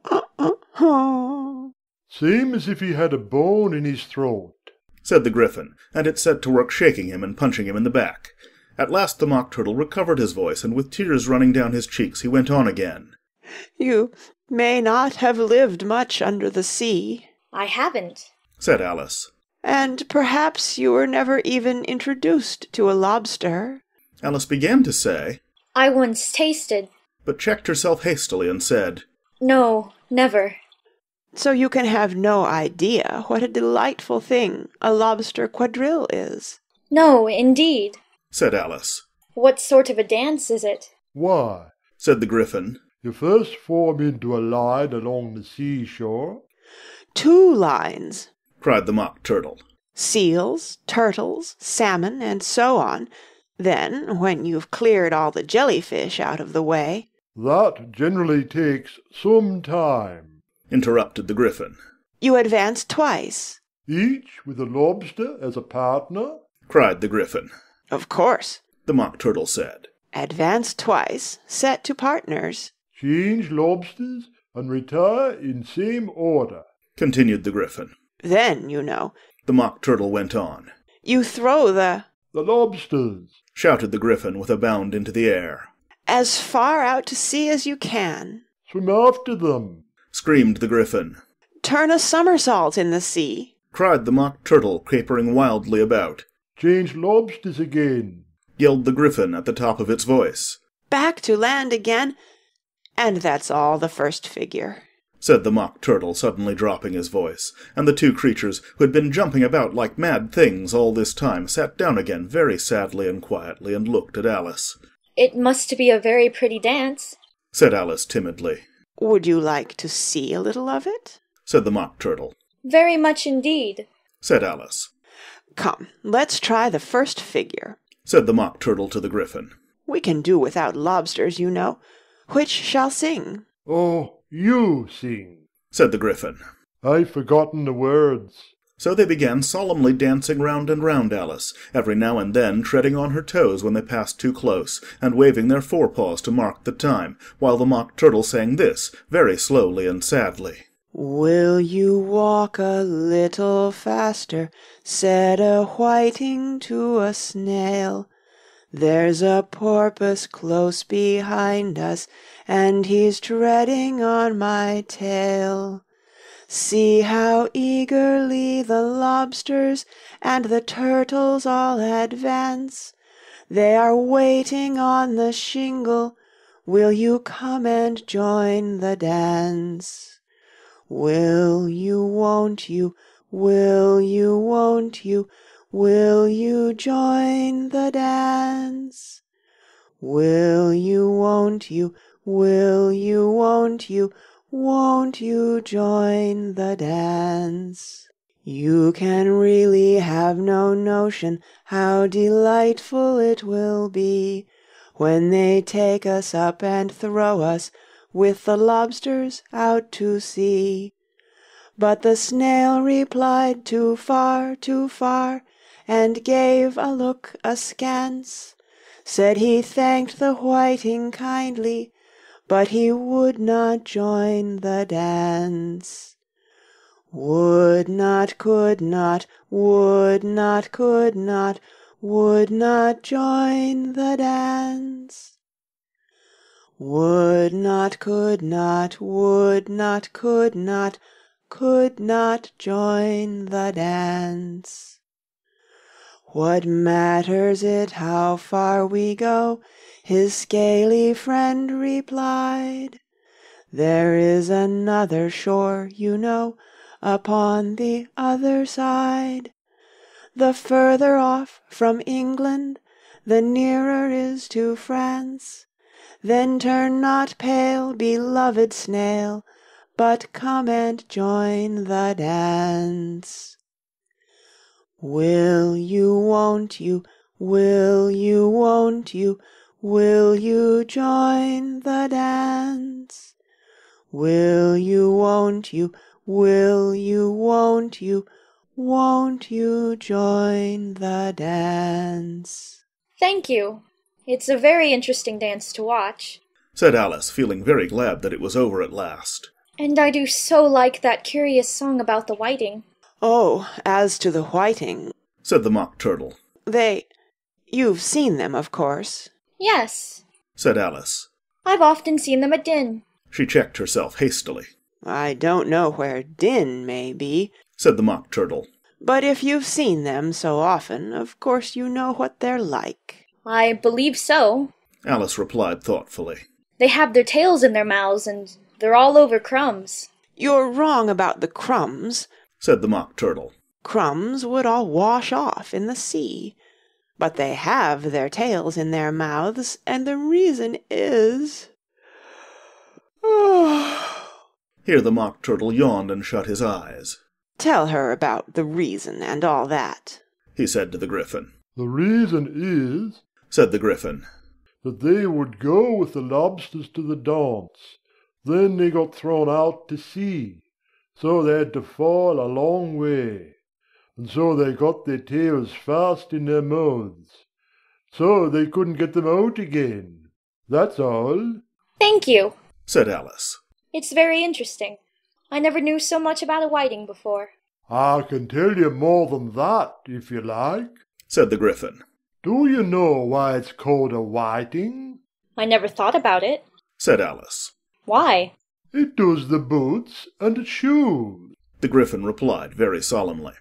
oh. Seems as if he had a bone in his throat, said the Gryphon, and it set to work shaking him and punching him in the back. At last the Mock Turtle recovered his voice, and with tears running down his cheeks he went on again. You may not have lived much under the sea. I haven't, said Alice. And perhaps you were never even introduced to a lobster. Alice began to say, I once tasted, but checked herself hastily and said, No, never. So you can have no idea what a delightful thing a lobster quadrille is. No, indeed, said Alice. What sort of a dance is it? Why, said the Gryphon, you first form into a line along the seashore. 2 lines, cried the Mock Turtle. Seals, turtles, salmon, and so on. Then, when you've cleared all the jellyfish out of the way... That generally takes some time, interrupted the Gryphon. You advance twice. Each with a lobster as a partner? Cried the Gryphon. Of course, the Mock Turtle said. Advance twice, set to partners. Change lobsters and retire in same order, continued the Gryphon. Then, you know, the Mock Turtle went on. You throw the lobsters, shouted the Gryphon with a bound into the air. As far out to sea as you can. Swim after them, screamed the Gryphon. Turn a somersault in the sea, cried the Mock Turtle, capering wildly about. Change lobsters again, yelled the Gryphon at the top of its voice. Back to land again, and that's all the first figure, said the Mock Turtle, suddenly dropping his voice, and the 2 creatures, who had been jumping about like mad things all this time, sat down again very sadly and quietly and looked at Alice. It must be a very pretty dance, said Alice timidly. Would you like to see a little of it? said the Mock Turtle. Very much indeed, said Alice. Come, let's try the first figure, said the Mock Turtle to the Gryphon. We can do without lobsters, you know. Which shall sing? Oh, you sing, said the Gryphon. I've forgotten the words. So they began solemnly dancing round and round Alice, every now and then treading on her toes when they passed too close, and waving their forepaws to mark the time, while the Mock Turtle sang this, very slowly and sadly. Will you walk a little faster, said a whiting to a snail. There's a porpoise close behind us, and he's treading on my tail. See how eagerly the lobsters and the turtles all advance. They are waiting on the shingle. Will you come and join the dance? Will you, won't you, will you, won't you, will you join the dance? Will you, won't you, will you, won't you join the dance? You can really have no notion how delightful it will be when they take us up and throw us with the lobsters out to sea. But the snail replied too far, and gave a look askance, said he thanked the whiting kindly, but he would not join the dance. Would not, could not, would not, could not, would not join the dance. Would not, could not, would not, could not join the dance. What matters it how far we go? His scaly friend replied. There is another shore, you know, upon the other side. The further off from England, the nearer is to France. Then turn not pale, beloved snail, but come and join the dance. Will you, won't you, will you, won't you, will you join the dance? Will you, won't you, will you, won't you join the dance? Thank you. It's a very interesting dance to watch. Said Alice, feeling very glad that it was over at last. And I do so like that curious song about the whiting. Oh, as to the whiting, said the Mock Turtle. You've seen them, of course. Yes, said Alice. I've often seen them at Din. She checked herself hastily. I don't know where Din may be, said the Mock Turtle. But if you've seen them so often, of course you know what they're like. I believe so, Alice replied thoughtfully. They have their tails in their mouths, and they're all over crumbs. You're wrong about the crumbs, said the Mock Turtle. Crumbs would all wash off in the sea. But they have their tails in their mouths, and the reason is... Here the Mock Turtle yawned and shut his eyes. Tell her about the reason and all that, he said to the Gryphon. The reason is, said the Gryphon, that they would go with the lobsters to the dance. Then they got thrown out to sea, so they had to fall a long way, and so they got their tails fast in their mouths, so they couldn't get them out again. That's all. Thank you, said Alice. It's very interesting. I never knew so much about a whiting before. I can tell you more than that, if you like, said the Gryphon. Do you know why it's called a whiting? I never thought about it, said Alice. Why? It does the boots and shoes, the Gryphon replied very solemnly.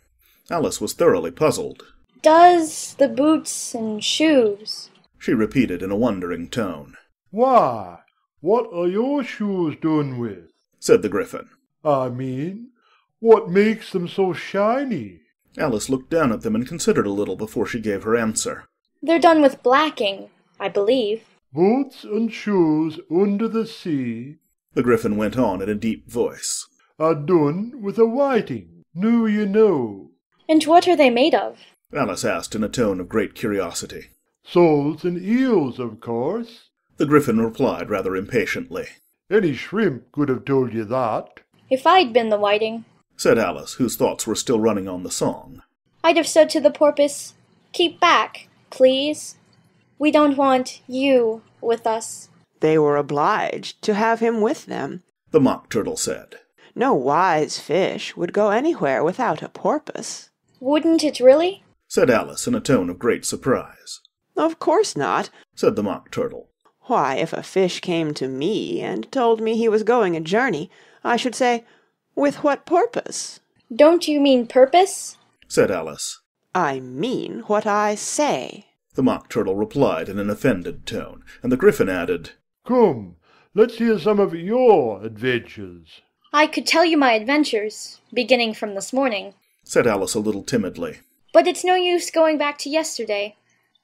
Alice was thoroughly puzzled. Does the boots and shoes, she repeated in a wondering tone. Why, what are your shoes done with? Said the Gryphon. I mean, what makes them so shiny? Alice looked down at them and considered a little before she gave her answer. They're done with blacking, I believe. Boots and shoes under the sea, the Gryphon went on in a deep voice, are done with a whiting, now you know. And what are they made of? Alice asked in a tone of great curiosity. Soles and eels, of course, the Gryphon replied rather impatiently. Any shrimp could have told you that. If I'd been the whiting, said Alice, whose thoughts were still running on the song, I'd have said to the porpoise, keep back, please. We don't want you with us. They were obliged to have him with them, the Mock Turtle said. No wise fish would go anywhere without a porpoise. Wouldn't it really? said Alice in a tone of great surprise. Of course not, said the Mock Turtle. Why, if a fish came to me and told me he was going a journey, I should say, with what purpose? Don't you mean purpose? said Alice. I mean what I say, the Mock Turtle replied in an offended tone, and the Gryphon added, Come, let's hear some of your adventures. I could tell you my adventures, beginning from this morning, said Alice a little timidly. But it's no use going back to yesterday,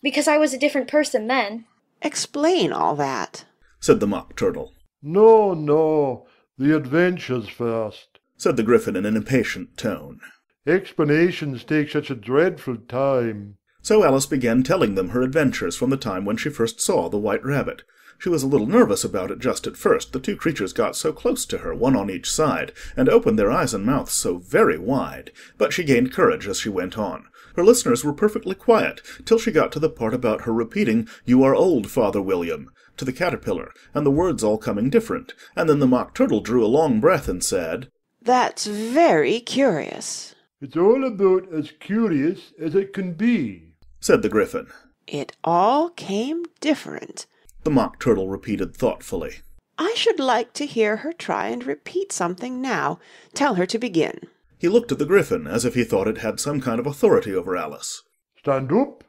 because I was a different person then. Explain all that, said the Mock Turtle. No, the adventures first, said the Gryphon in an impatient tone. Explanations take such a dreadful time. So Alice began telling them her adventures from the time when she first saw the White Rabbit. She was a little nervous about it just at first. The two creatures got so close to her, one on each side, and opened their eyes and mouths so very wide. But she gained courage as she went on. Her listeners were perfectly quiet, till she got to the part about her repeating, "You are old, Father William," to the Caterpillar, and the words all coming different. And then the Mock Turtle drew a long breath and said, That's very curious. It's all about as curious as it can be, said the Gryphon. It all came different, the Mock Turtle repeated thoughtfully. I should like to hear her try and repeat something now. Tell her to begin. He looked at the Gryphon as if he thought it had some kind of authority over Alice. Stand up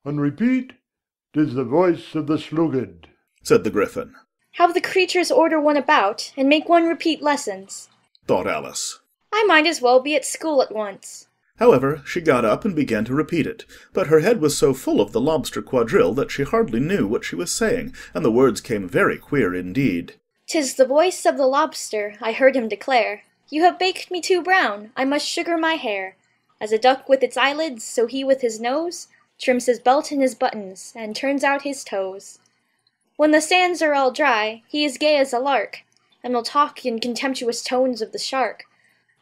and repeat. 'Tis the voice of the sluggard, said the Gryphon. Have the creatures order one about, and make one repeat lessons, thought Alice. I might as well be at school at once. However, she got up and began to repeat it, but her head was so full of the lobster quadrille that she hardly knew what she was saying, and the words came very queer indeed. 'Tis the voice of the lobster, I heard him declare, You have baked me too brown, I must sugar my hair. As a duck with its eyelids, so he with his nose trims his belt and his buttons, and turns out his toes. When the sands are all dry, he is gay as a lark, and will talk in contemptuous tones of the shark.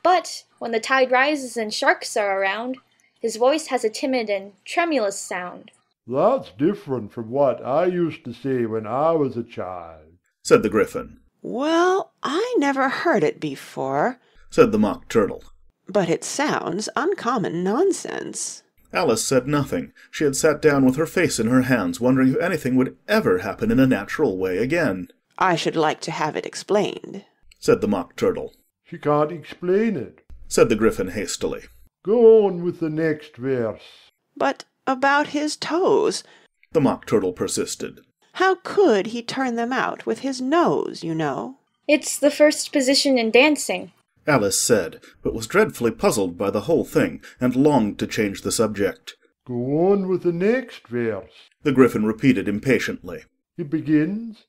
But when the tide rises and sharks are around, his voice has a timid and tremulous sound. That's different from what I used to say when I was a child, said the Gryphon. Well, I never heard it before, said the Mock Turtle. But it sounds uncommon nonsense. Alice said nothing. She had sat down with her face in her hands, wondering if anything would ever happen in a natural way again. I should like to have it explained, said the Mock Turtle. She can't explain it, said the Gryphon hastily. Go on with the next verse. But about his toes, the Mock Turtle persisted. How could he turn them out with his nose, you know? It's the first position in dancing, Alice said, but was dreadfully puzzled by the whole thing, and longed to change the subject. Go on with the next verse, the Gryphon repeated impatiently. It begins,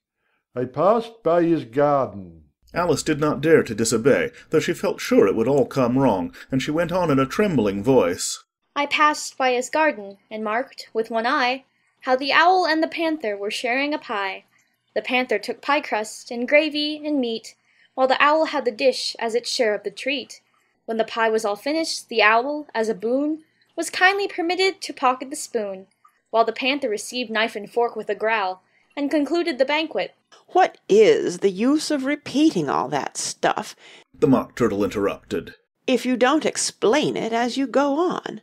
I passed by his garden. Alice did not dare to disobey, though she felt sure it would all come wrong, and she went on in a trembling voice. I passed by his garden, and marked, with one eye, how the owl and the panther were sharing a pie. The panther took pie crust, and gravy, and meat, while the owl had the dish as its share of the treat. When the pie was all finished, the owl, as a boon, was kindly permitted to pocket the spoon, while the panther received knife and fork with a growl, and concluded the banquet. What is the use of repeating all that stuff? The Mock Turtle interrupted. If you don't explain it as you go on.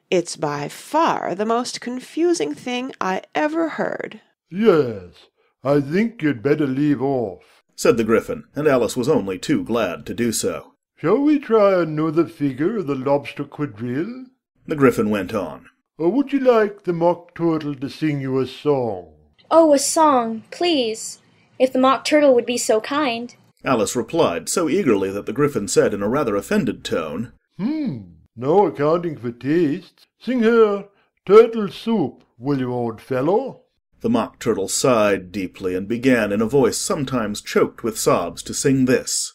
It's by far the most confusing thing I ever heard. Yes, I think you'd better leave off, said the Gryphon, and Alice was only too glad to do so. Shall we try another figure of the lobster quadrille? The Gryphon went on. Or would you like the Mock Turtle to sing you a song? Oh, a song, please, if the Mock Turtle would be so kind. Alice replied so eagerly that the Gryphon said in a rather offended tone, No accounting for tastes. Sing her Turtle Soup, will you, old fellow? The Mock Turtle sighed deeply and began in a voice sometimes choked with sobs to sing this.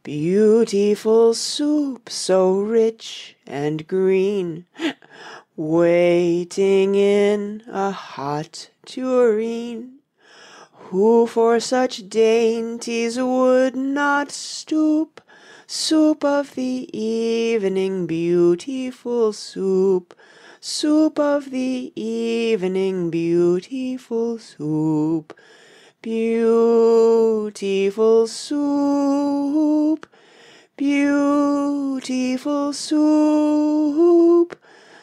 Beautiful soup, so rich and green, waiting in a hot tureen. Who for such dainties would not stoop? Soup of the evening, beautiful soup. Soup of the evening, beautiful soup. Beautiful soup. Beautiful soup.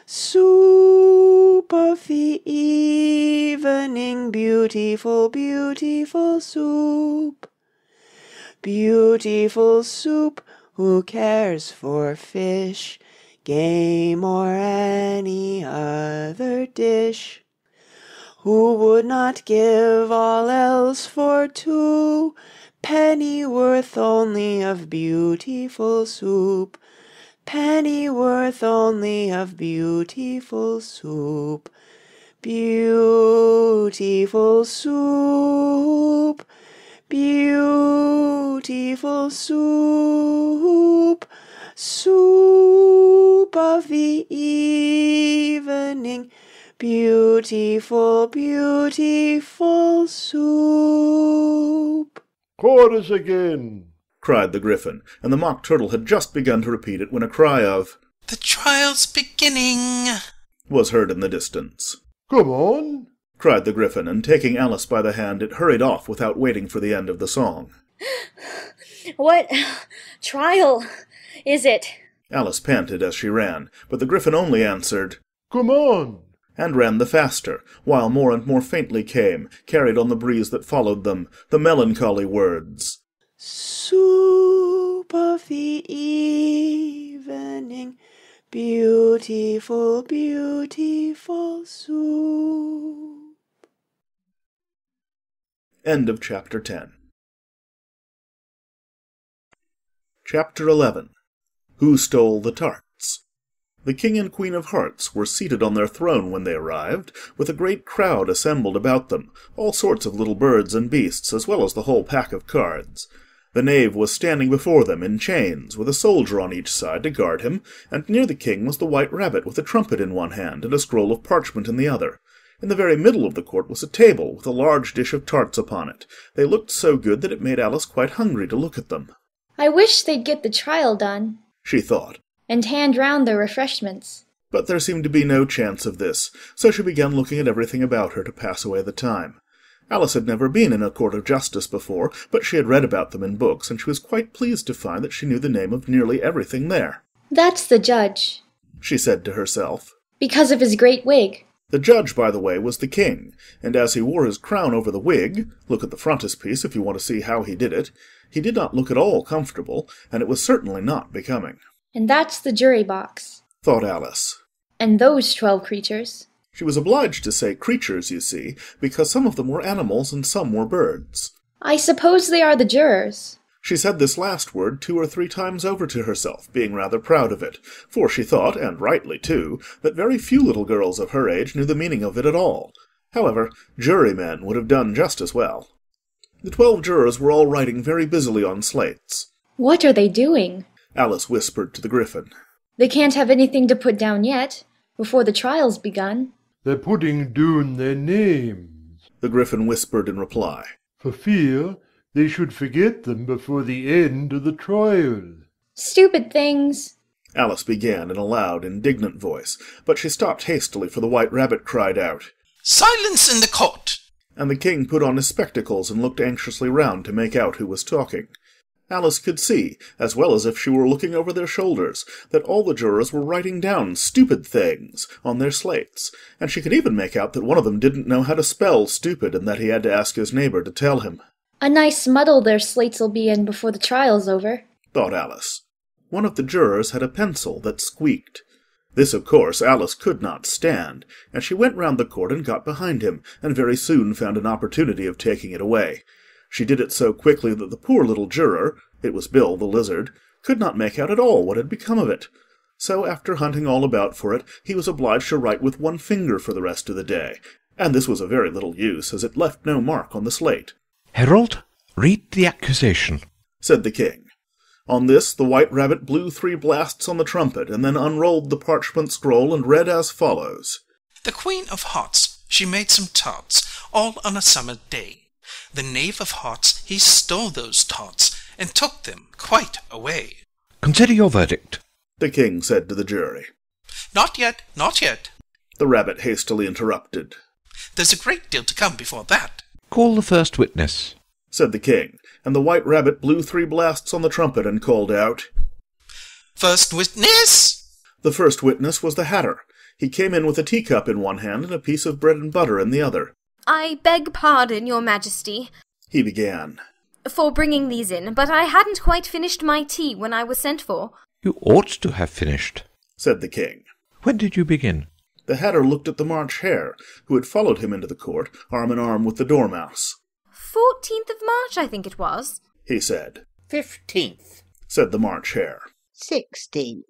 Soup of the evening, beautiful, beautiful soup. Beautiful soup, who cares for fish, game, or any other dish? Who would not give all else for 2 pennyworth only of beautiful soup? Pennyworth only of beautiful soup. Beautiful soup. Beautiful soup. Soup of the evening. Beautiful, beautiful soup. Chorus again, cried the Gryphon, and the Mock Turtle had just begun to repeat it when a cry of, The trial's beginning, was heard in the distance. Come on, cried the Gryphon, and taking Alice by the hand, it hurried off without waiting for the end of the song. What trial is it? Alice panted as she ran, but the Gryphon only answered, Come on, and ran the faster, while more and more faintly came, carried on the breeze that followed them, the melancholy words, Soup of the evening, beautiful, beautiful soup. End of chapter 10. Chapter 11. Who Stole the Tarts? The King and Queen of Hearts were seated on their throne when they arrived, with a great crowd assembled about them, all sorts of little birds and beasts, as well as the whole pack of cards. The knave was standing before them in chains, with a soldier on each side to guard him, and near the king was the white rabbit with a trumpet in one hand and a scroll of parchment in the other. In the very middle of the court was a table, with a large dish of tarts upon it. They looked so good that it made Alice quite hungry to look at them. I wish they'd get the trial done, she thought, and hand round the refreshments. But there seemed to be no chance of this, so she began looking at everything about her to pass away the time. Alice had never been in a court of justice before, but she had read about them in books, and she was quite pleased to find that she knew the name of nearly everything there. That's the judge, she said to herself, because of his great wig. The judge, by the way, was the king, and as he wore his crown over the wig, look at the frontispiece if you want to see how he did it, he did not look at all comfortable, and it was certainly not becoming. And that's the jury box, thought Alice. And those 12 creatures. She was obliged to say creatures, you see, because some of them were animals and some were birds. I suppose they are the jurors. She said this last word 2 or 3 times over to herself, being rather proud of it, for she thought, and rightly too, that very few little girls of her age knew the meaning of it at all. However, jurymen would have done just as well. The 12 jurors were all writing very busily on slates. What are they doing? Alice whispered to the Gryphon. They can't have anything to put down yet, before the trial's begun. They're putting down their names, the Gryphon whispered in reply, for fear they should forget them before the end of the trial. Stupid things, Alice began in a loud, indignant voice, but she stopped hastily, for the white rabbit cried out, Silence in the court! And the king put on his spectacles and looked anxiously round to make out who was talking. Alice could see, as well as if she were looking over their shoulders, that all the jurors were writing down stupid things on their slates, and she could even make out that one of them didn't know how to spell stupid, and that he had to ask his neighbour to tell him. A nice muddle their slates'll be in before the trial's over, thought Alice. One of the jurors had a pencil that squeaked. This, of course, Alice could not stand, and she went round the court and got behind him, and very soon found an opportunity of taking it away. She did it so quickly that the poor little juror, it was Bill the lizard, could not make out at all what had become of it. So after hunting all about for it, he was obliged to write with one finger for the rest of the day, and this was of very little use, as it left no mark on the slate. Herald, read the accusation, said the king. On this the white rabbit blew 3 blasts on the trumpet, and then unrolled the parchment scroll and read as follows. The Queen of Hearts, she made some tarts, all on a summer day. The knave of hearts, he stole those tarts, and took them quite away. Consider your verdict, the king said to the jury. Not yet, not yet, the rabbit hastily interrupted. There's a great deal to come before that. Call the first witness, said the king, and the white rabbit blew 3 blasts on the trumpet and called out, First witness! The first witness was the Hatter. He came in with a teacup in one hand and a piece of bread and butter in the other. I beg pardon, your majesty, he began, for bringing these in, but I hadn't quite finished my tea when I was sent for. You ought to have finished, said the king. When did you begin? The Hatter looked at the March Hare, who had followed him into the court, arm in arm with the Dormouse. 14th of March, I think it was, he said. 15th, said the March Hare. 16th,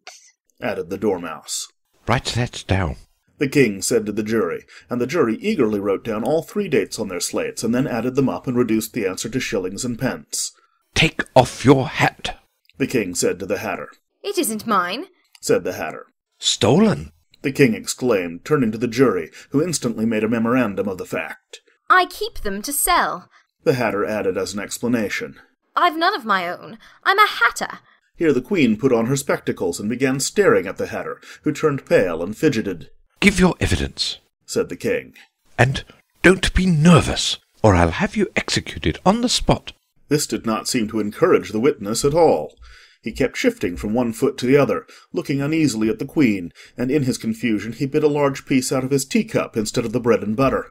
added the Dormouse. Write that down, the king said to the jury, and the jury eagerly wrote down all 3 dates on their slates, and then added them up and reduced the answer to shillings and pence. Take off your hat, the king said to the Hatter. It isn't mine, said the Hatter. Stolen, the king exclaimed, turning to the jury, who instantly made a memorandum of the fact. I keep them to sell, the Hatter added as an explanation. I've none of my own. I'm a hatter. Here the queen put on her spectacles and began staring at the Hatter, who turned pale and fidgeted. Give your evidence, said the king. And don't be nervous, or I'll have you executed on the spot. This did not seem to encourage the witness at all. He kept shifting from one foot to the other, looking uneasily at the queen, and in his confusion he bit a large piece out of his teacup instead of the bread and butter.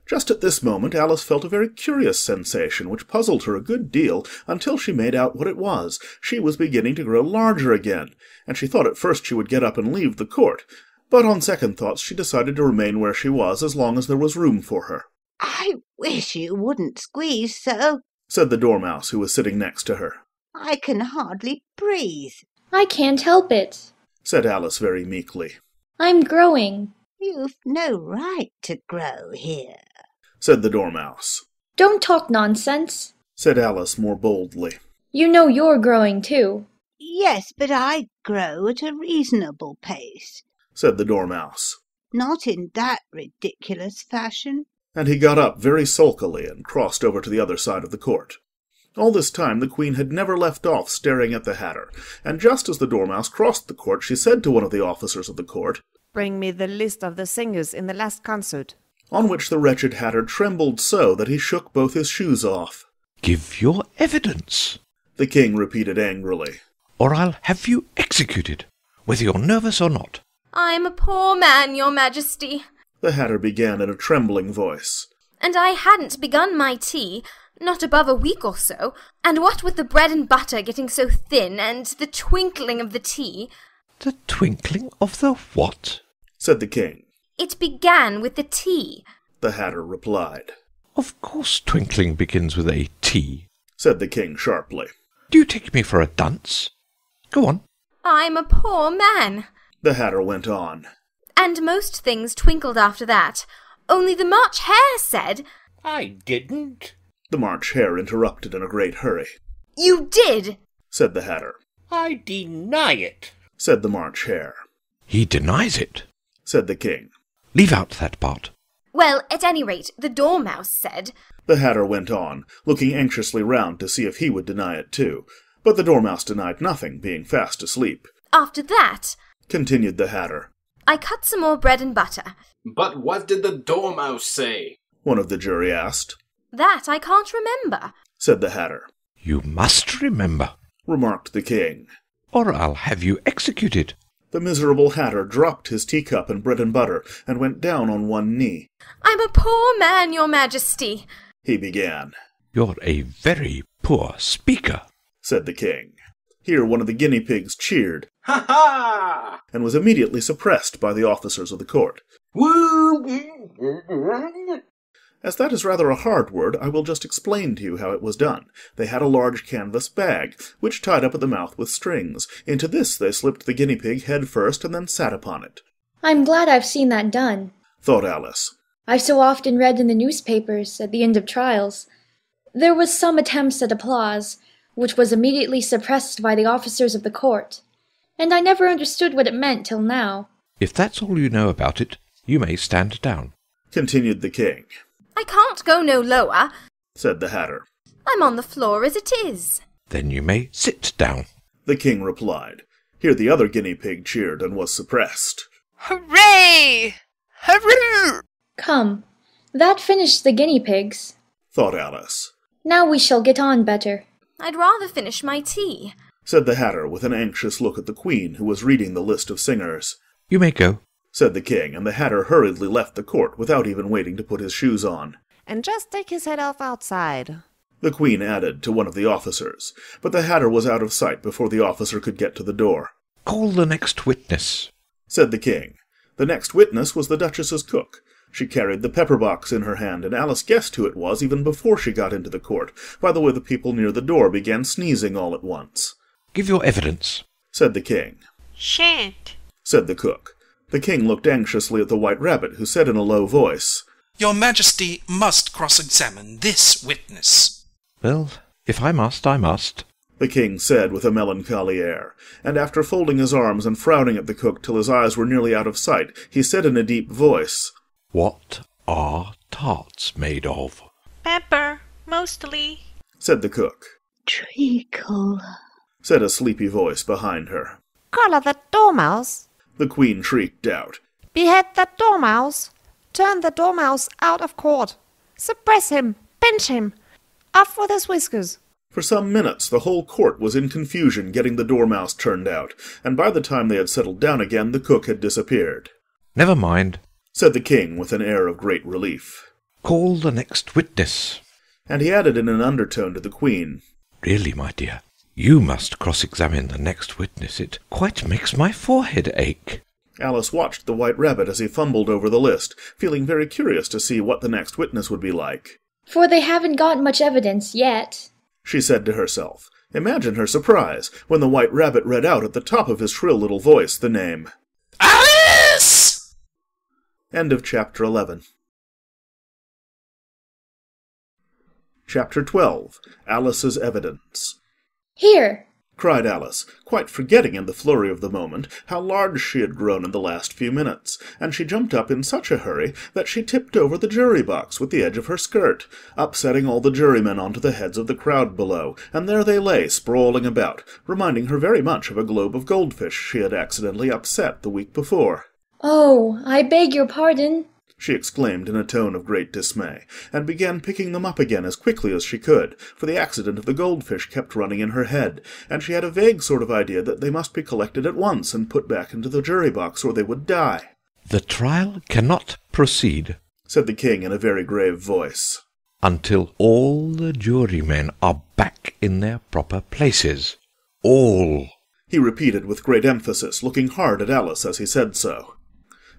Just at this moment Alice felt a very curious sensation which puzzled her a good deal until she made out what it was. She was beginning to grow larger again, and she thought at first she would get up and leave the court, but on second thoughts she decided to remain where she was as long as there was room for her. I wish you wouldn't squeeze so, said the Dormouse, who was sitting next to her. I can hardly breathe. I can't help it, said Alice very meekly. I'm growing. You've no right to grow here, said the Dormouse. Don't talk nonsense, said Alice more boldly. You know you're growing too. Yes, but I grow at a reasonable pace, said the Dormouse. Not in that ridiculous fashion. And he got up very sulkily and crossed over to the other side of the court. All this time the queen had never left off staring at the Hatter, and just as the Dormouse crossed the court she said to one of the officers of the court, Bring me the list of the singers in the last concert. On which the wretched Hatter trembled so that he shook both his shoes off. Give your evidence, the king repeated angrily, or I'll have you executed, whether you're nervous or not. I'm a poor man, your majesty, the Hatter began in a trembling voice. And I hadn't begun my tea, not above a week or so, and what with the bread and butter getting so thin, and the twinkling of the tea— The twinkling of the what? said the king. It began with the tea, the Hatter replied. Of course twinkling begins with a T, said the king sharply. Do you take me for a dunce? Go on. I'm a poor man, the Hatter went on. And most things twinkled after that, only the March Hare said— I didn't. The March Hare interrupted in a great hurry. You did, said the Hatter. I deny it, said the March Hare. He denies it, said the king. Leave out that part. Well, at any rate, the Dormouse said— the Hatter went on, looking anxiously round to see if he would deny it too. But the Dormouse denied nothing, being fast asleep. After that, continued the Hatter, I cut some more bread and butter. But what did the Dormouse say? one of the jury asked. That I can't remember, said the Hatter. You must remember, remarked the king, or I'll have you executed. The miserable Hatter dropped his teacup and bread and butter, and went down on one knee. I'm a poor man, your majesty, he began. You're a very poor speaker, said the king. Here one of the guinea pigs cheered, Ha ha! and was immediately suppressed by the officers of the court. As that is rather a hard word, I will just explain to you how it was done. They had a large canvas bag, which tied up at the mouth with strings. Into this they slipped the guinea pig head first, and then sat upon it. I'm glad I've seen that done, thought Alice. I've so often read in the newspapers at the end of trials. There was some attempts at applause, which was immediately suppressed by the officers of the court, and I never understood what it meant till now. If that's all you know about it, you may stand down, continued the king. I can't go no lower, said the Hatter. I'm on the floor as it is. Then you may sit down, the king replied. Here the other guinea pig cheered and was suppressed. Hooray! Hurrah! Come, that finished the guinea pigs, thought Alice. Now we shall get on better. I'd rather finish my tea, said the Hatter with an anxious look at the queen, who was reading the list of singers. You may go, said the king, and the Hatter hurriedly left the court without even waiting to put his shoes on. And just take his head off outside, the queen added to one of the officers, but the Hatter was out of sight before the officer could get to the door. Call the next witness, said the king. The next witness was the Duchess's cook. She carried the pepper-box in her hand, and Alice guessed who it was even before she got into the court, by the way the people near the door began sneezing all at once. Give your evidence, said the king. Shan't, said the cook. The king looked anxiously at the White Rabbit, who said in a low voice, Your Majesty must cross-examine this witness. Well, if I must, I must, the king said with a melancholy air, and after folding his arms and frowning at the cook till his eyes were nearly out of sight, he said in a deep voice, What are tarts made of? Pepper, mostly, said the cook. Treacle, said a sleepy voice behind her. Call her the Dormouse, the queen shrieked out. Behead that dormouse. Turn the dormouse out of court. Suppress him. Pinch him. Off with his whiskers. For some minutes the whole court was in confusion getting the dormouse turned out, and by the time they had settled down again the cook had disappeared. Never mind, said the king with an air of great relief. Call the next witness. And he added in an undertone to the queen, Really, my dear, you must cross-examine the next witness. It quite makes my forehead ache. Alice watched the White Rabbit as he fumbled over the list, feeling very curious to see what the next witness would be like. For they haven't got much evidence yet, she said to herself. Imagine her surprise when the White Rabbit read out at the top of his shrill little voice the name Alice! End of chapter 11. Chapter 12. Alice's Evidence. Here! cried Alice, quite forgetting in the flurry of the moment how large she had grown in the last few minutes, and she jumped up in such a hurry that she tipped over the jury-box with the edge of her skirt, upsetting all the jurymen onto the heads of the crowd below, and there they lay sprawling about, reminding her very much of a globe of goldfish she had accidentally upset the week before. Oh, I beg your pardon, she exclaimed in a tone of great dismay, and began picking them up again as quickly as she could, for the accident of the goldfish kept running in her head, and she had a vague sort of idea that they must be collected at once and put back into the jury-box, or they would die. The trial cannot proceed, said the king in a very grave voice, until all the jurymen are back in their proper places. All, he repeated with great emphasis, looking hard at Alice as he said so.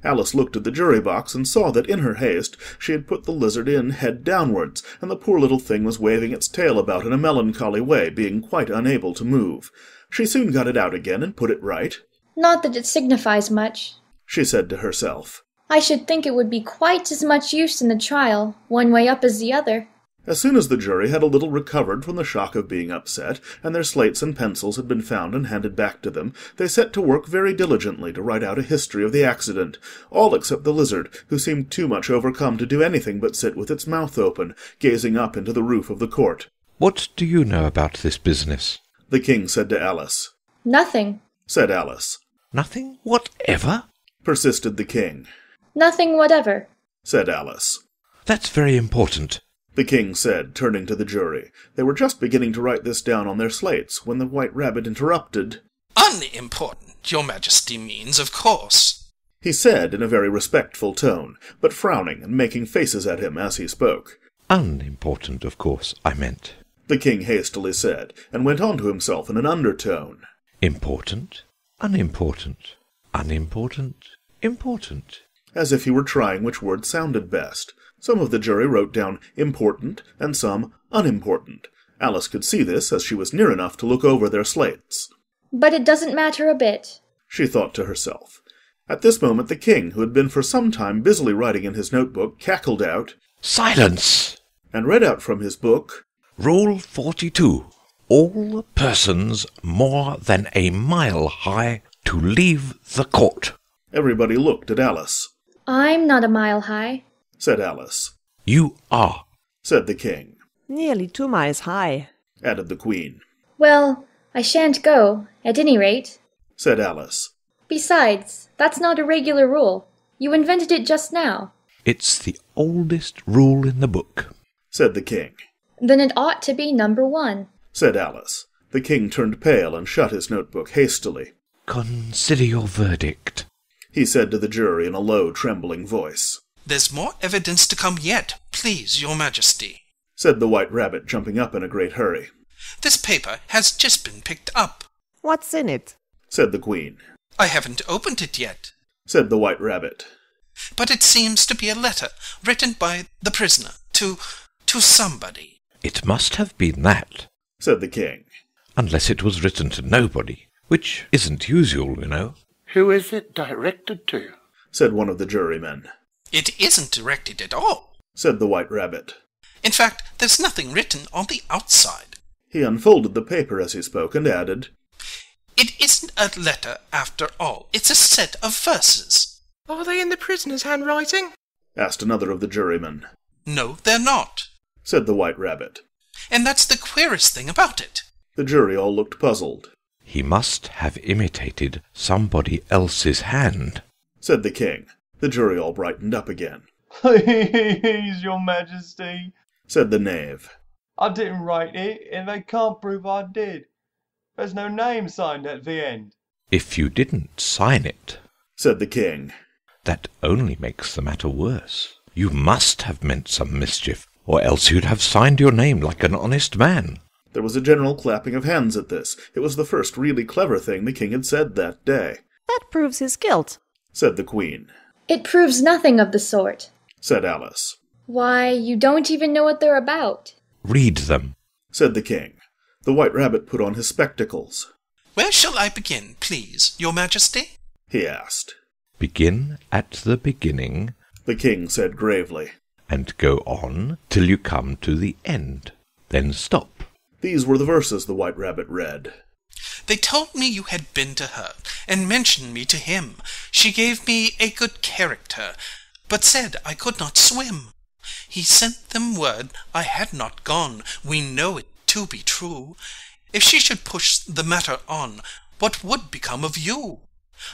Alice looked at the jury-box and saw that in her haste she had put the lizard in head downwards, and the poor little thing was waving its tail about in a melancholy way, being quite unable to move. She soon got it out again and put it right. Not that it signifies much, she said to herself. I should think it would be quite as much use in the trial, one way up as the other. As soon as the jury had a little recovered from the shock of being upset, and their slates and pencils had been found and handed back to them, they set to work very diligently to write out a history of the accident, all except the lizard, who seemed too much overcome to do anything but sit with its mouth open, gazing up into the roof of the court. What do you know about this business? The king said to Alice. Nothing, said Alice. Nothing whatever? persisted the king. Nothing whatever, said Alice. That's very important, the king said, turning to the jury. They were just beginning to write this down on their slates, when the White Rabbit interrupted. Unimportant, your majesty means, of course, he said in a very respectful tone, but frowning and making faces at him as he spoke. Unimportant, of course, I meant, the king hastily said, and went on to himself in an undertone. Important, unimportant, unimportant, important. As if he were trying which word sounded best. Some of the jury wrote down important, and some unimportant. Alice could see this, as she was near enough to look over their slates. But it doesn't matter a bit, she thought to herself. At this moment the king, who had been for some time busily writing in his notebook, cackled out, Silence! And read out from his book, Rule 42. All persons more than a mile high to leave the court. Everybody looked at Alice. I'm not a mile high, said Alice. You are, said the king. Nearly 2 miles high, added the queen. Well, I shan't go, at any rate, said Alice. Besides, that's not a regular rule. You invented it just now. It's the oldest rule in the book, said the king. Then it ought to be number 1, said Alice. The king turned pale and shut his notebook hastily. Consider your verdict, he said to the jury in a low, trembling voice. There's more evidence to come yet, please, your majesty, said the White Rabbit, jumping up in a great hurry. This paper has just been picked up. What's in it? said the queen. I haven't opened it yet, said the White Rabbit. But it seems to be a letter written by the prisoner to somebody. It must have been that, said the king. Unless it was written to nobody, which isn't usual, you know. Who is it directed to? said one of the jurymen. It isn't directed at all, said the White Rabbit. In fact, there's nothing written on the outside. He unfolded the paper as he spoke and added, It isn't a letter after all. It's a set of verses. Are they in the prisoner's handwriting? asked another of the jurymen. No, they're not, said the White Rabbit. And that's the queerest thing about it. The jury all looked puzzled. He must have imitated somebody else's hand, said the king. The jury all brightened up again. Please, your majesty, said the knave. I didn't write it, and they can't prove I did. There's no name signed at the end. If you didn't sign it, said the king, that only makes the matter worse. You must have meant some mischief, or else you'd have signed your name like an honest man. There was a general clapping of hands at this. It was the first really clever thing the king had said that day. That proves his guilt, said the queen. It proves nothing of the sort, said Alice. Why, you don't even know what they're about. Read them, said the king. The White Rabbit put on his spectacles. Where shall I begin, please, your majesty? He asked. Begin at the beginning, the king said gravely, and go on till you come to the end. Then stop. These were the verses the White Rabbit read. They told me you had been to her, and mentioned me to him. She gave me a good character, but said I could not swim. He sent them word I had not gone. We know it to be true. If she should push the matter on, what would become of you?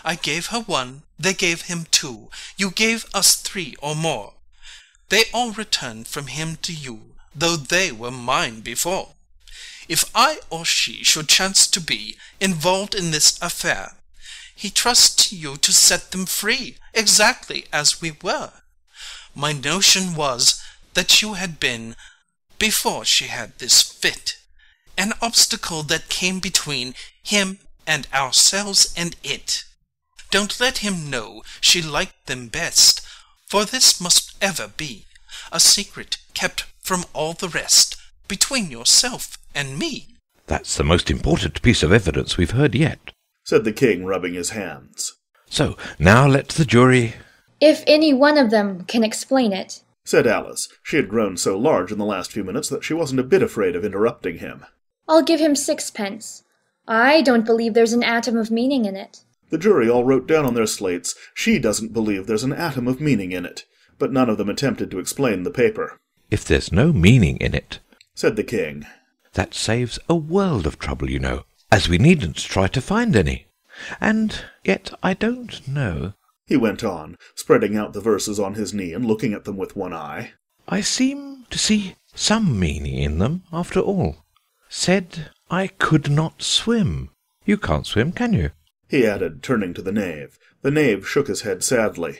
I gave her one, they gave him two. You gave us three or more. They all returned from him to you, though they were mine before. If I or she should chance to be involved in this affair, he trusts to you to set them free, exactly as we were. My notion was that you had been, before she had this fit, an obstacle that came between him and ourselves and it. Don't let him know she liked them best, for this must ever be a secret kept from all the rest, between yourself and me. That's the most important piece of evidence we've heard yet, said the king, rubbing his hands. So, now let the jury... If any one of them can explain it, said Alice. She had grown so large in the last few minutes that she wasn't a bit afraid of interrupting him. I'll give him 6pence. I don't believe there's an atom of meaning in it. The jury all wrote down on their slates, she doesn't believe there's an atom of meaning in it, but none of them attempted to explain the paper. If there's no meaning in it, said the king, that saves a world of trouble, you know, as we needn't try to find any. And yet I don't know, he went on, spreading out the verses on his knee and looking at them with one eye. I seem to see some meaning in them, after all. Said I could not swim. You can't swim, can you? He added, turning to the knave. The knave shook his head sadly.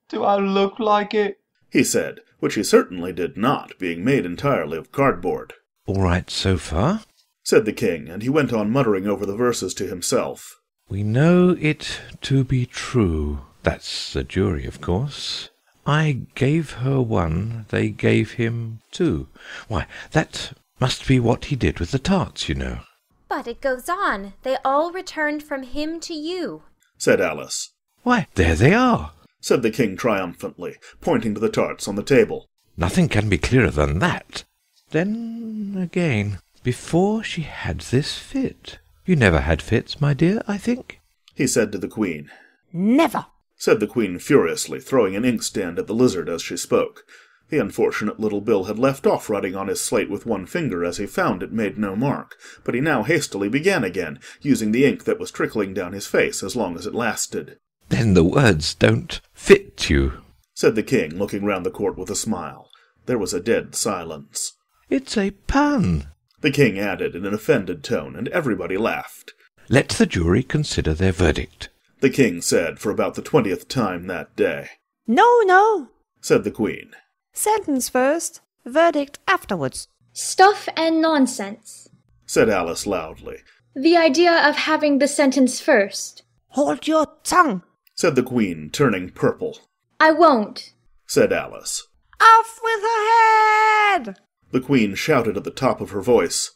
Do I look like it? He said, which he certainly did not, being made entirely of cardboard. All right so far, said the king, and he went on muttering over the verses to himself. We know it to be true. That's the jury, of course. I gave her one, they gave him two. Why, that must be what he did with the tarts, you know. But it goes on. They all returned from him to you, said Alice. Why, there they are, said the king triumphantly, pointing to the tarts on the table. Nothing can be clearer than that. Then, again, before she had this fit. You never had fits, my dear, I think? He said to the queen. Never, said the queen furiously, throwing an inkstand at the lizard as she spoke. The unfortunate little Bill had left off writing on his slate with one finger, as he found it made no mark, but he now hastily began again, using the ink that was trickling down his face as long as it lasted. Then the words don't fit you, said the king, looking round the court with a smile. There was a dead silence. It's a pun, the king added in an offended tone, and everybody laughed. Let the jury consider their verdict, the king said for about the 20th time that day. No, said the queen. Sentence first, verdict afterwards. Stuff and nonsense, said Alice loudly. The idea of having the sentence first. Hold your tongue, said the queen, turning purple. I won't, said Alice. Off with her head! The queen shouted at the top of her voice.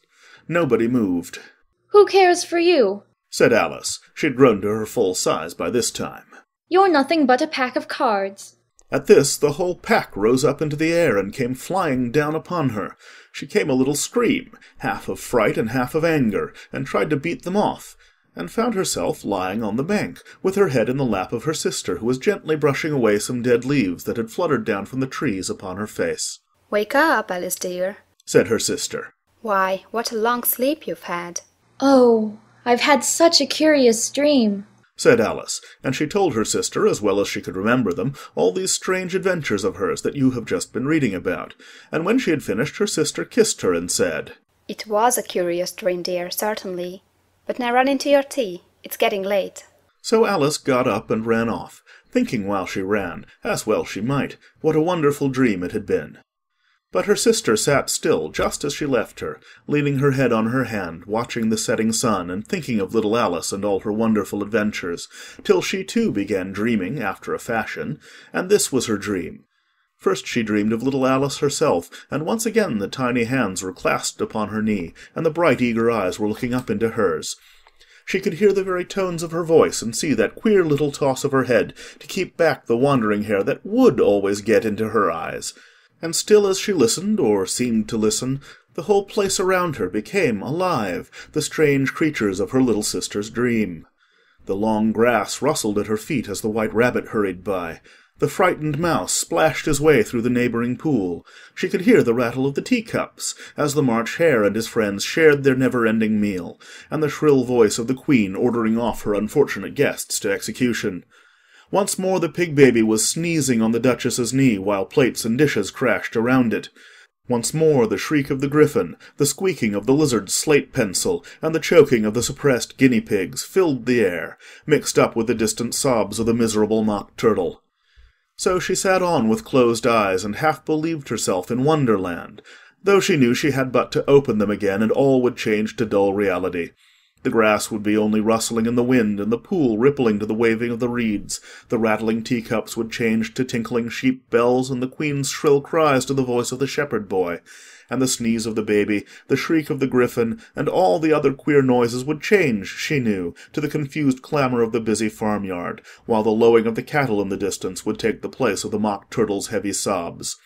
Nobody moved. Who cares for you? said Alice. She'd grown to her full size by this time. You're nothing but a pack of cards. At this, the whole pack rose up into the air and came flying down upon her. She gave a little scream, half of fright and half of anger, and tried to beat them off, and found herself lying on the bank, with her head in the lap of her sister, who was gently brushing away some dead leaves that had fluttered down from the trees upon her face. "Wake up, Alice dear," said her sister. "Why, what a long sleep you've had." "Oh, I've had such a curious dream," said Alice, and she told her sister, as well as she could remember them, all these strange adventures of hers that you have just been reading about. And when she had finished, her sister kissed her and said, "It was a curious dream, dear, certainly. But now run into your tea. It's getting late." So Alice got up and ran off, thinking while she ran, as well she might, what a wonderful dream it had been. But her sister sat still just as she left her, leaning her head on her hand, watching the setting sun, and thinking of little Alice and all her wonderful adventures, till she too began dreaming after a fashion, and this was her dream. First she dreamed of little Alice herself, and once again the tiny hands were clasped upon her knee, and the bright eager eyes were looking up into hers. She could hear the very tones of her voice, and see that queer little toss of her head to keep back the wandering hair that would always get into her eyes. And still as she listened, or seemed to listen, the whole place around her became alive, the strange creatures of her little sister's dream. The long grass rustled at her feet as the white rabbit hurried by. The frightened mouse splashed his way through the neighbouring pool. She could hear the rattle of the teacups, as the March Hare and his friends shared their never-ending meal, and the shrill voice of the Queen ordering off her unfortunate guests to execution. Once more the pig-baby was sneezing on the Duchess's knee while plates and dishes crashed around it. Once more the shriek of the griffin, the squeaking of the lizard's slate-pencil, and the choking of the suppressed guinea pigs filled the air, mixed up with the distant sobs of the miserable mock turtle. So she sat on with closed eyes and half believed herself in Wonderland, though she knew she had but to open them again and all would change to dull reality. The grass would be only rustling in the wind, and the pool rippling to the waving of the reeds. The rattling teacups would change to tinkling sheep bells, and the Queen's shrill cries to the voice of the shepherd boy. And the sneeze of the baby, the shriek of the griffin, and all the other queer noises would change, she knew, to the confused clamour of the busy farmyard, while the lowing of the cattle in the distance would take the place of the mock turtle's heavy sobs.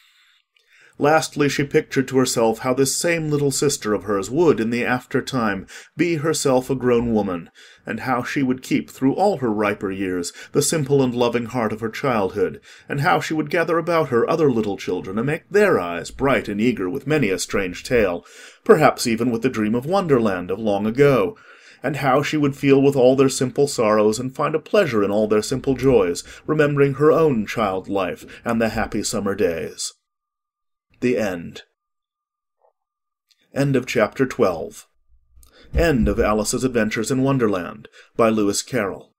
Lastly, she pictured to herself how this same little sister of hers would, in the after-time, be herself a grown woman, and how she would keep, through all her riper years, the simple and loving heart of her childhood, and how she would gather about her other little children and make their eyes bright and eager with many a strange tale, perhaps even with the dream of Wonderland of long ago, and how she would feel with all their simple sorrows and find a pleasure in all their simple joys, remembering her own child life and the happy summer days. The End. End of Chapter 12. End of Alice's Adventures in Wonderland by Lewis Carroll.